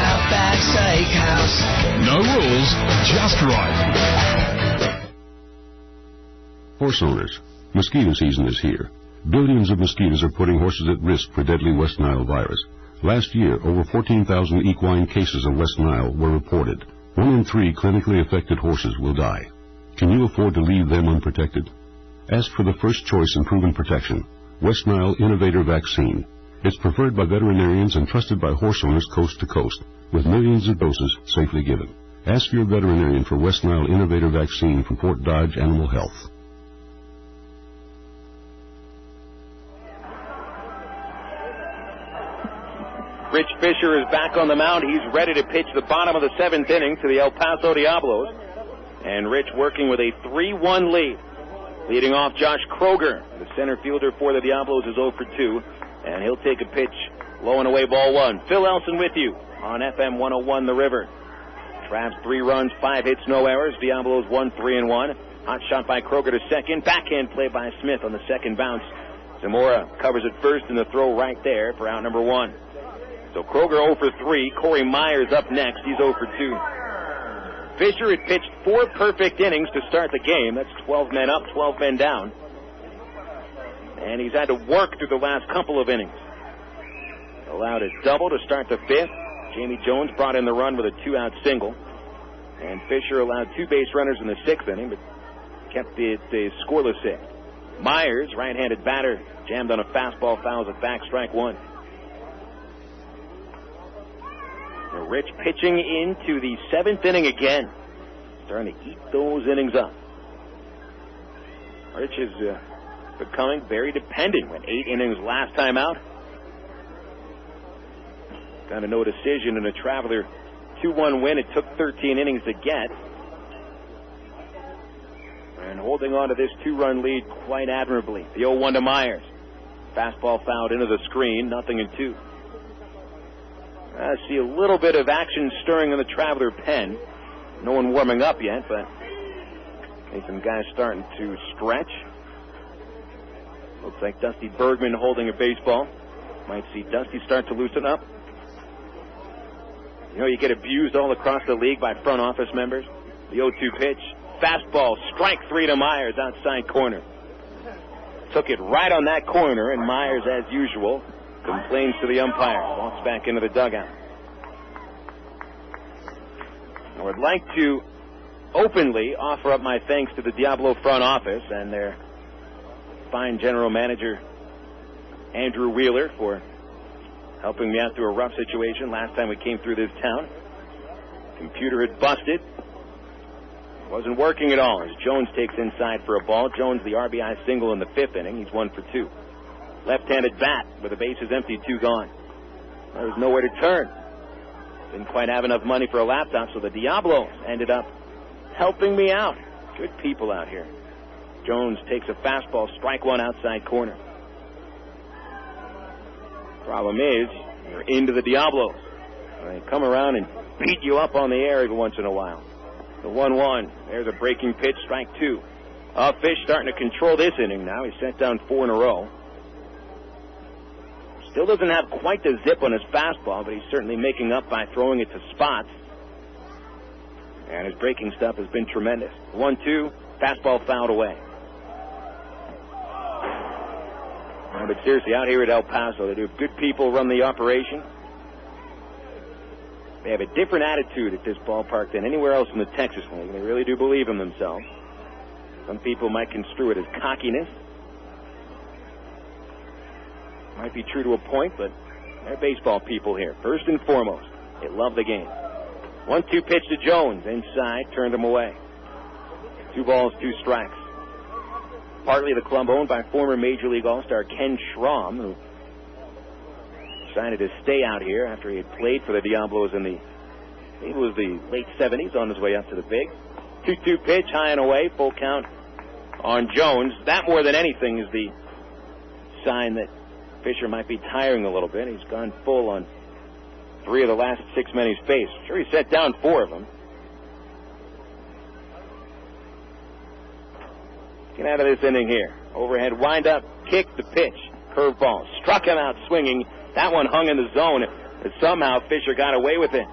Outback Steakhouse. No rules, just right. Horse owners, mosquito season is here. Billions of mosquitoes are putting horses at risk for deadly West Nile virus. Last year, over 14,000 equine cases of West Nile were reported. 1 in 3 clinically affected horses will die. Can you afford to leave them unprotected? Ask for the first choice and proven protection, West Nile Innovator Vaccine. It's preferred by veterinarians and trusted by horse owners coast to coast, with millions of doses safely given. Ask your veterinarian for West Nile Innovator Vaccine from Fort Dodge Animal Health. Rich Fisher is back on the mound. He's ready to pitch the bottom of the 7th inning to the El Paso Diablos. And Rich working with a 3-1 lead. Leading off Josh Kroger, the center fielder for the Diablos, is 0 for 2. And he'll take a pitch low and away, ball 1. Phil Elson with you on FM 101 The River. Travs 3 runs, 5 hits, no errors. Diablos 1-3-1. Hot shot by Kroger to second. Backhand play by Smith on the second bounce. Zamora covers it first and the throw right there for out number 1. So Kroger 0 for 3. Corey Myers up next. He's 0 for 2. Fisher had pitched 4 perfect innings to start the game. That's 12 men up, 12 men down. And he's had to work through the last couple of innings. Allowed a double to start the 5th. Jamie Jones brought in the run with a 2-out single. And Fisher allowed 2 base runners in the 6th inning, but kept it scoreless 6th. Myers, right-handed batter, jammed on a fastball, fouls it back, strike 1. Rich pitching into the 7th inning again. Starting to eat those innings up. Rich is becoming very dependent. Went 8 innings last time out. Got a no decision in a Traveler 2-1 win. It took 13 innings to get. And holding on to this 2-run lead quite admirably. The 0-1 to Myers. Fastball fouled into the screen. 0-2. I see a little bit of action stirring in the Traveler pen. No one warming up yet, but I think some guys starting to stretch. Looks like Dusty Bergman holding a baseball. Might see Dusty start to loosen up. You know, you get abused all across the league by front office members. The 0-2 pitch. Fastball, strike 3 to Myers, outside corner. Took it right on that corner, and Myers, as usual, complains to the umpire. Walks back into the dugout. I would like to openly offer up my thanks to the Diablo front office and their fine general manager, Andrew Wheeler, for helping me out through a rough situation last time we came through this town. Computer had busted. Wasn't working at all as Jones takes inside for a ball. Jones the RBI single in the 5th inning. He's 1 for 2. Left-handed bat with the bases empty, 2 gone. There was nowhere to turn. Didn't quite have enough money for a laptop, so the Diablos ended up helping me out. Good people out here. Jones takes a fastball, strike 1 outside corner. Problem is, you're into the Diablos. They come around and beat you up on the air every once in a while. The 1-1. There's a breaking pitch, strike 2. Fish starting to control this inning now. He's sent down 4 in a row. Still doesn't have quite the zip on his fastball, but he's certainly making up by throwing it to spots. And his breaking stuff has been tremendous. 1-2, fastball fouled away. No, but seriously, out here at El Paso, they do good people run the operation. They have a different attitude at this ballpark than anywhere else in the Texas League. They really do believe in themselves. Some people might construe it as cockiness. Might be true to a point, but they're baseball people here. First and foremost, they love the game. 1-2 pitch to Jones. Inside, turned him away. 2 balls, 2 strikes. Partly the club owned by former Major League All-Star Ken Schramm, who decided to stay out here after he had played for the Diablos in the, I think it was the late 70s, on his way up to the big. 2-2 pitch, high and away, full count on Jones. That more than anything is the sign that Fisher might be tiring a little bit. He's gone full on 3 of the last 6 men he's faced. Sure, he set down 4 of them. Get out of this inning here. Overhead windup, kick the pitch. Curveball. Struck him out swinging. That one hung in the zone, but somehow Fisher got away with it.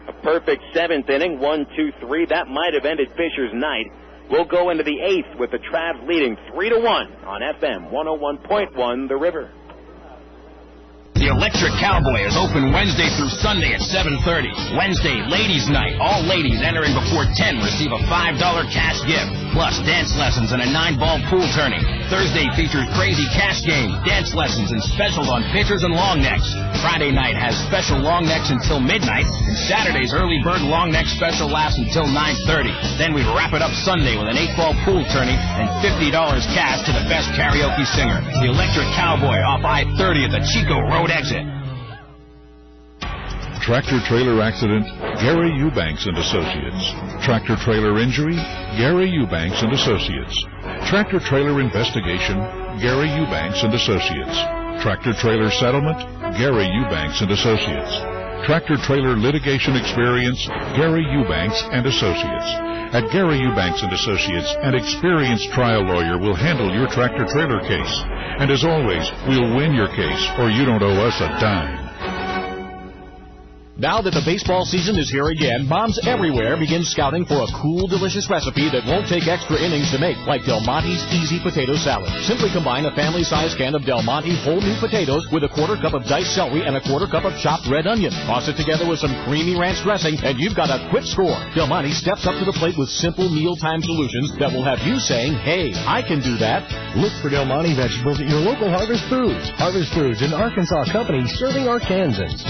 A perfect 7th inning, 1-2-3. That might have ended Fisher's night. We'll go into the 8th with the Travs leading 3-1 on FM 101.1 The River. The Electric Cowboy is open Wednesday through Sunday at 7:30. Wednesday, Ladies' Night. All ladies entering before 10 receive a $5 cash gift, plus dance lessons and a 9-ball pool tourney. Thursday features crazy cash game, dance lessons, and specials on pitchers and long necks. Friday night has special long necks until midnight, and Saturday's early bird long neck special lasts until 9:30. Then we wrap it up Sunday with an 8-ball pool tourney and $50 cash to the best karaoke singer. The Electric Cowboy off I-30 at the Chico Road exit. Tractor trailer accident, Gary Eubanks and Associates. Tractor trailer injury, Gary Eubanks and Associates. Tractor trailer investigation, Gary Eubanks and Associates. Tractor trailer settlement, Gary Eubanks and Associates. Tractor trailer litigation experience, Gary Eubanks and Associates. At Gary Eubanks and Associates, an experienced trial lawyer will handle your tractor trailer case. And as always, we'll win your case, or you don't owe us a dime. Now that the baseball season is here again, moms everywhere begin scouting for a cool, delicious recipe that won't take extra innings to make, like Del Monte's Easy Potato Salad. Simply combine a family-sized can of Del Monte whole new potatoes with a 1/4 cup of diced celery and a 1/4 cup of chopped red onion. Toss it together with some creamy ranch dressing, and you've got a quick score. Del Monte steps up to the plate with simple mealtime solutions that will have you saying, hey, I can do that. Look for Del Monte vegetables at your local Harvest Foods. Harvest Foods, an Arkansas company serving Arkansans.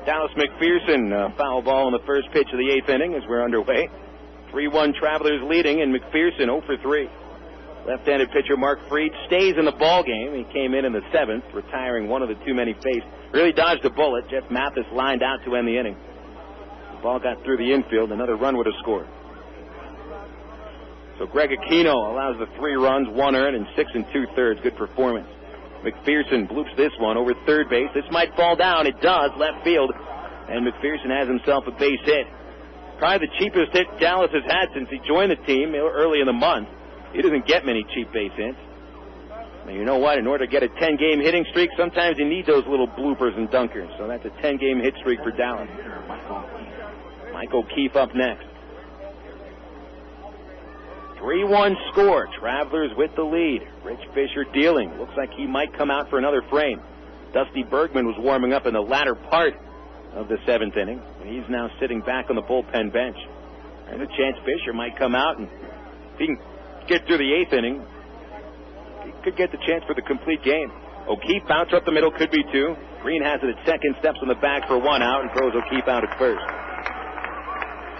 Dallas McPherson, foul ball on the first pitch of the 8th inning as we're underway. 3-1 Travelers leading, and McPherson 0 for 3. Left-handed pitcher Mark Freed stays in the ball game. He came in the 7th, retiring one of the 2 men he faced. Really dodged a bullet. Jeff Mathis lined out to end the inning. The ball got through the infield. Another run would have scored. So Greg Aquino allows the 3 runs, 1 earned, and 6 2/3. Good performance. McPherson bloops this one over third base. This might fall down. It does. Left field. And McPherson has himself a base hit. Probably the cheapest hit Dallas has had since he joined the team early in the month. He doesn't get many cheap base hits. Now, you know what? In order to get a 10-game hitting streak, sometimes you need those little bloopers and dunkers. So that's a 10-game hit streak for Dallas. Mike O'Keefe up next. 3-1 score. Travelers with the lead. Rich Fisher dealing. Looks like he might come out for another frame. Dusty Bergman was warming up in the latter part of the 7th inning, and he's now sitting back on the bullpen bench. There's a chance Fisher might come out, and if he can get through the 8th inning, he could get the chance for the complete game. O'Keefe bouncer up the middle, could be 2. Green has it at second, steps on the back for one out, and throws O'Keefe out at first.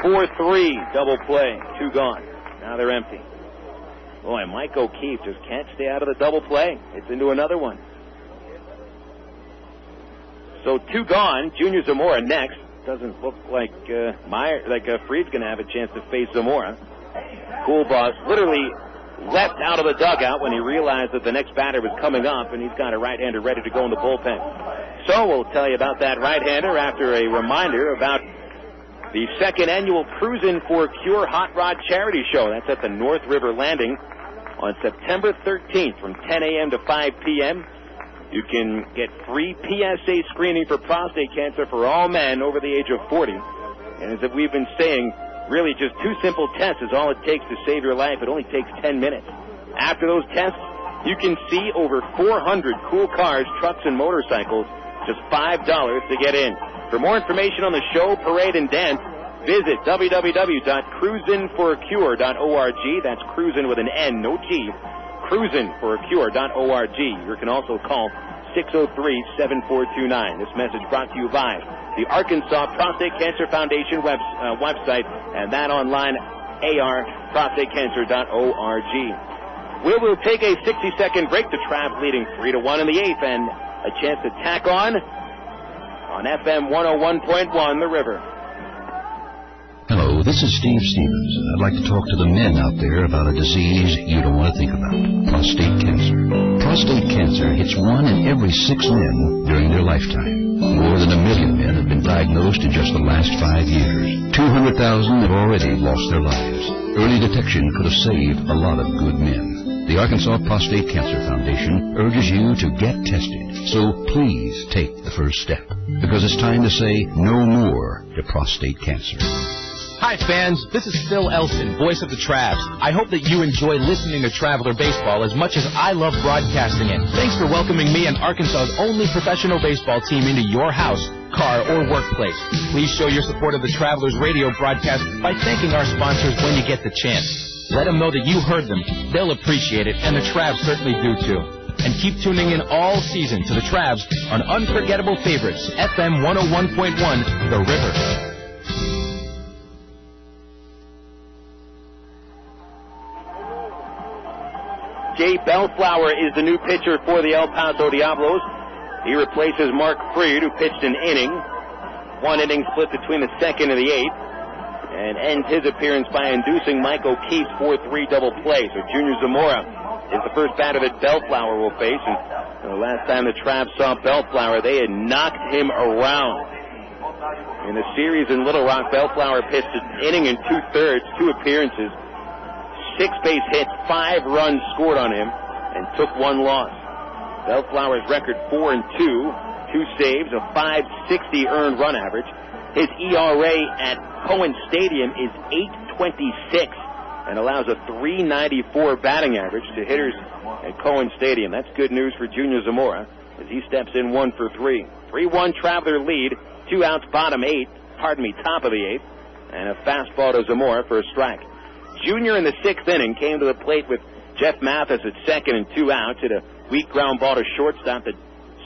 4-3, double play, 2 gone. Now they're empty. Boy, Mike O'Keefe just can't stay out of the double play. It's into another one. So 2 gone. Junior Zamora next. Doesn't look like Freed's going to have a chance to face Zamora. Cool Boss literally leapt out of the dugout when he realized that the next batter was coming up, and he's got a right-hander ready to go in the bullpen. So we'll tell you about that right-hander after a reminder about the second annual Cruisin' for Cure Hot Rod Charity Show. That's at the North River Landing on September 13th from 10 a.m. to 5 p.m. You can get free PSA screening for prostate cancer for all men over the age of 40. And as we've been saying, really just 2 simple tests is all it takes to save your life. It only takes 10 minutes. After those tests, you can see over 400 cool cars, trucks, and motorcycles. Just $5 to get in. For more information on the show, parade, and dance, visit www.cruisinforacure.org. That's cruisin' with an N, no G. cruisinforacure.org. You can also call 603-7429. This message brought to you by the Arkansas Prostate Cancer Foundation website and that online, arprostatecancer.org. We will take a 60-second break. The Travs leading 3-1 in the 8th, and a chance to tack on FM 101.1, The River. Hello, this is Steve Stevens. I'd like to talk to the men out there about a disease you don't want to think about, prostate cancer. Prostate cancer hits 1 in every 6 men during their lifetime. More than 1 million men have been diagnosed in just the last 5 years. 200,000 have already lost their lives. Early detection could have saved a lot of good men. The Arkansas Prostate Cancer Foundation urges you to get tested. So please take the first step, because it's time to say no more to prostate cancer. Hi, fans. This is Phil Elson, voice of the Travs. I hope that you enjoy listening to Traveler Baseball as much as I love broadcasting it. Thanks for welcoming me and Arkansas's only professional baseball team into your house, car, or workplace. Please show your support of the Travelers radio broadcast by thanking our sponsors when you get the chance. Let them know that you heard them. They'll appreciate it, and the Travs certainly do too. And keep tuning in all season to the Travs on Unforgettable Favorites, FM 101.1, The River. Jay Bellflower is the new pitcher for the El Paso Diablos. He replaces Mark Freed, who pitched an inning. 1 inning split between the 2nd and the 8th. And ends his appearance by inducing Mike O'Keefe's 4-3 double play. So Junior Zamora is the first batter that Bellflower will face. And the last time the Travs saw Bellflower, they had knocked him around. In the series in Little Rock, Bellflower pitched an inning and 2/3, 2 appearances, 6 base hits, 5 runs scored on him, and took 1 loss. Bellflower's record 4-2, 2 saves, a .560 earned run average. His ERA at Cohen Stadium is .826 and allows a .394 batting average to hitters at Cohen Stadium. That's good news for Junior Zamora as he steps in 1 for 3. 3-1 Traveler lead, 2 outs, top of the 8th, and a fastball to Zamora for a strike. Junior in the 6th inning came to the plate with Jeff Mathis at second and 2 outs, hit a weak ground ball to shortstop that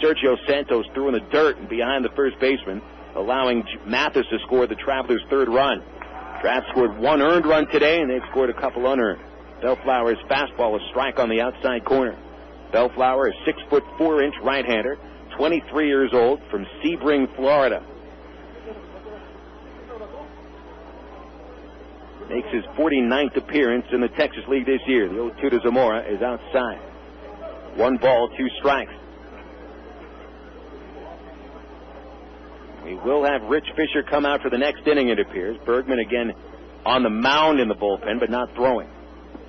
Sergio Santos threw in the dirt and behind the first baseman, allowing Mathis to score the Travelers' 3rd run. Travs scored 1 earned run today, and they've scored a couple unearned. Bellflower's fastball, a strike on the outside corner. Bellflower is 6'4" right-hander, 23 years old, from Sebring, Florida. Makes his 49th appearance in the Texas League this year. The 0-2 to Zamora is outside. 1 ball, 2 strikes. We will have Rich Fisher come out for the next inning, it appears. Bergman again on the mound in the bullpen, but not throwing.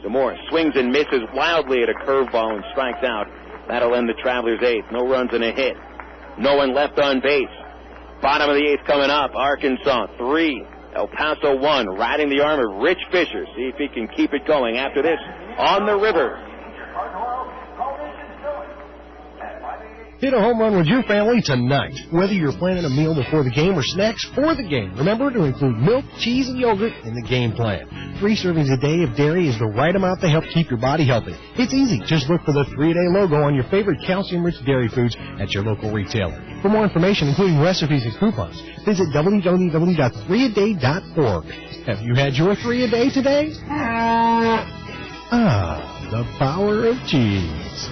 Zamora swings and misses wildly at a curveball and strikes out. That'll end the Travelers' 8th. No runs and a hit. No one left on base. Bottom of the 8th coming up. Arkansas 3, El Paso 1. Riding the arm of Rich Fisher. See if he can keep it going after this on the River. Hit a home run with your family tonight. Whether you're planning a meal before the game or snacks for the game, remember to include milk, cheese, and yogurt in the game plan. 3 servings a day of dairy is the right amount to help keep your body healthy. It's easy. Just look for the 3-a-day logo on your favorite calcium-rich dairy foods at your local retailer. For more information, including recipes and coupons, visit www.3aday.org. Have you had your 3-a-day today? The power of cheese.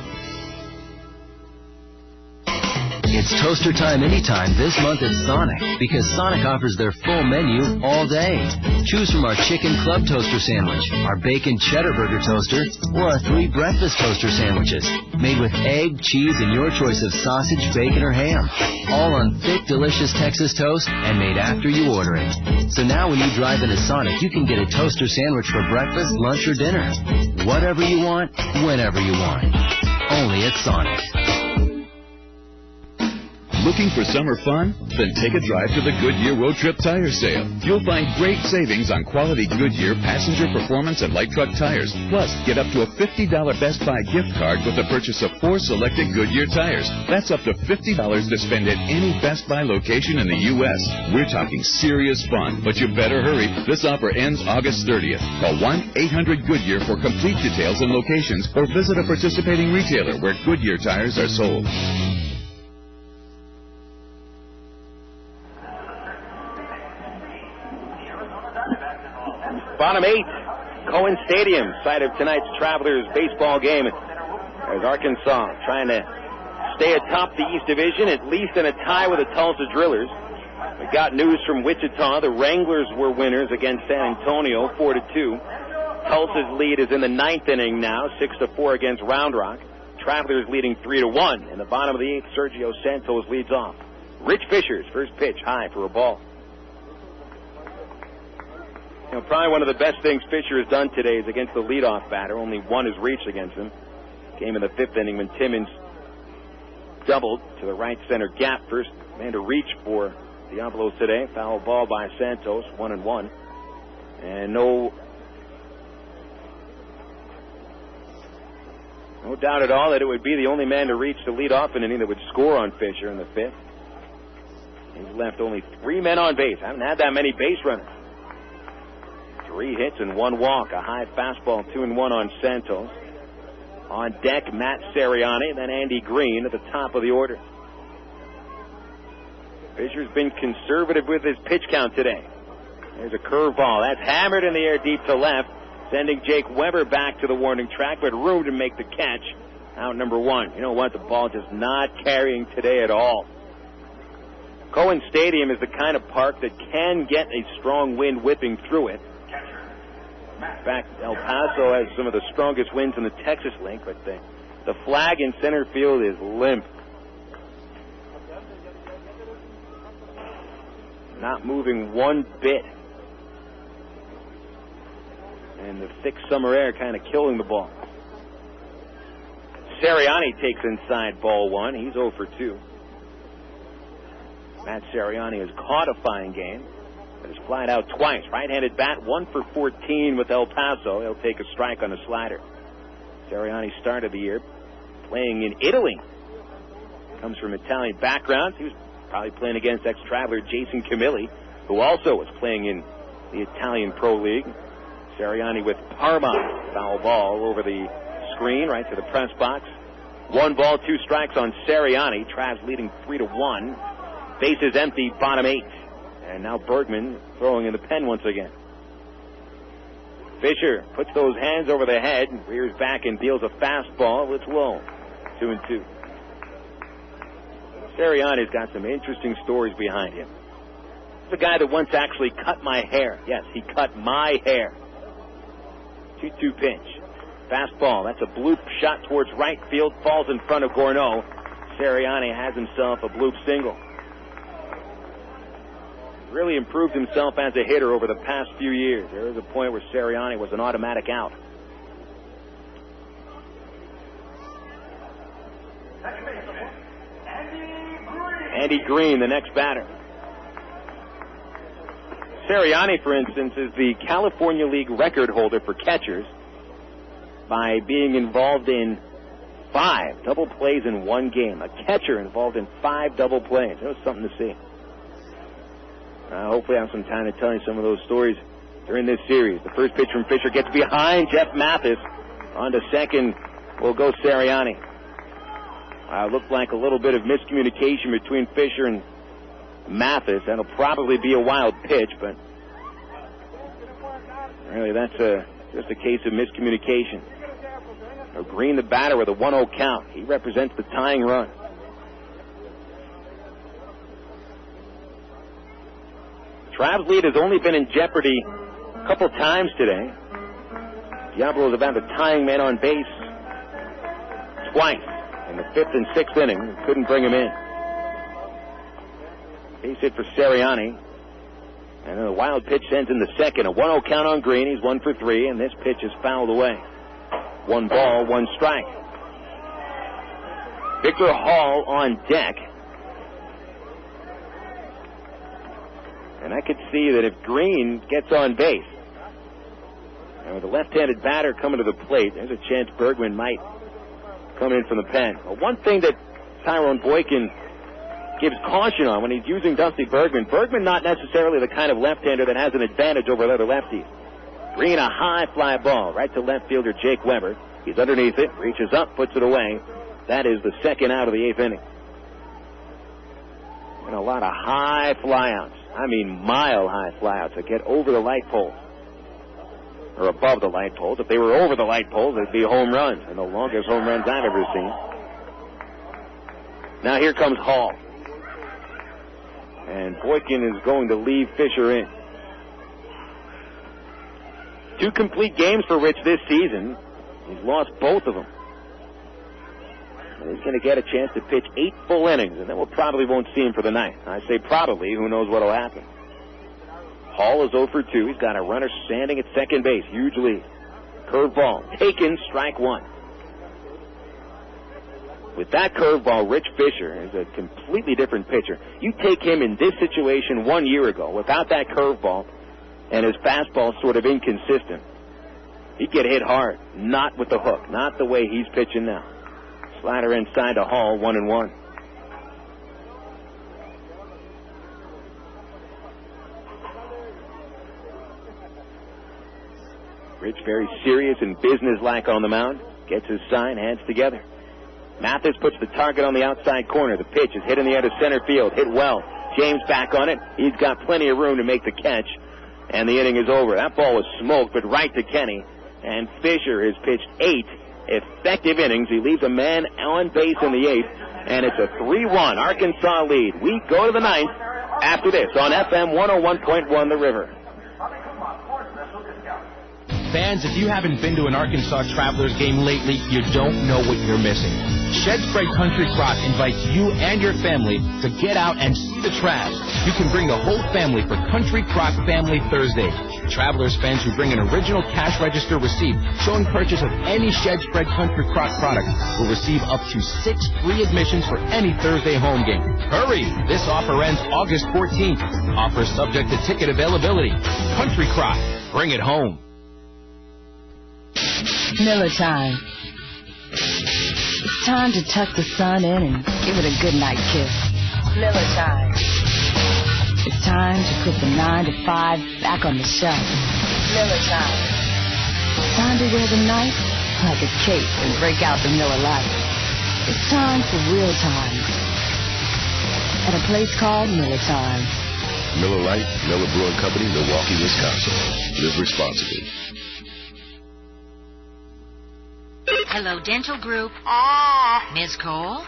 It's toaster time anytime this month at Sonic, because Sonic offers their full menu all day. Choose from our chicken club toaster sandwich, our bacon cheddar burger toaster, or our 3 breakfast toaster sandwiches, made with egg, cheese, and your choice of sausage, bacon, or ham. All on thick, delicious Texas toast and made after you order it. So now when you drive into Sonic, you can get a toaster sandwich for breakfast, lunch, or dinner. Whatever you want, whenever you want. Only at Sonic. Looking for summer fun? Then take a drive to the Goodyear Road Trip Tire Sale. You'll find great savings on quality Goodyear passenger performance and light truck tires. Plus, get up to a $50 Best Buy gift card with the purchase of 4 selected Goodyear tires. That's up to $50 to spend at any Best Buy location in the U.S. We're talking serious fun, but you better hurry. This offer ends August 30th. Call 1-800-GOODYEAR for complete details and locations, or visit a participating retailer where Goodyear tires are sold. Bottom 8, Cohen Stadium, site of tonight's Travelers baseball game. There's Arkansas trying to stay atop the East Division, at least in a tie with the Tulsa Drillers. We got news from Wichita. The Wranglers were winners against San Antonio, 4-2. Tulsa's lead is in the 9th inning now, 6-4 against Round Rock. Travelers leading 3-1. In the bottom of the 8th, Sergio Santos leads off. Rich Fisher's first pitch, high for a ball. You know, probably one of the best things Fisher has done today is against the leadoff batter. Only 1 is reached against him. Came in the 5th inning when Timmons doubled to the right center gap. First man to reach for Diablos today. Foul ball by Santos, 1-1. And no doubt at all that it would be the only man to reach the leadoff an inning that would score on Fisher in the 5th. He's left only 3 men on base. I haven't had that many base runners. 3 hits and 1 walk. A high fastball, 2-1 on Santos. On deck, Matt Sirianni, then Andy Green at the top of the order. Fisher's been conservative with his pitch count today. There's a curveball. That's hammered in the air deep to left, sending Jake Weber back to the warning track, but room to make the catch. Out number 1. You know what? The ball just not carrying today at all. Cohen Stadium is the kind of park that can get a strong wind whipping through it. In fact, El Paso has some of the strongest winds in the Texas Link, but the flag in center field is limp. Not moving one bit. And the thick summer air kind of killing the ball. Sirianni takes inside ball 1. He's 0 for 2. Matt Sirianni has caught a fine game. But has flied out twice. Right-handed bat, 1 for 14 with El Paso. He'll take a strike on a slider. Sirianni started the year playing in Italy. Comes from Italian background. He was probably playing against ex-Traveler Jason Camilli, who also was playing in the Italian Pro League. Sirianni with Parma. Foul ball over the screen right to the press box. 1 ball, 2 strikes on Sirianni. Travs leading 3-1. Bases empty, bottom 8. And now Bergman throwing in the pen once again. Fisher puts those hands over the head, rears back and deals a fastball. It's low. 2-2. Sirianni's got some interesting stories behind him. He's a guy that once actually cut my hair. Yes, he cut my hair. 2-2 pitch. Fastball. That's a bloop shot towards right field. Falls in front of Gourneau. Sirianni has himself a bloop single. Really improved himself as a hitter over the past few years. There was a point where Sirianni was an automatic out. Andy Green, the next batter. Sirianni, for instance, is the California League record holder for catchers by being involved in 5 double plays in one game. A catcher involved in 5 double plays. That was something to see. Hopefully I have some time to tell you some of those stories during this series. The first pitch from Fisher gets behind Jeff Mathis. On to second will go Sirianni. Looked like a little bit of miscommunication between Fisher and Mathis. That'll probably be a wild pitch, but really that's just a case of miscommunication. Green, the batter, with a 1-0 count. He represents the tying run. Trav's lead has only been in jeopardy a couple times today. Diablos about the tying man on base twice in the 5th and 6th inning. Couldn't bring him in. Base hit for Sirianni. And then the wild pitch sends in the second. A 1-0 count on Green. He's 1 for 3, and this pitch is fouled away. 1 ball, 1 strike. Victor Hall on deck. And I could see that if Green gets on base, and with a left-handed batter coming to the plate, there's a chance Bergman might come in from the pen. Well, one thing that Tyrone Boykin gives caution on when he's using Dusty Bergman, not necessarily the kind of left-hander that has an advantage over other lefties. Green, a high fly ball right to left fielder Jake Weber. He's underneath it, reaches up, puts it away. That is the second out of the 8th inning. And a lot of high flyouts. I mean mile-high flyouts that get over the light poles. Or above the light poles. If they were over the light poles, they'd be home runs. And the longest home runs I've ever seen. Now here comes Hall. And Boykin is going to leave Fisher in. 2 complete games for Rich this season. He's lost both of them. And he's going to get a chance to pitch 8 full innings, and then we probably won't see him for the night. I say probably. Who knows what will happen. Hall is 0 for 2. He's got a runner standing at second base. Huge lead. Curveball. Taken, strike 1. With that curveball, Rich Fisher is a completely different pitcher. You take him in this situation 1 year ago without that curveball and his fastball sort of inconsistent. He'd get hit hard. Not with the hook. Not the way he's pitching now. Slider inside to Hall, 1-1. Rich very serious and businesslike on the mound. Gets his sign, hands together. Mathis puts the target on the outside corner. The pitch is hit in the air to center field. Hit well. James back on it. He's got plenty of room to make the catch. And the inning is over. That ball was smoked, but right to Kenny. And Fisher has pitched 8 effective innings. He leaves a man on base in the 8th. And it's a 3-1 Arkansas lead. We go to the 9th after this on FM 101.1 The River. Fans, if you haven't been to an Arkansas Travelers game lately, you don't know what you're missing. Shed Spray Country Crock invites you and your family to get out and see the Travs. You can bring the whole family for Country Crock Family Thursday. Travelers fans who bring an original cash register receipt showing purchase of any Shed Spread Country Crock product will receive up to 6 free admissions for any Thursday home game. Hurry! This offer ends August 14th. Offer subject to ticket availability. Country Crock. Bring it home. Miller time. It's time to tuck the sun in and give it a good night kiss. Miller time. It's time to put the 9 to 5 back on the shelf. Miller time. It's time to wear the night like a cape and break out the Miller Lite. It's time for real time. At a place called Miller Time. Miller Lite, Miller Brewing Company, Milwaukee, Wisconsin. Live responsibly. Hello, Dental Group. Ms. Cole?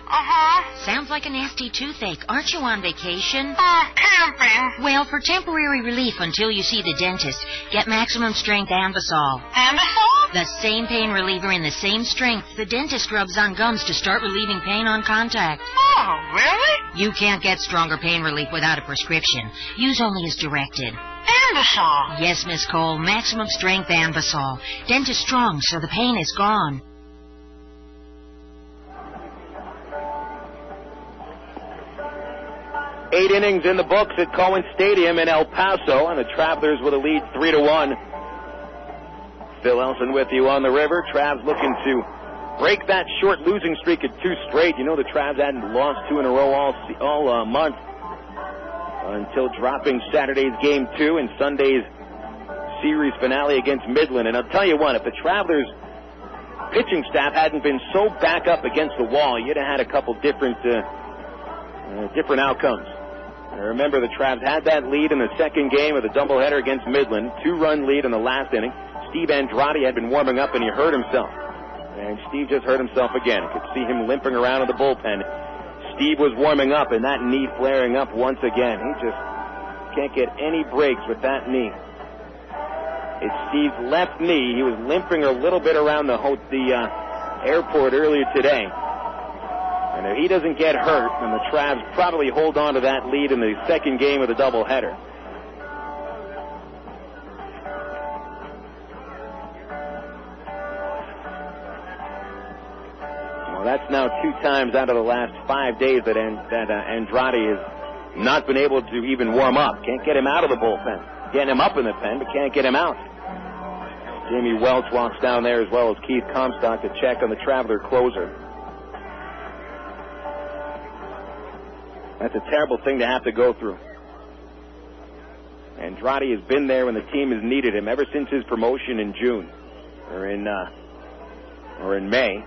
Sounds like a nasty toothache. Aren't you on vacation? Camping. Well, for temporary relief until you see the dentist, get Maximum Strength Anbesol. Anbesol? The same pain reliever in the same strength the dentist rubs on gums to start relieving pain on contact. Oh, really? You can't get stronger pain relief without a prescription. Use only as directed. Anbesol? Yes, Miss Cole. Maximum Strength Anbesol. Dentist strong, so the pain is gone. Eight innings in the books at Cohen Stadium in El Paso, and the Travelers with a lead 3-1. Phil Elson with you on the river. Travs looking to break that short losing streak at 2 straight. You know the Travs hadn't lost 2 in a row all month until dropping Saturday's Game 2 and Sunday's series finale against Midland. And I'll tell you what, if the Travelers' pitching staff hadn't been so back up against the wall, you'd have had a couple different outcomes. I remember the Travs had that lead in the second game of the doubleheader against Midland, 2-run lead in the last inning. Steve Andrade had been warming up and he hurt himself. And Steve just hurt himself again. You could see him limping around in the bullpen. Steve was warming up and that knee flaring up once again. He just can't get any breaks with that knee. It's Steve's left knee. He was limping a little bit around the airport earlier today. And if he doesn't get hurt, then the Travs probably hold on to that lead in the second game of the doubleheader. Well, that's now 2 times out of the last 5 days that Andrade has not been able to even warm up. Can't get him out of the bullpen. Getting him up in the pen, but can't get him out. Jamie Welch walks down there as well as Keith Comstock to check on the Traveler closer. That's a terrible thing to have to go through. Andrade has been there when the team has needed him ever since his promotion in June or in May.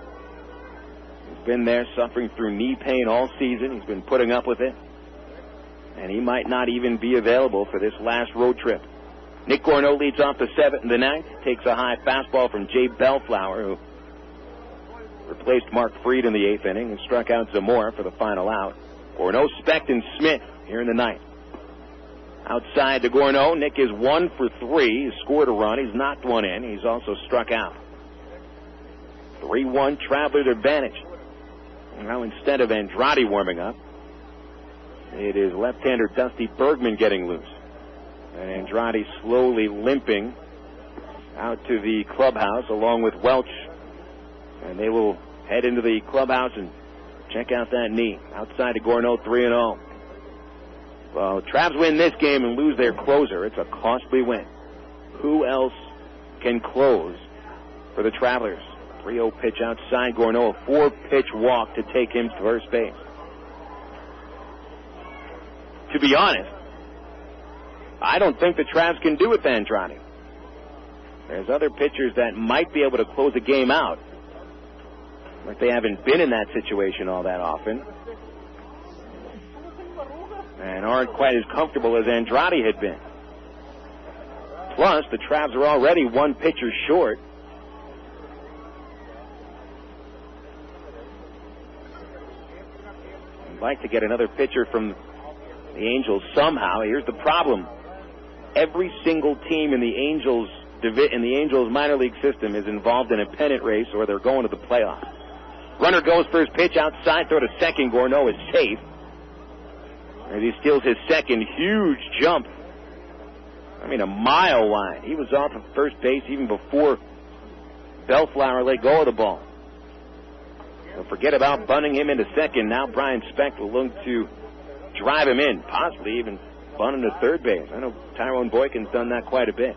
He's been there suffering through knee pain all season. He's been putting up with it. And he might not even be available for this last road trip. Nick Gorneau leads off the 9th, takes a high fastball from Jay Bellflower, who replaced Mark Freed in the 8th inning and struck out Zamora for the final out. Gorneau, Specht, and Smith here in the 9th. Outside to Gorneau, Nick is 1 for 3. He's scored a run. He's knocked one in. He's also struck out. 3-1 Travelers advantage. Now instead of Andrade warming up, it is left-hander Dusty Bergman getting loose. And Andrade slowly limping out to the clubhouse along with Welch. And they will head into the clubhouse and check out that knee. Outside to Gorneau, 3-0. Well, Travs win this game and lose their closer. It's a costly win. Who else can close for the Travelers? 3-0 pitch outside Gorneau, a 4-pitch walk to take him to first base. To be honest, I don't think the Travs can do with Andrade. There's other pitchers that might be able to close a game out, but they haven't been in that situation all that often and aren't quite as comfortable as Andrade had been. Plus, the Travs are already 1 pitcher short. I'd like to get another pitcher from the Angels somehow. Here's the problem. Every single team in the Angels minor league system is involved in a pennant race or they're going to the playoffs. Runner goes first pitch outside, throw to second. Gorneau is safe as he steals his second huge jump. I mean, a mile wide. He was off of first base even before Bellflower let go of the ball. So forget about bunting him into second. Now Brian Specht will look to drive him in, possibly even bunt him to third base. I know Tyrone Boykin's done that quite a bit.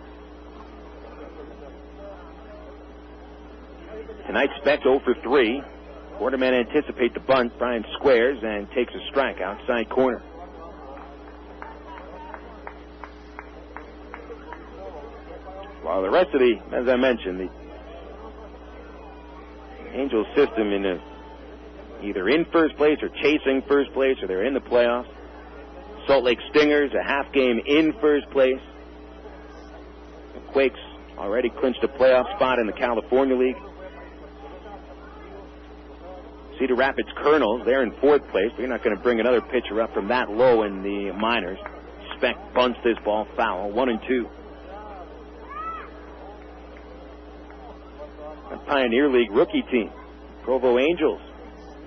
Tonight, Specht 0 for 3. Quarterman anticipates the bunt. Brian squares and takes a strike outside corner. While the rest of as I mentioned, the Angels system either in first place or chasing first place, or they're in the playoffs. Salt Lake Stingers, a half game in first place. The Quakes already clinched a playoff spot in the California League. Cedar Rapids Colonels, they're in 4th place, but you're not going to bring another pitcher up from that low in the minors. Specht bunts this ball foul, 1-2. The Pioneer League rookie team, Provo Angels,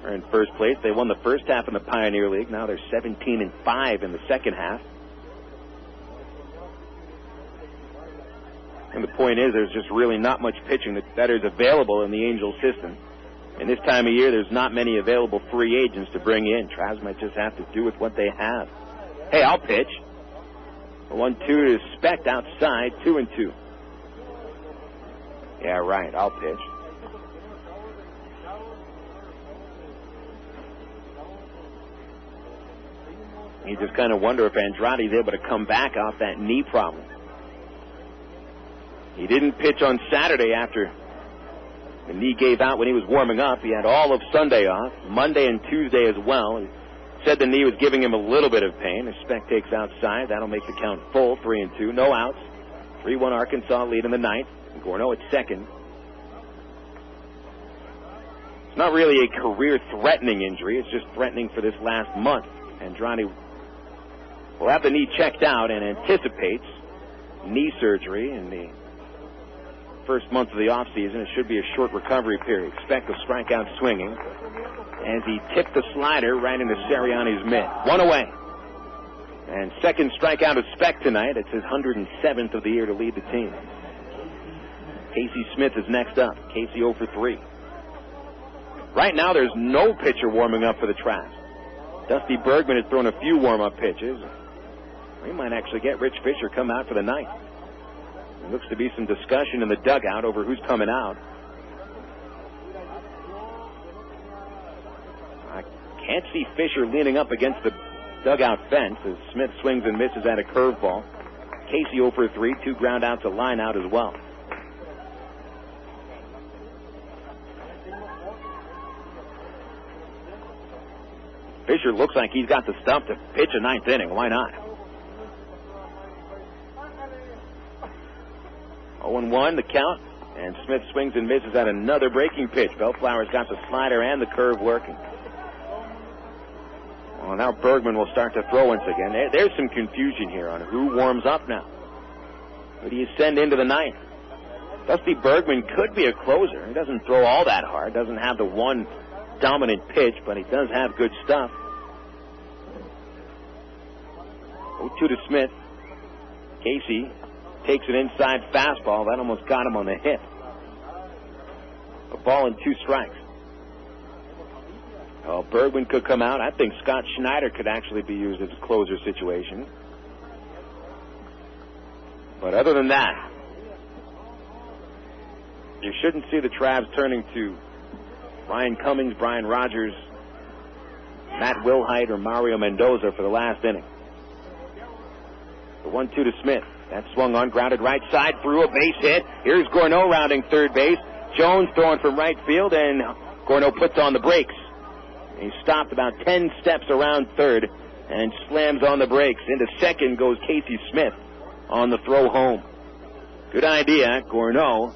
are in first place. They won the first half in the Pioneer League. Now they're 17-5 in the second half. And the point is, there's just really not much pitching that is available in the Angels system. And this time of year, there's not many available free agents to bring in. Travs might just have to do with what they have. Hey, I'll pitch. 1-2 to Specht outside, 2-2. Yeah, right, I'll pitch. You just kind of wonder if Andrade's able to come back off that knee problem. He didn't pitch on Saturday after the knee gave out when he was warming up. He had all of Sunday off, Monday and Tuesday as well. He said the knee was giving him a little bit of pain. The spec takes outside. That'll make the count full, 3-2. No outs. 3-1 Arkansas lead in the ninth. Gorno at second. It's not really a career-threatening injury. It's just threatening for this last month. Andrade will have the knee checked out and anticipates knee surgery in the first month of the offseason. It should be a short recovery period. Expect a strikeout swinging as he tipped the slider right into Sirianni's mitt. 1 away. And second strikeout of Speck tonight. It's his 107th of the year to lead the team. Casey Smith is next up. Casey 0 for 3. Right now there's no pitcher warming up for the Traps. Dusty Bergman has thrown a few warm-up pitches. We might actually get Rich Fisher come out for the ninth. There looks to be some discussion in the dugout over who's coming out. I can't see Fisher leaning up against the dugout fence as Smith swings and misses at a curveball. Casey 0 for 3, 2 ground outs, a line out as well. Fisher looks like he's got the stuff to pitch a ninth inning. Why not? 0-1 the count, and Smith swings and misses at another breaking pitch. Bellflower's got the slider and the curve working. Well, now Bergman will start to throw once again. There's some confusion here on who warms up now. Who do you send into the ninth? Dusty Bergman could be a closer. He doesn't throw all that hard, doesn't have the one dominant pitch, but he does have good stuff. 0-2 to Smith. Casey takes an inside fastball. That almost got him on the hip. A ball and 2 strikes. Well, Bergman could come out. I think Scott Schneider could actually be used as a closer situation. But other than that, you shouldn't see the Travs turning to Ryan Cummings, Brian Rogers, Matt Wilhite, or Mario Mendoza for the last inning. The 1-2 to Smith. That swung on, grounded right side, through a base hit. Here's Gorno rounding third base. Jones throwing from right field, and Gorno puts on the brakes. He stopped about 10 steps around third and slams on the brakes. Into second goes Casey Smith on the throw home. Good idea. Gorno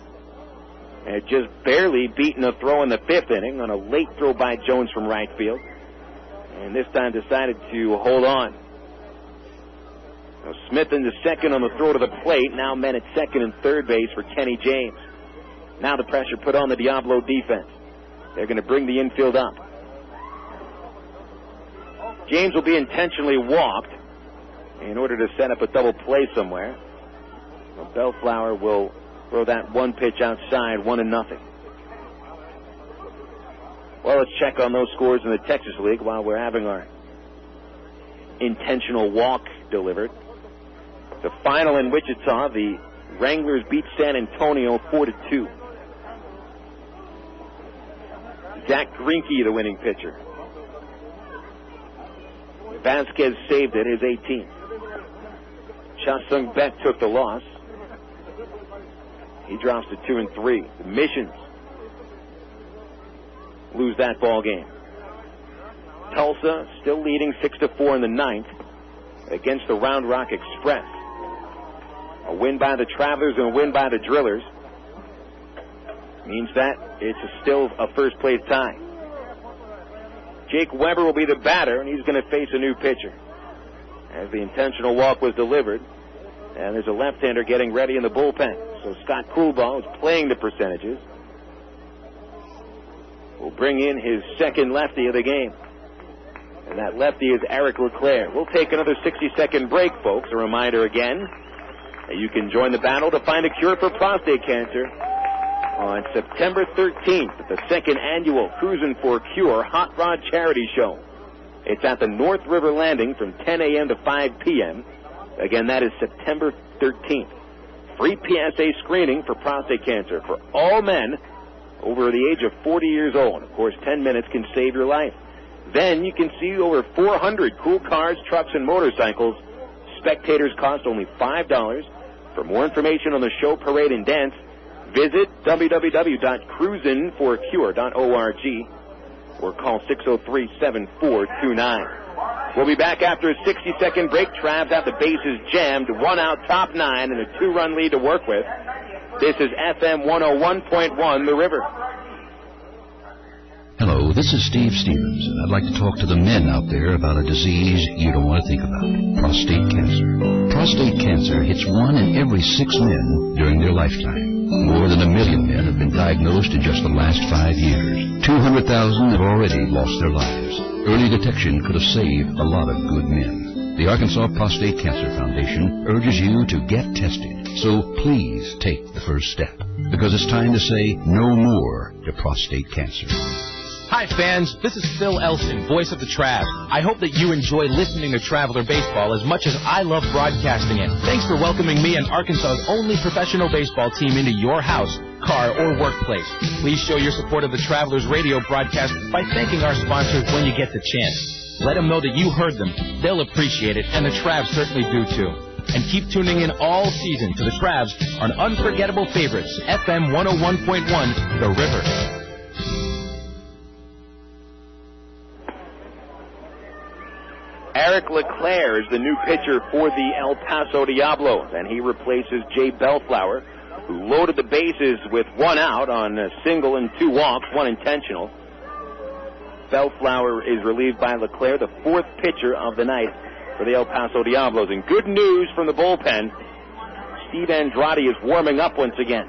had just barely beaten a throw in the 5th inning on a late throw by Jones from right field, and this time decided to hold on. Now Smith into second on the throw to the plate. Now men at second and third base for Kenny James. Now the pressure put on the Diablo defense. They're going to bring the infield up. James will be intentionally walked in order to set up a double play somewhere. Well, Bellflower will throw that one pitch outside, 1-0. Well, let's check on those scores in the Texas League while we're having our intentional walk delivered. The final in Wichita, the Wranglers beat San Antonio 4-2. Zach Greinke, the winning pitcher. Vasquez saved it, his 18th. Cha-Sung Beck took the loss. He drops to 2-3. The Missions lose that ball game. Tulsa still leading 6-4 in the ninth against the Round Rock Express. A win by the Travelers and a win by the Drillers means that it's still a first place tie. Jake Weber will be the batter, and he's going to face a new pitcher. As the intentional walk was delivered, and there's a left-hander getting ready in the bullpen. So Scott Coolbaugh is playing the percentages. Will bring in his second lefty of the game. And that lefty is Eric LeClaire. We'll take another 60-second break, folks. A reminder again that you can join the battle to find a cure for prostate cancer on September 13th at the second annual Cruisin' for a Cure Hot Rod Charity Show. It's at the North River Landing from 10 a.m. to 5 p.m. Again, that is September 13th. Free PSA screening for prostate cancer for all men over the age of 40 years old. Of course, 10 minutes can save your life. Then you can see over 400 cool cars, trucks, and motorcycles. Spectators cost only $5. For more information on the show, parade, and dance, visit www.cruisinforacure.org or call 603-7429. We'll be back after a 60-second break. Travs have the bases jammed, 1 out, top 9, and a 2-run lead to work with. This is FM 101.1, The River. Hello, this is Steve Stevens, and I'd like to talk to the men out there about a disease you don't want to think about, prostate cancer. Prostate cancer hits 1 in every 6 men during their lifetime. More than 1 million men have been diagnosed in just the last 5 years. 200,000 have already lost their lives. Early detection could have saved a lot of good men. The Arkansas Prostate Cancer Foundation urges you to get tested. So please take the first step, because it's time to say no more to prostate cancer. Hi, fans. This is Phil Elson, voice of the Travs. I hope that you enjoy listening to Traveler Baseball as much as I love broadcasting it. Thanks for welcoming me and Arkansas's only professional baseball team into your house, car, or workplace. Please show your support of the Travelers radio broadcast by thanking our sponsors when you get the chance. Let them know that you heard them. They'll appreciate it, and the Travs certainly do, too. And keep tuning in all season to the Travs on Unforgettable Favorites, FM 101.1, The River. Eric LeClaire is the new pitcher for the El Paso Diablos, and he replaces Jay Bellflower, who loaded the bases with 1 out on a single and 2 walks, 1 intentional. Bellflower is relieved by LeClaire, the 4th pitcher of the night for the El Paso Diablos. And good news from the bullpen, Steve Andrade is warming up once again.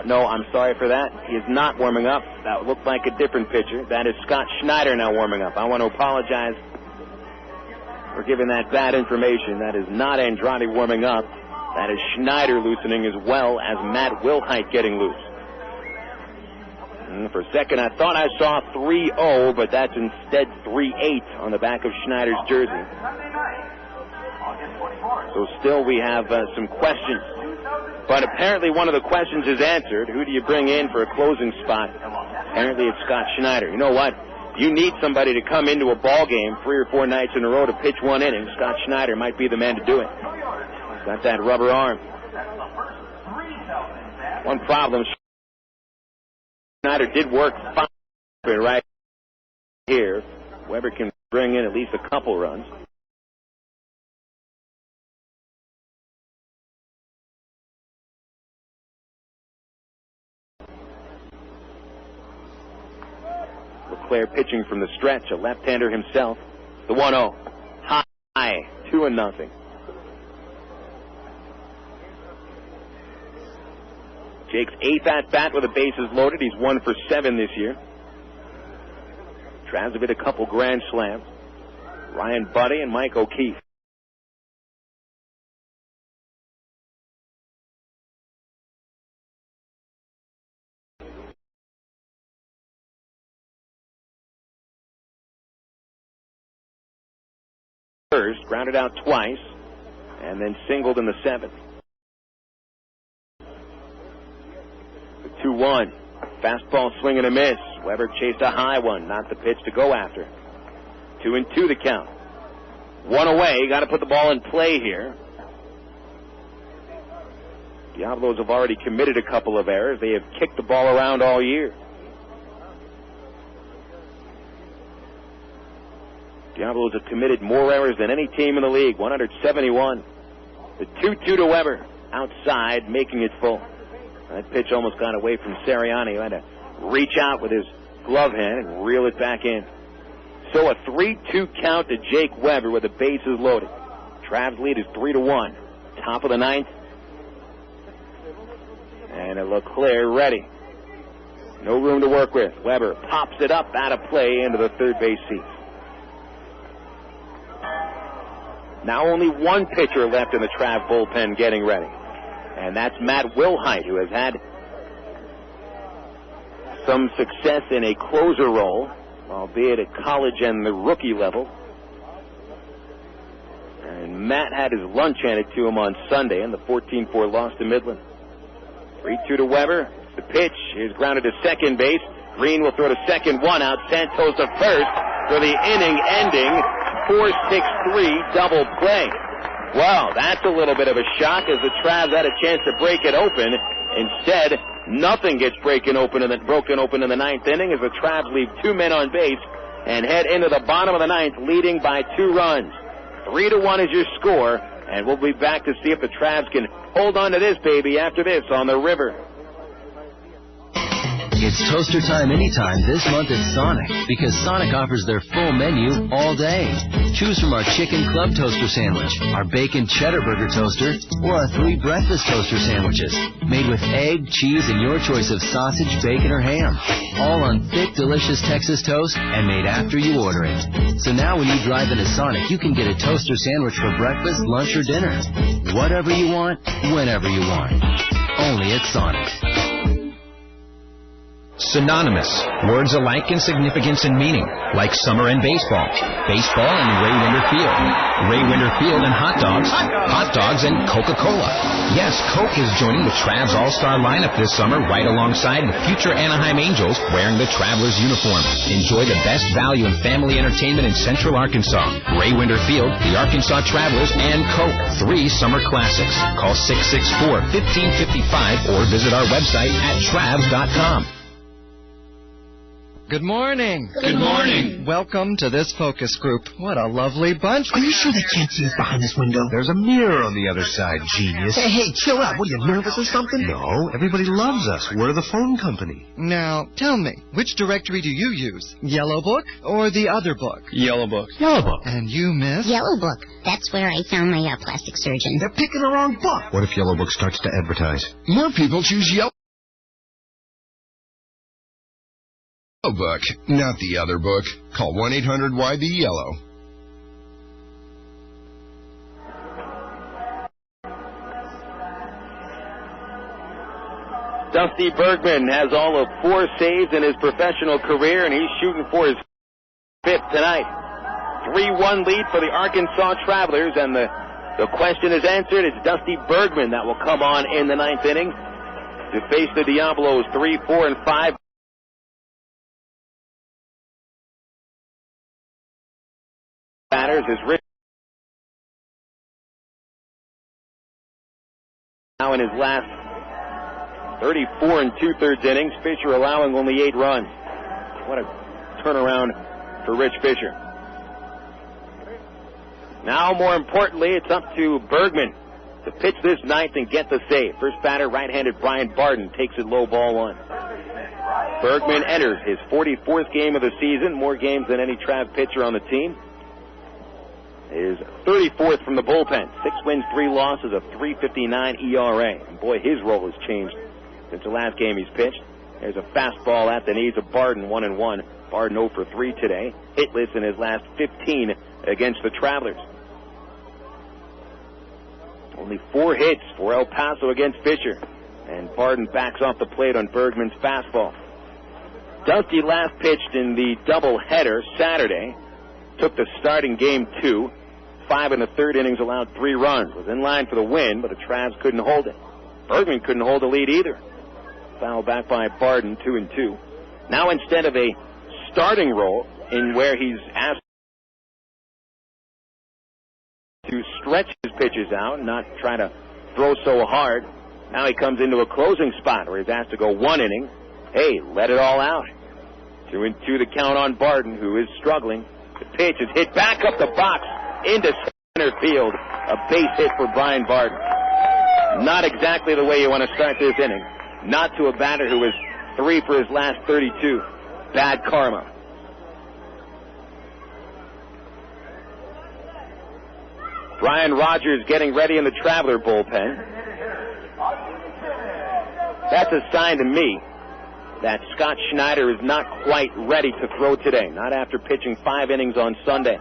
No, I'm sorry for that. He is not warming up. That looked like a different pitcher. That is Scott Schneider now warming up. I want to apologize for giving that bad information. That is not Andrade warming up. That is Schneider loosening, as well as Matt Wilhite getting loose. And for a second, I thought I saw 3-0, but that's instead 3-8 on the back of Schneider's jersey. So still we have some questions. But apparently one of the questions is answered. Who do you bring in for a closing spot? Apparently it's Scott Schneider. You know what? You need somebody to come into a ball game 3 or 4 nights in a row to pitch 1 inning. Scott Schneider might be the man to do it. Got that rubber arm. One problem, Schneider did work fine right here. Weber can bring in at least a couple runs. LeClaire pitching from the stretch, a left-hander himself. The 1-0. High, 2-0. Jake's 8th at-bat with the bases loaded. He's 1 for 7 this year. Travs have hit a couple grand slams. Ryan Buddy and Mike O'Keefe. First, grounded out twice, and then singled in the 7th. The 2-1. Fastball swing and a miss. Weber chased a high one, not the pitch to go after. 2-2 the count. 1 away. Got to put the ball in play here. Diablos have already committed a couple of errors. They have kicked the ball around all year. Diablos have committed more errors than any team in the league, 171. The 2-2 to Weber, outside, making it full. That pitch almost got away from Sirianni, who had to reach out with his glove hand and reel it back in. So a 3-2 count to Jake Weber with the bases loaded. Travs lead is 3-1. Top of the 9th. And a LeClaire ready. No room to work with. Weber pops it up out of play into the third base seat. Now only one pitcher left in the Trav bullpen getting ready. And that's Matt Wilhite, who has had some success in a closer role, albeit at college and the rookie level. And Matt had his lunch handed to him on Sunday in the 14-4 loss to Midland. 3-2 to Weber. The pitch is grounded to second base. Green will throw to second, one out. Santos to first for the inning-ending 4-6-3 double play. Well, that's a little bit of a shock as the Travs had a chance to break it open. Instead, nothing gets broken open in the ninth inning as the Travs leave 2 men on base and head into the bottom of the ninth, leading by 2 runs. 3-1 is your score, and we'll be back to see if the Travs can hold on to this baby after this on the River. It's toaster time anytime this month at Sonic, because Sonic offers their full menu all day. Choose from our chicken club toaster sandwich, our bacon cheddar burger toaster, or our 3 breakfast toaster sandwiches, made with egg, cheese, and your choice of sausage, bacon, or ham. All on thick, delicious Texas toast and made after you order it. So now when you drive into Sonic, you can get a toaster sandwich for breakfast, lunch, or dinner. Whatever you want, whenever you want. Only at Sonic. Synonymous. Words alike in significance and meaning, like summer and baseball. Baseball and Ray Winder Field. Ray Winder Field and hot dogs. Hot dogs and Coca-Cola. Yes, Coke is joining the Travs All-Star lineup this summer right alongside the future Anaheim Angels wearing the Travelers uniform. Enjoy the best value in family entertainment in Central Arkansas. Ray Winder Field, the Arkansas Travelers, and Coke. 3 summer classics. Call 664-1555 or visit our website at travs.com. Good morning. Good morning. Welcome to this focus group. What a lovely bunch. Are you sure they can't see us behind this window? There's a mirror on the other side, genius. Hey, chill out. What, are you nervous or something? No, everybody loves us. We're the phone company. Now, tell me, which directory do you use? Yellow Book or the other book? Yellow Book. Yellow Book. And you, miss? Yellow Book. That's where I found my plastic surgeon. They're picking the wrong book. What if Yellow Book starts to advertise? More people choose Yellow Book, not the other book. Call 1-800-YB-YELLOW. Dusty Bergman has all of 4 saves in his professional career, and he's shooting for his 5th tonight. 3-1 lead for the Arkansas Travelers, and the question is answered. It's Dusty Bergman that will come on in the 9th inning to face the Diablos 3, 4, and 5. Batters is Rich. Now in his last 34 and 2/3 innings, Fisher allowing only 8 runs. What a turnaround for Rich Fisher. Now, more importantly, it's up to Bergman to pitch this ninth and get the save. First batter, right-handed Brian Barden, takes it low, ball 1. Bergman enters his 44th game of the season, more games than any Trav pitcher on the team. His 34th from the bullpen. 6 wins, 3 losses, a 3.59 ERA. And boy, his role has changed since the last game he's pitched. There's a fastball at the knees of Barden, 1-1. Barden 0 for 3 today. Hitless in his last 15 against the Travelers. Only 4 hits for El Paso against Fisher. And Barden backs off the plate on Bergman's fastball. Dusty last pitched in the doubleheader Saturday. Took the start in game 2. 5 in the 3rd innings, allowed 3 runs. Was in line for the win, but the Travs couldn't hold it. Bergman couldn't hold the lead either. Foul back by Barden, 2-2. Now instead of a starting role in where he's asked to stretch his pitches out and not try to throw so hard, now he comes into a closing spot where he's asked to go 1 inning. Hey, let it all out. 2-2 the count on Barden, who is struggling. The pitch is hit back up the box into center field. A base hit for Brian Barden. Not exactly the way you want to start this inning. Not to a batter who was 3 for his last 32. Bad karma. Brian Rogers getting ready in the Traveler bullpen. That's a sign to me that Scott Schneider is not quite ready to throw today, not after pitching 5 innings on Sunday.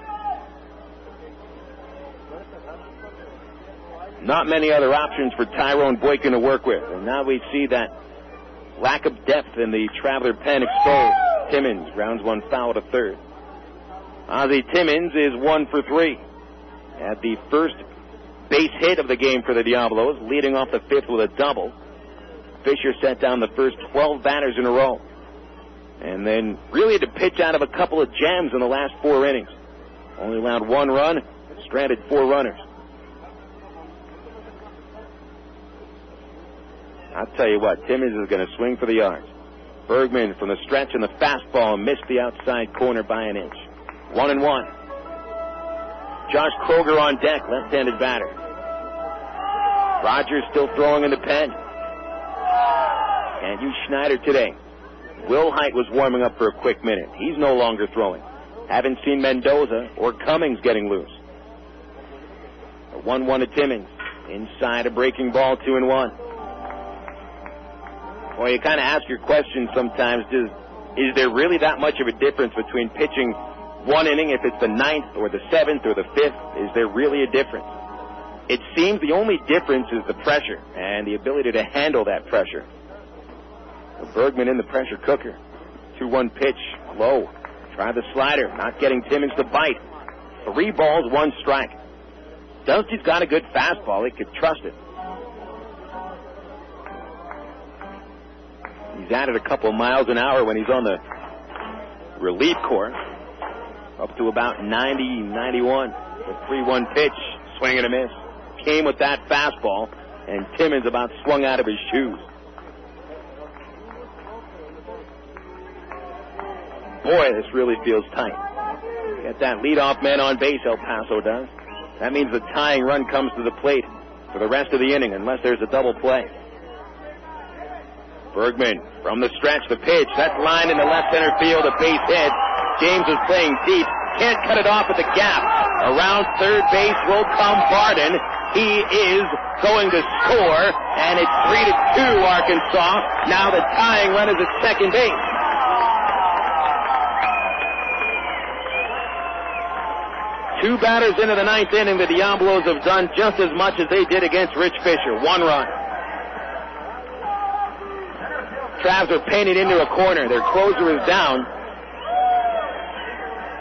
Not many other options for Tyrone Boykin to work with, and now we see that lack of depth in the Traveler pen exposed. Timmons grounds 1 foul to 3rd. Ozzie Timmons is 1 for 3. Had the first base hit of the game for the Diablos, leading off the 5th with a double. Fisher set down the first 12 batters in a row. and then really had to pitch out of a couple of jams in the last 4 innings. Only allowed 1 run, stranded 4 runners. I'll tell you what, Timmons is going to swing for the yards. Bergman from the stretch and the fastball missed the outside corner by an inch. 1-1. Josh Kroger on deck, left-handed batter. Rogers still throwing in the pen. Can't use Schneider today. Will Height was warming up for a quick minute. He's no longer throwing. Haven't seen Mendoza or Cummings getting loose. A 1-1 to Timmons. Inside a breaking ball, 2-1. Well, you kind of ask your question sometimes, is there really that much of a difference between pitching 1 inning, if it's the 9th or the 7th or the 5th? Is there really a difference? It seems the only difference is the pressure and the ability to handle that pressure. Bergman in the pressure cooker. 2-1 pitch, low. Try the slider, not getting Timmons to bite. 3 balls, 1 strike. Dunsty's got a good fastball. He could trust it. He's added a couple miles an hour when he's on the relief corps. Up to about 90, 91. The 3-1 pitch, swing and a miss. Came with that fastball, and Timmons about swung out of his shoes. Boy, this really feels tight. Get that leadoff man on base, El Paso does. That means the tying run comes to the plate for the rest of the inning, unless there's a double play. Bergman from the stretch, the pitch. That's lined into left center field, a base hit. James is playing deep. Can't cut it off at the gap. Around third base will come Barden. He is going to score, and it's 3-2 Arkansas. Now the tying run is at second base. Two batters into the 9th inning, the Diablos have done just as much as they did against Rich Fisher. 1 run. Travs are painted into a corner. Their closer is down.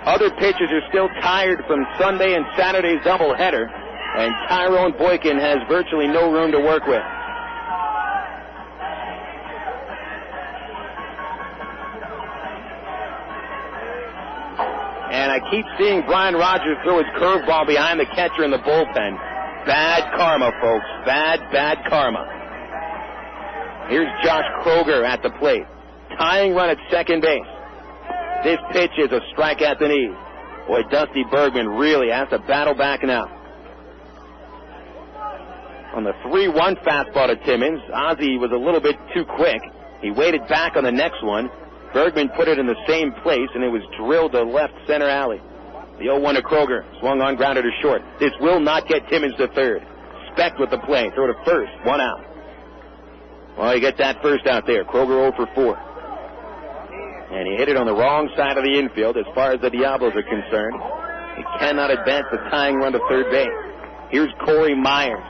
Other pitchers are still tired from Sunday and Saturday's doubleheader, and Tyrone Boykin has virtually no room to work with. And I keep seeing Brian Rogers throw his curveball behind the catcher in the bullpen. Bad karma, folks. Bad karma. Here's Josh Kroger at the plate. Tying run at second base. This pitch is a strike at the knees. Boy, Dusty Bergman really has to battle back now. On the 3-1 fastball to Timmons, Ozzie was a little bit too quick. He waited back on the next one. Bergman put it in the same place, and it was drilled to left center alley. The 0-1 to Kroger. Swung on, grounded to short. This will not get Timmons to third. Speck with the play. Throw to first. 1 out. Well, you get that first out there. Kroger 0 for 4. And he hit it on the wrong side of the infield as far as the Diablos are concerned. He cannot advance the tying run to third base. Here's Corey Myers.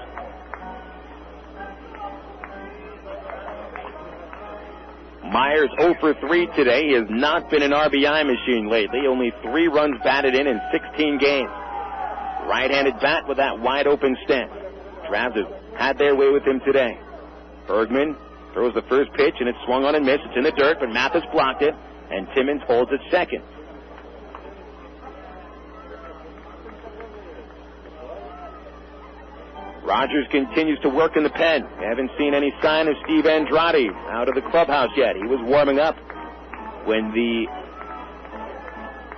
Myers 0 for 3 today. He has not been an RBI machine lately. Only 3 runs batted in 16 games. Right-handed bat with that wide-open stance. Travs have had their way with him today. Bergman throws the first pitch, and it's swung on and missed. It's in the dirt, but Mathis blocked it, and Timmons holds at second. Rogers continues to work in the pen. We haven't seen any sign of Steve Andrade out of the clubhouse yet. He was warming up when the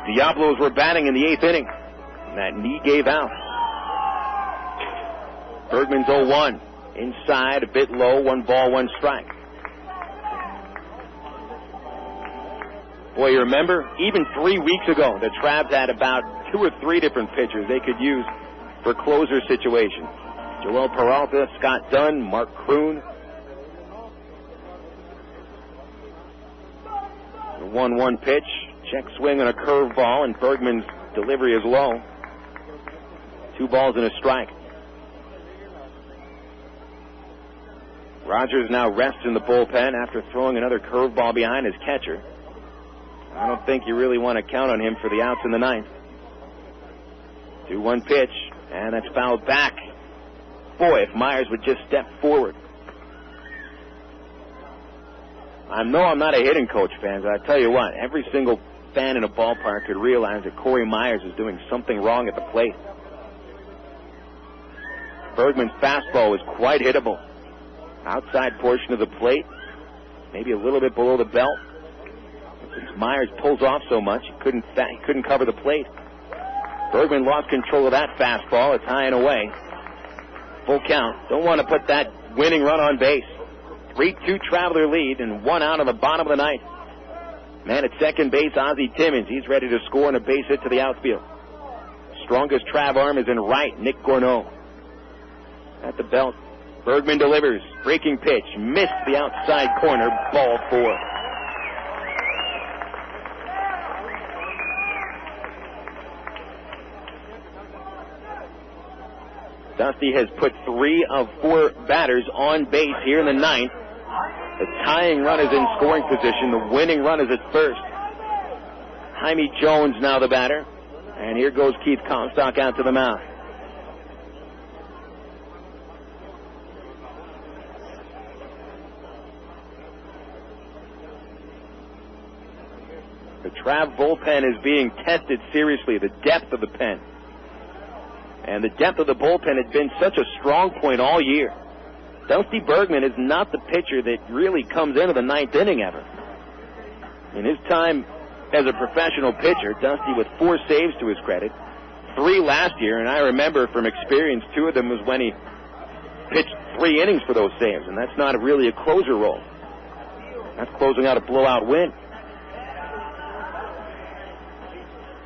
Diablos were batting in the 8th inning. And that knee gave out. Bergman's 0-1. Inside, a bit low, 1 ball, 1 strike. Boy, you remember, even 3 weeks ago, the Travs had about 2 or 3 different pitchers they could use for closer situations. Joel Peralta, Scott Dunn, Mark Kroon. The 1-1 pitch, check swing on a curveball, and Bergman's delivery is low. 2 balls and a strike. Rogers now rests in the bullpen after throwing another curveball behind his catcher. I don't think you really want to count on him for the outs in the 9th. 2-1 pitch, and that's fouled back. Boy, if Myers would just step forward. I know I'm not a hitting coach, fans, but I tell you what, every single fan in a ballpark could realize that Corey Myers is doing something wrong at the plate. Bergman's fastball is quite hittable. Outside portion of the plate, maybe a little bit below the belt. Since Myers pulls off so much, he couldn't cover the plate. Bergman lost control of that fastball. It's high and away. Full count. Don't want to put that winning run on base. 3-2 Traveler lead and 1 out on the bottom of the ninth. Man at second base, Ozzie Timmons. He's ready to score on a base hit to the outfield. Strongest Trav arm is in right, Nick Gourneau. At the belt, Bergman delivers. Breaking pitch. Missed the outside corner. Ball 4. Dusty has put 3 of 4 batters on base here in the ninth. The tying run is in scoring position. The winning run is at first. Jaime Jones now the batter. And here goes Keith Comstock out to the mound. The Trav bullpen is being tested seriously, the depth of the pen. And the depth of the bullpen had been such a strong point all year. Dusty Bergman is not the pitcher that really comes into the ninth inning ever. In his time as a professional pitcher, Dusty with 4 saves to his credit, 3 last year, and I remember from experience 2 of them was when he pitched 3 innings for those saves, and that's not really a closer role. That's closing out a blowout win.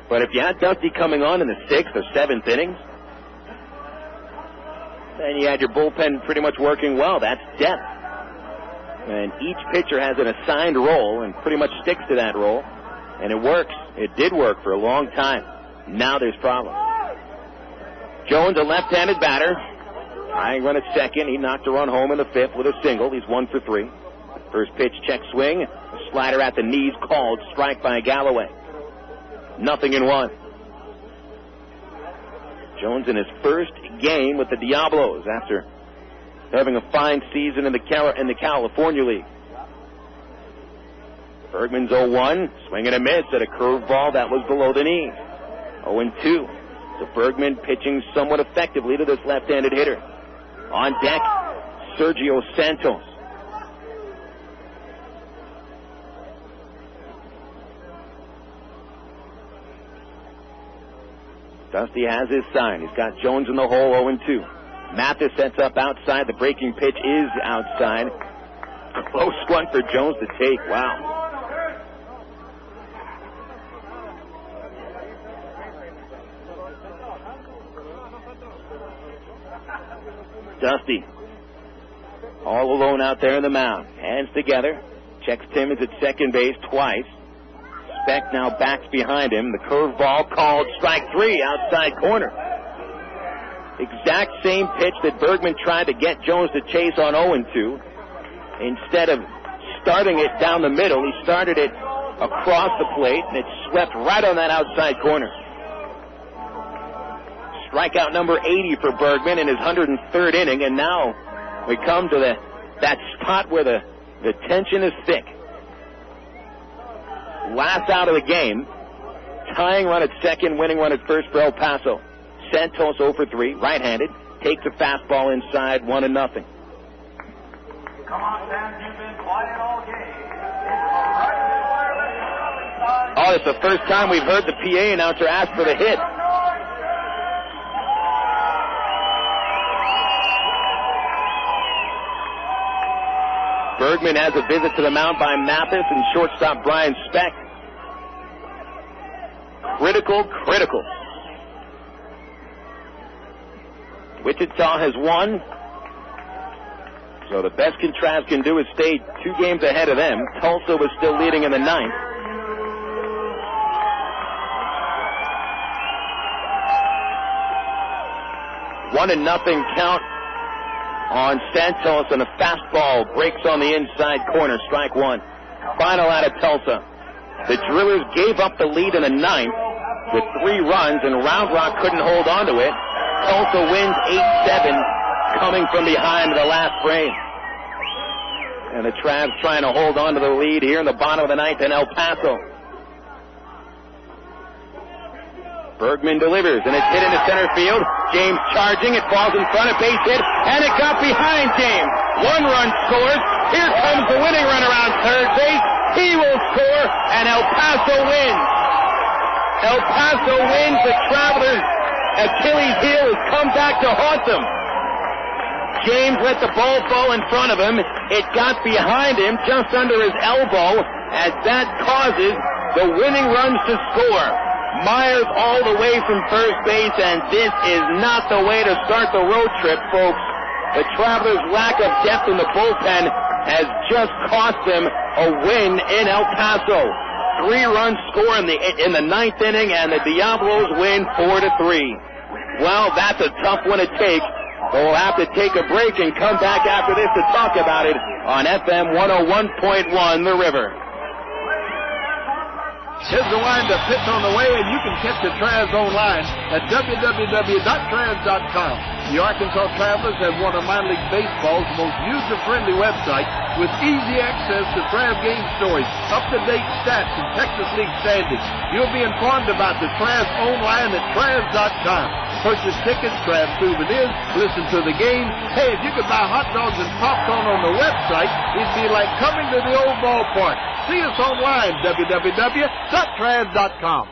But if you had Dusty coming on in the 6th or 7th innings, then you had your bullpen pretty much working well. That's depth. And each pitcher has an assigned role and pretty much sticks to that role. And it works. It did work for a long time. Now there's problems. Jones, a left-handed batter. Tying run at second. He knocked a run home in the 5th with a single. He's 1 for 3. First pitch, check swing. A slider at the knees called. Strike by Galloway. 0-1. Jones in his first game with the Diablos after having a fine season in the California League. Bergman's 0-1, swing and a miss at a curveball that was below the knee. 0-2. So Bergman pitching somewhat effectively to this left-handed hitter. On deck, Sergio Santos. Dusty has his sign. He's got Jones in the hole, 0-2. Mathis sets up outside. The breaking pitch is outside. Close one for Jones to take. Wow. Dusty all alone out there in the mound. Hands together. Checks Timmons at second base twice. Speck now backs behind him. The curveball called strike 3, outside corner. Exact same pitch that Bergman tried to get Jones to chase on 0-2. Instead of starting it down the middle, he started it across the plate, and it swept right on that outside corner. Strikeout number 80 for Bergman in his 103rd inning, and now we come to that spot where the tension is thick. Last out of the game, tying run at second, winning run at first for El Paso. Santos 0 for 3, right-handed, takes a fastball inside, 1-0. Come on, fans, you've been quiet all game. Oh, it's the first time we've heard the PA announcer ask for the hit. Bergman has a visit to the mound by Mathis and shortstop Brian Speck. Critical. Wichita has won. So the best Trav can do is stay 2 games ahead of them. Tulsa was still leading in the 9th. One and nothing count on Santos, and a fastball breaks on the inside corner, strike 1. Final out of Tulsa. The Drillers gave up the lead in the 9th with 3 runs, and Round Rock couldn't hold on to it. Tulsa wins 8-7, coming from behind the last frame. And the Travs trying to hold on to the lead here in the bottom of the ninth in El Paso. Bergman delivers, and it's hit into center field. James charging, it falls in front, a base hit, and it got behind James. 1 run scores. Here comes the winning run around third base. He will score, and El Paso wins. El Paso wins. The Travelers' Achilles heel has come back to haunt them. James let the ball fall in front of him. It got behind him, just under his elbow, as that causes the winning runs to score. Myers all the way from first base, and this is not the way to start the road trip, folks. The Travelers' lack of depth in the bullpen has just cost them a win in El Paso. 3-run score in the ninth inning, and the Diablos win 4-3. Well, that's a tough one to take. But we'll have to take a break and come back after this to talk about it on FM 101.1 The River. Here's the windup, pitch on the way, and you can catch the Travs online at www.travs.com. The Arkansas Travelers have one of minor league baseball's most user-friendly websites with easy access to Trav game stories, up-to-date stats, and Texas League standings. You'll be informed about the Travs online at travs.com. Purchase tickets, Travs souvenirs, listen to the game. Hey, if you could buy hot dogs and popcorn on the website, it'd be like coming to the old ballpark. See us online, www.travs.com.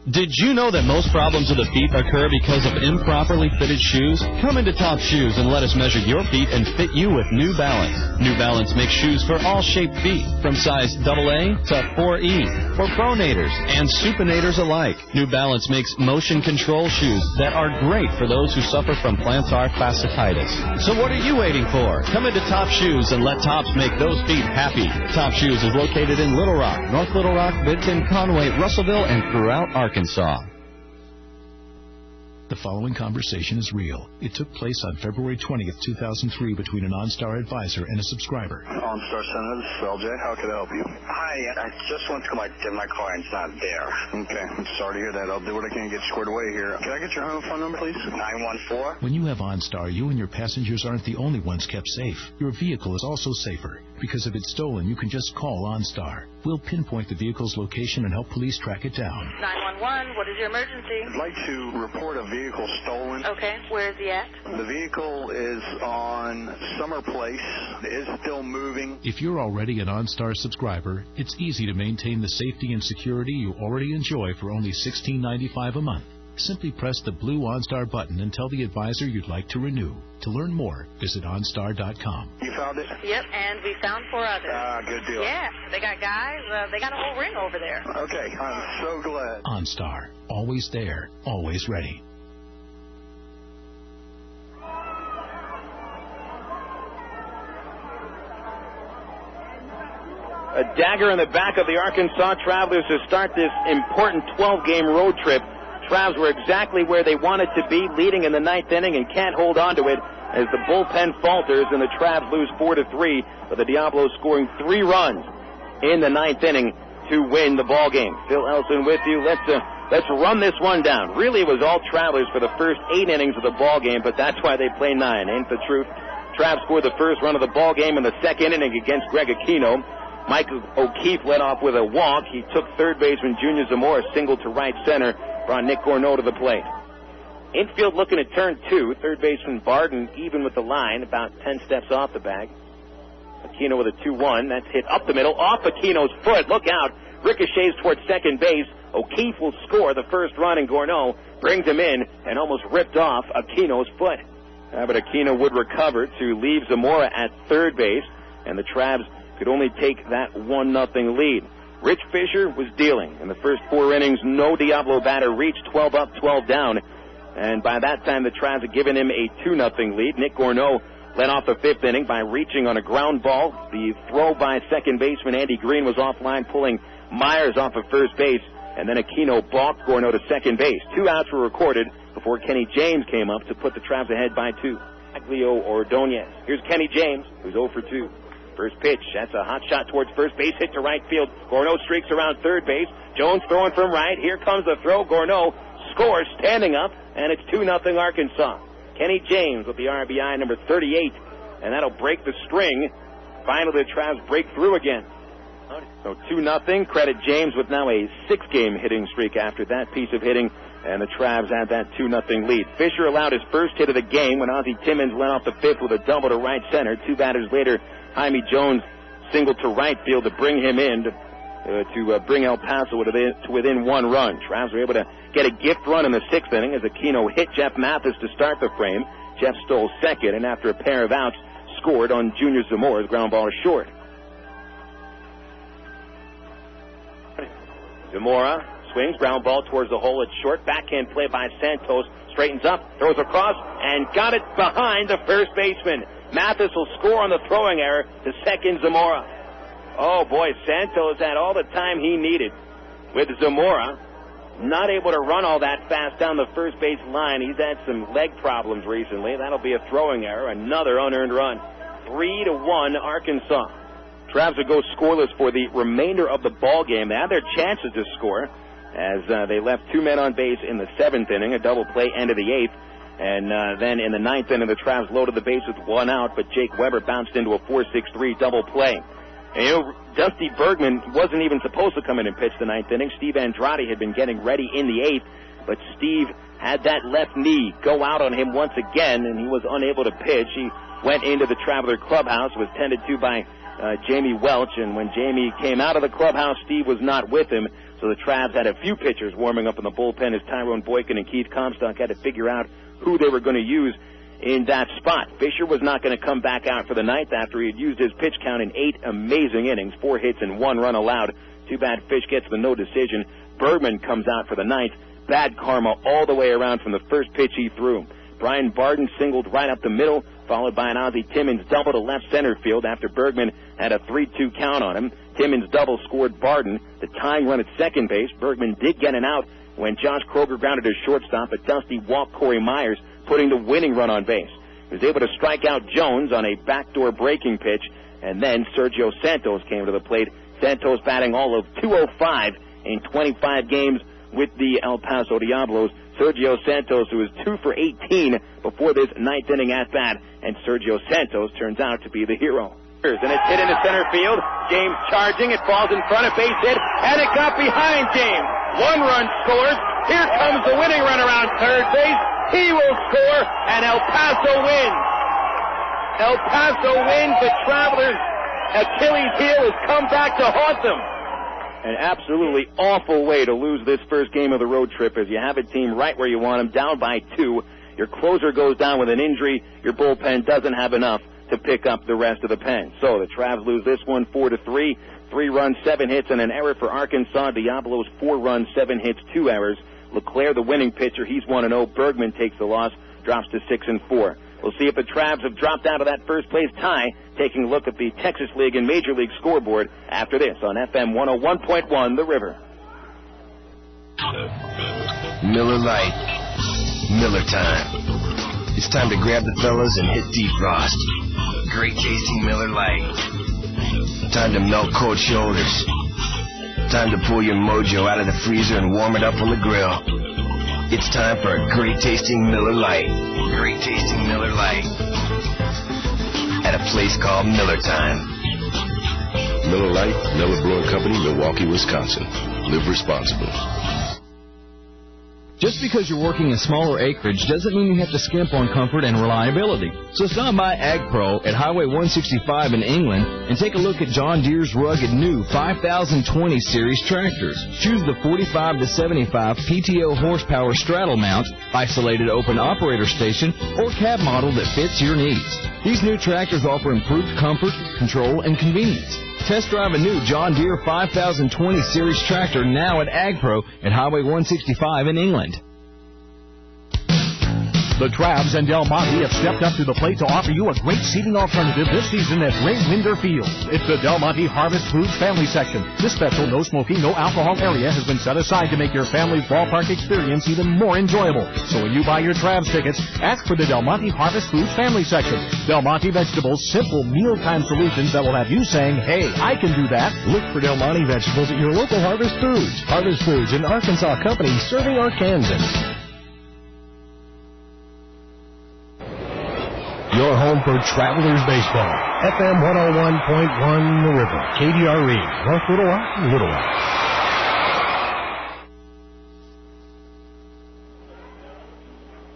Did you know that most problems of the feet occur because of improperly fitted shoes? Come into Top Shoes and let us measure your feet and fit you with New Balance. New Balance makes shoes for all shaped feet, from size AA to 4E, for pronators and supinators alike. New Balance makes motion control shoes that are great for those who suffer from plantar fasciitis. So what are you waiting for? Come into Top Shoes and let Tops make those feet happy. Top Shoes is located in Little Rock, North Little Rock, Benton, Conway, Russellville, and throughout Arkansas. The following conversation is real. It took place on February 20th, 2003 between an OnStar advisor and a subscriber. OnStar Center, this is LJ. How can I help you? Hi, I just went to my car and it's not there. Okay, I'm sorry to hear that. I'll do what I can to get squared away here. Can I get your home phone number, please? 914. When you have OnStar, you and your passengers aren't the only ones kept safe. Your vehicle is also safer. Because if it's stolen, you can just call OnStar. We'll pinpoint the vehicle's location and help police track it down. 911, what is your emergency? I'd like to report a vehicle stolen. Okay, where is he at? The vehicle is on Summer Place. It is still moving. If you're already an OnStar subscriber, it's easy to maintain the safety and security you already enjoy for only $16.95 a month. Simply press the blue OnStar button and tell the advisor you'd like to renew. To learn more, visit OnStar.com. You found it? Yep, and we found 4 others. Good deal. Yeah, they got guys. They got a whole ring over there. Okay, I'm so glad. OnStar, always there, always ready. A dagger in the back of the Arkansas Travelers to start this important 12-game road trip. Travs were exactly where they wanted to be, leading in the ninth inning, and can't hold on to it as the bullpen falters and the Travs lose 4-3, but the Diablos scoring 3 runs in the ninth inning to win the ball game. Phil Elson with you. Let's run this one down. Really, it was all Travelers for the first 8 innings of the ball game, but that's why they play 9. Ain't the truth? Travs scored the first run of the ball game in the second inning against Greg Aquino. Mike O'Keefe led off with a walk. He took third baseman Junior Zamora single to right center, brought Nick Gorneau to the plate. Infield looking at turn 2. Third baseman Barden even with the line, about 10 steps off the bag. Aquino with a 2-1. That's hit up the middle, off Aquino's foot. Look out. Ricochets towards second base. O'Keefe will score the first run, and Gorneau brings him in and almost ripped off Aquino's foot. But Aquino would recover to leave Zamora at third base, and the Travs could only take that 1-0 lead. Rich Fisher was dealing. In the first 4 innings, no Diablo batter reached 12 up, 12 down. And by that time, the Travs had given him a 2-0 lead. Nick Gorneau led off the 5th inning by reaching on a ground ball. The throw by second baseman Andy Green was offline, pulling Myers off of first base. And then Aquino balked Gorneau to second base. 2 outs were recorded before Kenny James came up to put the Travs ahead by 2. Aglio Ordonez. Here's Kenny James, who's 0 for 2. First pitch, that's a hot shot towards first base, hit to right field. Gorneau streaks around third base. Jones throwing from right. Here comes the throw. Gorneau scores standing up, and it's 2-0 Arkansas. Kenny James with the RBI number 38, and that'll break the string Finally, the Travs break through again. So 2-0. Credit James with now a 6-game hitting streak after that piece of hitting, and the Travs had that 2-0 lead. Fisher allowed his first hit of the game when Ozzie Timmons led off the fifth with a double to right center. 2 batters later, Jaime Jones singled to right field to bring him in to bring El Paso to within 1 run. Travs were able to get a gift run in the 6th inning as Aquino hit Jeff Mathis to start the frame. Jeff stole second, and after a pair of outs, scored on Junior Zamora's ground ball to short. Zamora swings, ground ball towards the hole at short. Backhand play by Santos. Straightens up, throws across, and got it behind the first baseman. Mathis will score on the throwing error to second Zamora. Oh, boy, Santos had all the time he needed with Zamora. Not able to run all that fast down the first base line. He's had some leg problems recently. That'll be a throwing error. Another unearned run. 3-1 Arkansas. Travs would go scoreless for the remainder of the ball game. They had their chances to score as they left 2 men on base in the 7th inning, a double play end of the 8th. And then in the 9th inning, the Travs loaded the base with 1 out, but Jake Weber bounced into a 4-6-3 double play. And, you know, Dusty Bergman wasn't even supposed to come in and pitch the 9th inning. Steve Andrade had been getting ready in the 8th, but Steve had that left knee go out on him once again, and he was unable to pitch. He went into the Traveler clubhouse, was tended to by Jamie Welch, and when Jamie came out of the clubhouse, Steve was not with him, so the Travs had a few pitchers warming up in the bullpen as Tyrone Boykin and Keith Comstock had to figure out who they were going to use in that spot. Fisher was not going to come back out for the 9th after he had used his pitch count in 8 amazing innings, 4 hits and 1 run allowed. Too bad Fish gets the no decision. Bergman comes out for the 9th. Bad karma all the way around from the first pitch he threw. Brian Barden singled right up the middle, followed by an Ozzie Timmons double to left center field after Bergman had a 3-2 count on him. Timmons double scored Barden. The tying run at second base. Bergman did get an out when Josh Kroger grounded his shortstop, but Dusty walked Corey Myers, putting the winning run on base. He was able to strike out Jones on a backdoor breaking pitch, and then Sergio Santos came to the plate. Santos batting all of .205 in 25 games with the El Paso Diablos. Sergio Santos, who was 2 for 18 before this 9th inning at-bat, and Sergio Santos turns out to be the hero. And it's hit into center field. James charging. It falls in front of base hit, and it got behind James. 1 run scores. Here comes the winning run around third base. He will score, and El Paso wins. El Paso wins. The Travelers' Achilles heel has come back to haunt them. An absolutely awful way to lose this first game of the road trip as you have a team right where you want them, down by 2. Your closer goes down with an injury. Your bullpen doesn't have enough to pick up the rest of the pen. So the Travs lose this one 4-3. 3 runs, 7 hits, and an error for Arkansas. Diablos 4 runs, 7 hits, 2 errors. LeClaire, the winning pitcher, he's 1-0. Bergman takes the loss, drops to 6-4. We'll see if the Travs have dropped out of that first-place tie, taking a look at the Texas League and Major League scoreboard after this on FM 101.1 The River. Miller Lite. Miller time. It's time to grab the fellas and hit defrost. Great tasting Miller Lite. Time to melt cold shoulders. Time to pull your mojo out of the freezer and warm it up on the grill. It's time for a great tasting Miller Lite. Great tasting Miller Lite. At a place called Miller Time. Miller Lite, Miller Brewing Company, Milwaukee, Wisconsin. Live responsibly. Just because you're working in smaller acreage doesn't mean you have to skimp on comfort and reliability. So stop by Ag Pro at Highway 165 in England and take a look at John Deere's rugged new 5020 series tractors. Choose the 45 to 75 PTO horsepower straddle mount, isolated open operator station, or cab model that fits your needs. These new tractors offer improved comfort, control, and convenience. Test drive a new John Deere 5020 series tractor now at Ag Pro at Highway 165 in England. The Travs and Del Monte have stepped up to the plate to offer you a great seating alternative this season at Ray Winder Field. It's the Del Monte Harvest Foods Family Section. This special no smoking, no alcohol area has been set aside to make your family's ballpark experience even more enjoyable. So when you buy your Travs tickets, ask for the Del Monte Harvest Foods Family Section. Del Monte Vegetables, simple mealtime solutions that will have you saying, hey, I can do that. Look for Del Monte Vegetables at your local Harvest Foods. Harvest Foods, an Arkansas company serving Arkansans. Your home for Travelers Baseball. FM 101.1 The River, KDRE, North Little Rock, Little Rock.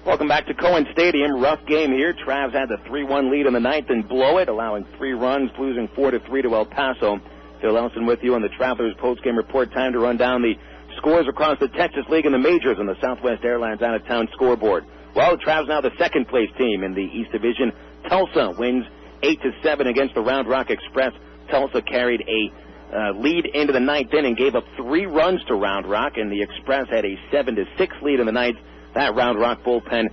Welcome back to Cohen Stadium. Rough game here. Travs had the 3-1 lead in the ninth and blow it, allowing 3 runs, losing 4-3 to El Paso. Phil Elson with you on the Travelers postgame report. Time to run down the scores across the Texas League and the majors on the Southwest Airlines out-of-town scoreboard. Well, Travs now the second-place team in the East Division. Tulsa wins 8-7 against the Round Rock Express. Tulsa carried a lead into the ninth inning, gave up 3 runs to Round Rock, and the Express had a 7-6 lead in the ninth. That Round Rock bullpen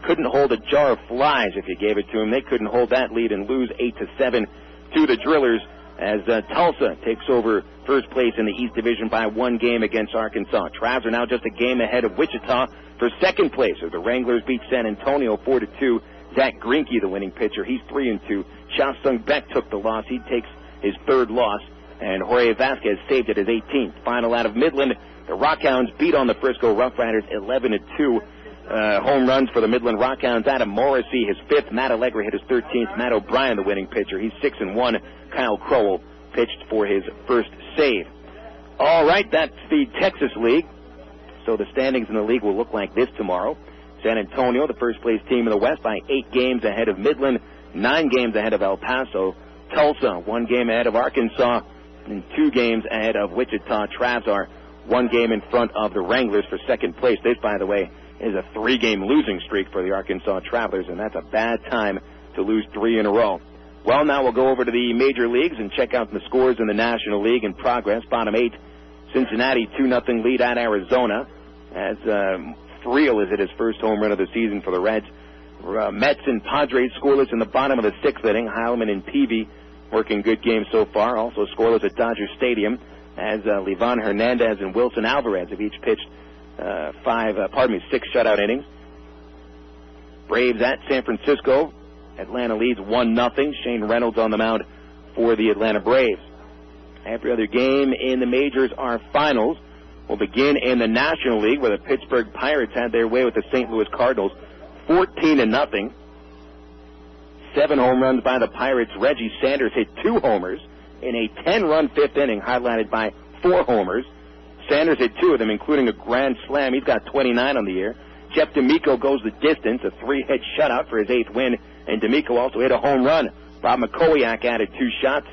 couldn't hold a jar of flies if you gave it to them. They couldn't hold that lead and lose 8-7 to the Drillers as Tulsa takes over first place in the East Division by 1 game against Arkansas. Travs are now just a game ahead of Wichita for second place as the Wranglers beat San Antonio 4-2. Zach Greinke, the winning pitcher, he's 3-2. Cha Sung Beck took the loss. He takes his 3rd loss. And Jorge Vasquez saved it his 18th. Final out of Midland, the Rockhounds beat on the Frisco Rough Riders 11-2. Home runs for the Midland Rockhounds. Adam Morrissey, his 5th. Matt Allegri hit his 13th. Matt O'Brien, the winning pitcher. He's 6-1. Kyle Crowell pitched for his first save. All right, that's the Texas League. So the standings in the league will look like this tomorrow. San Antonio, the first-place team in the West, by 8 games ahead of Midland, 9 games ahead of El Paso. Tulsa, 1 game ahead of Arkansas, and 2 games ahead of Wichita. Travs are 1 game in front of the Wranglers for second place. This, by the way, is a 3-game losing streak for the Arkansas Travelers, and that's a bad time to lose 3 in a row. Well, now we'll go over to the major leagues and check out the scores in the National League in progress. Bottom 8, Cincinnati 2-0 lead at Arizona as Friel is at his first home run of the season for the Reds. Mets and Padres scoreless in the bottom of the 6th inning. Heilman and Peavy working good games so far. Also scoreless at Dodger Stadium as Livan Hernandez and Wilson Alvarez have each pitched 6 shutout innings. Braves at San Francisco. Atlanta leads 1-0. Shane Reynolds on the mound for the Atlanta Braves. Every other game in the majors are finals. We'll begin in the National League where the Pittsburgh Pirates had their way with the St. Louis Cardinals 14-0. 7 home runs by the Pirates. Reggie Sanders hit 2 homers in a 10-run 5th inning highlighted by 4 homers. Sanders hit 2 of them, including a grand slam. He's got 29 on the year. Jeff D'Amico goes the distance, a 3-hit shutout for his 8th win, and D'Amico also hit a home run. Bob McCowiak added 2 shots.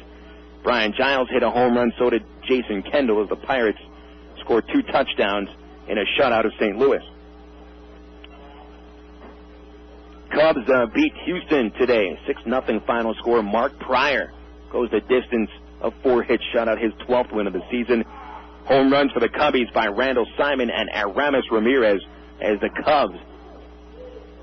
Brian Giles hit a home run, so did Jason Kendall as the Pirates scored 2 touchdowns in a shutout of St. Louis. Cubs beat Houston today, 6-0 final score. Mark Pryor goes the distance, a 4-hit shutout, his 12th win of the season. Home runs for the Cubbies by Randall Simon and Aramis Ramirez as the Cubs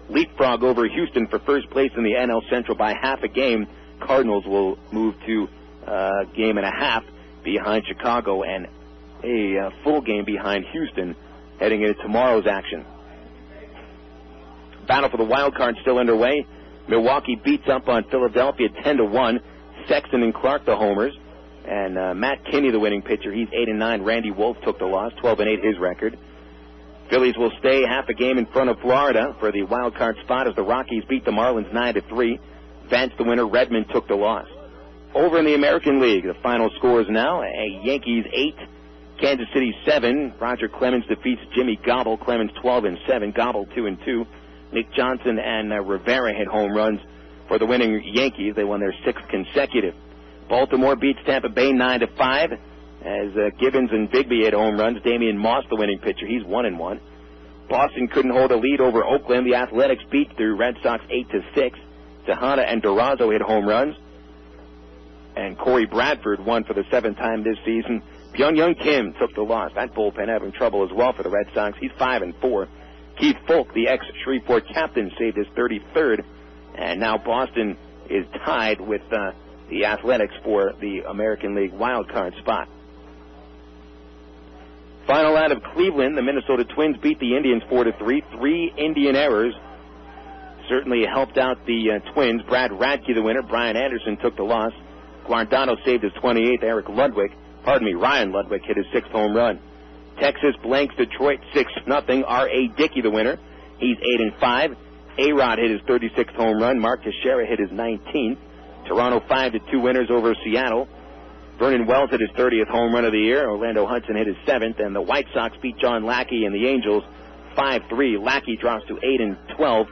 leapfrog over Houston for first place in the NL Central by half a game. Cardinals will move to a game and a half behind Chicago and a full game behind Houston heading into tomorrow's action. Battle for the wild card still underway. Milwaukee beats up on Philadelphia 10-1. Sexton and Clark the homers. And Matt Kinney, the winning pitcher, he's 8-9. Randy Wolf took the loss, 12-8 his record. Phillies will stay half a game in front of Florida for the wild card spot as the Rockies beat the Marlins 9-3. Vance the winner, Redmond took the loss. Over in the American League, the final scores now: Yankees 8, Kansas City 7. Roger Clemens defeats Jimmy Gobble. Clemens 12-7. Gobble 2-2. Nick Johnson and Rivera hit home runs for the winning Yankees. They won their 6th consecutive. Baltimore beats Tampa Bay 9-5 as Gibbons and Bigby hit home runs. Damian Moss, the winning pitcher, he's 1-1. Boston couldn't hold a lead over Oakland. The Athletics beat the Red Sox 8-6. Tejada and Durazo hit home runs. And Corey Bradford won for the 7th time this season. Pyongyang Kim took the loss. That bullpen having trouble as well for the Red Sox. He's 5-4. Keith Folk, the ex-Shreveport captain, saved his 33rd. And now Boston is tied with the Athletics for the American League wild card spot. Final out of Cleveland, the Minnesota Twins beat the Indians 4-3. 3 Indian errors certainly helped out the Twins. Brad Radke, the winner. Brian Anderson took the loss. Guardano saved his 28th. Ryan Ludwig hit his 6th home run. Texas blanks Detroit 6-0. R.A. Dickey, the winner. He's 8-5. A-Rod hit his 36th home run. Mark Teixeira hit his 19th. Toronto 5-2 winners over Seattle. Vernon Wells hit his 30th home run of the year. Orlando Hudson hit his 7th. And the White Sox beat John Lackey and the Angels 5-3. Lackey drops to 8-12.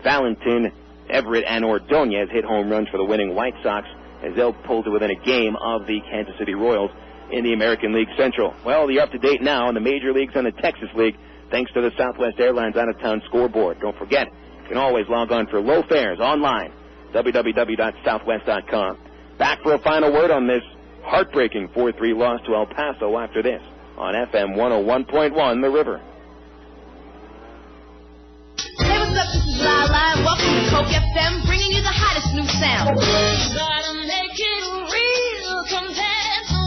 Valentin, Everett, and Ordonez hit home runs for the winning White Sox as they'll pull to within a game of the Kansas City Royals in the American League Central. Well, you're up to date now in the Major Leagues and the Texas League thanks to the Southwest Airlines out-of-town scoreboard. Don't forget, you can always log on for low fares online, www.southwest.com. Back for a final word on this heartbreaking 4-3 loss to El Paso after this on FM 101.1 The River. Hey, what's up? This is Lala, and welcome to Coke FM, bringing you the hottest new sound. Gotta make it real compared to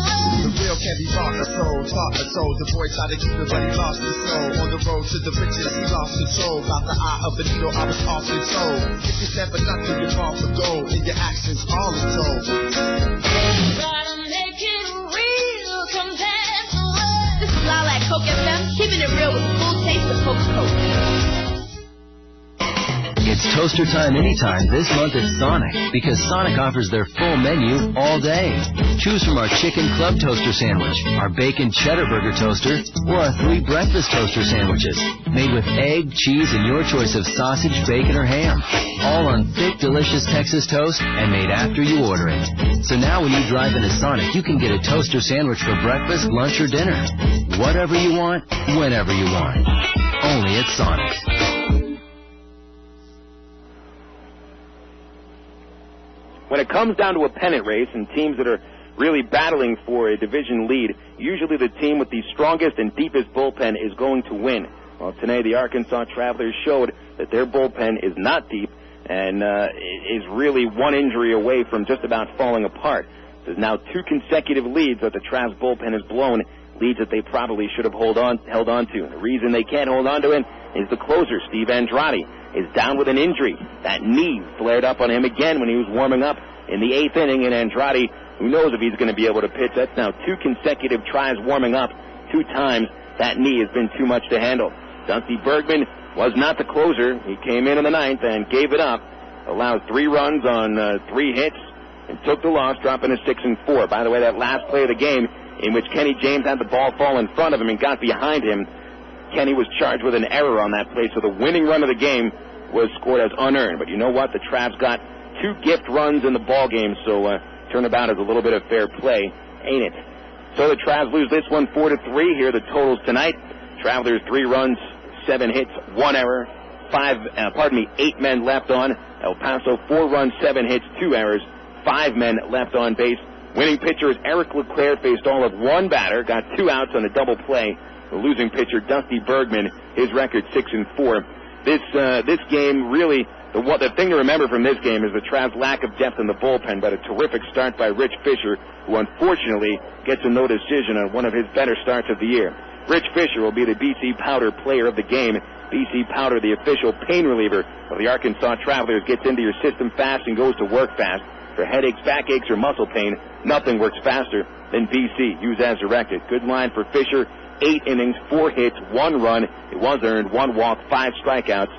the real can't be bought, the soul, taught the soul. The boy tried to keep it, but he lost his soul. On the road to the riches, he lost control. About the eye of the needle, I was off control. If you stand for nothing, you're off for gold. In your actions, all is told. Gotta make it real compared to This is Lala at Coke FM, keeping it real with a full taste of Coca-Cola. It's toaster time anytime this month at Sonic, because Sonic offers their full menu all day. Choose from our chicken club toaster sandwich, our bacon cheddar burger toaster, or our 3 breakfast toaster sandwiches, made with egg, cheese, and your choice of sausage, bacon, or ham. All on thick, delicious Texas toast and made after you order it. So now when you drive into Sonic, you can get a toaster sandwich for breakfast, lunch, or dinner. Whatever you want, whenever you want. Only at Sonic. When it comes down to a pennant race and teams that are really battling for a division lead, usually the team with the strongest and deepest bullpen is going to win. Well, today the Arkansas Travelers showed that their bullpen is not deep and is really one injury away from just about falling apart. There's now 2 consecutive leads that the Travs bullpen has blown, leads that they probably should have held on to. The reason they can't hold on to it is the closer, Steve Andrade, is down with an injury. That knee flared up on him again when he was warming up in the 8th inning, and Andrade, who knows if he's going to be able to pitch. That's now 2 consecutive tries warming up. 2 times that knee has been too much to handle. Dusty Bergman was not the closer. He came in the 9th and gave it up, allowed 3 runs on 3 hits, and took the loss, dropping to 6-4. By the way, that last play of the game in which Kenny James had the ball fall in front of him and got behind him, Kenny was charged with an error on that play, so the winning run of the game was scored as unearned. But you know what? The Travs got 2 gift runs in the ball game, so turnabout is a little bit of fair play, ain't it? So the Travs lose this one 4-3. Here are the totals tonight. Travelers 3 runs, 7 hits, 1 error, 8 men left on. El Paso 4 runs, 7 hits, 2 errors, 5 men left on base. Winning pitcher is Eric LeClaire, faced all of 1 batter, got 2 outs on a double play. The losing pitcher, Dusty Bergman, his record 6-4. This game really, the thing to remember from this game is the Travs' lack of depth in the bullpen, but a terrific start by Rich Fisher, who unfortunately gets a no decision on one of his better starts of the year. Rich Fisher will be the BC Powder player of the game. BC Powder, the official pain reliever of the Arkansas Travelers, gets into your system fast and goes to work fast. For headaches, backaches, or muscle pain, nothing works faster than BC. Use as directed. Good line for Fisher. 8 innings, 4 hits, 1 run. It was earned, 1 walk, 5 strikeouts.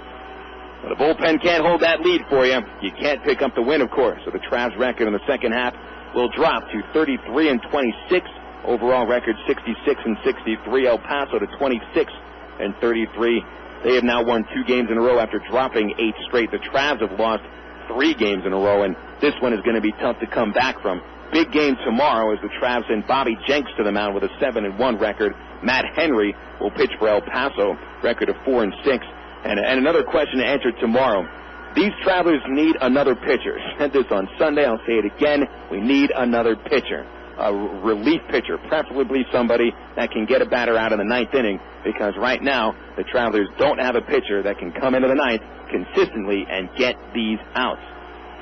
Well, the bullpen can't hold that lead for you. You can't pick up the win, of course. So the Travs record in the second half will drop to 33-26. Overall record 66-63. El Paso to 26-33. They have now won 2 games in a row after dropping 8 straight. The Travs have lost 3 games in a row, and this one is going to be tough to come back from. Big game tomorrow as the Travs send Bobby Jenks to the mound with a 7-1 record. Matt Henry will pitch for El Paso, record of 4-6. And another question to answer tomorrow. These Travelers need another pitcher. I said this on Sunday. I'll say it again. We need another pitcher, a relief pitcher, preferably somebody that can get a batter out in the 9th inning, because right now the Travelers don't have a pitcher that can come into the 9th consistently and get these outs.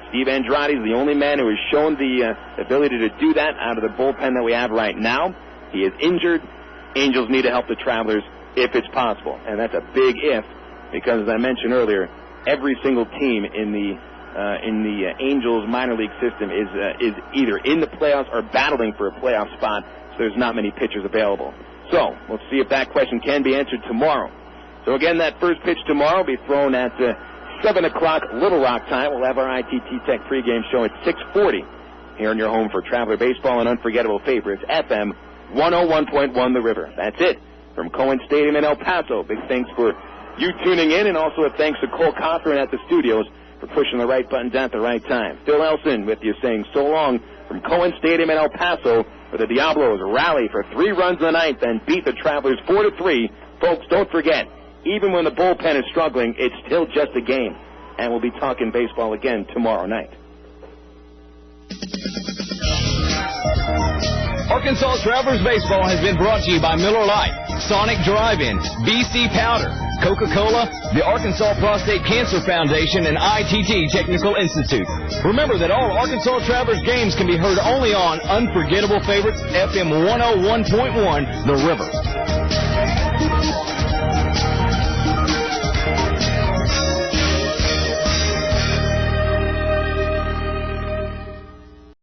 Steve Andrade is the only man who has shown the ability to do that out of the bullpen that we have right now. He is injured. Angels need to help the Travelers if it's possible, and that's a big if, because as I mentioned earlier, every single team in the Angels minor league system is either in the playoffs or battling for a playoff spot, so there's not many pitchers available. So we'll see if that question can be answered tomorrow. So again, that first pitch tomorrow will be thrown at 7 o'clock Little Rock time. We'll have our ITT Tech pregame show at 6:40 here in your home for Traveler Baseball and Unforgettable Favorites, FM 101.1 The River. That's it from Cohen Stadium in El Paso. Big thanks for you tuning in, and also a thanks to Cole Cothran at the studios for pushing the right buttons at the right time. Phil Elson with you saying so long from Cohen Stadium in El Paso, where the Diablos rally for 3 runs in the ninth and beat the Travelers 4-3. Folks, don't forget, even when the bullpen is struggling, it's still just a game. And we'll be talking baseball again tomorrow night. Arkansas Travelers Baseball has been brought to you by Miller Lite, Sonic Drive-In, BC Powder, Coca-Cola, the Arkansas Prostate Cancer Foundation, and ITT Technical Institute. Remember that all Arkansas Travelers games can be heard only on Unforgettable Favorites, FM 101.1 The River.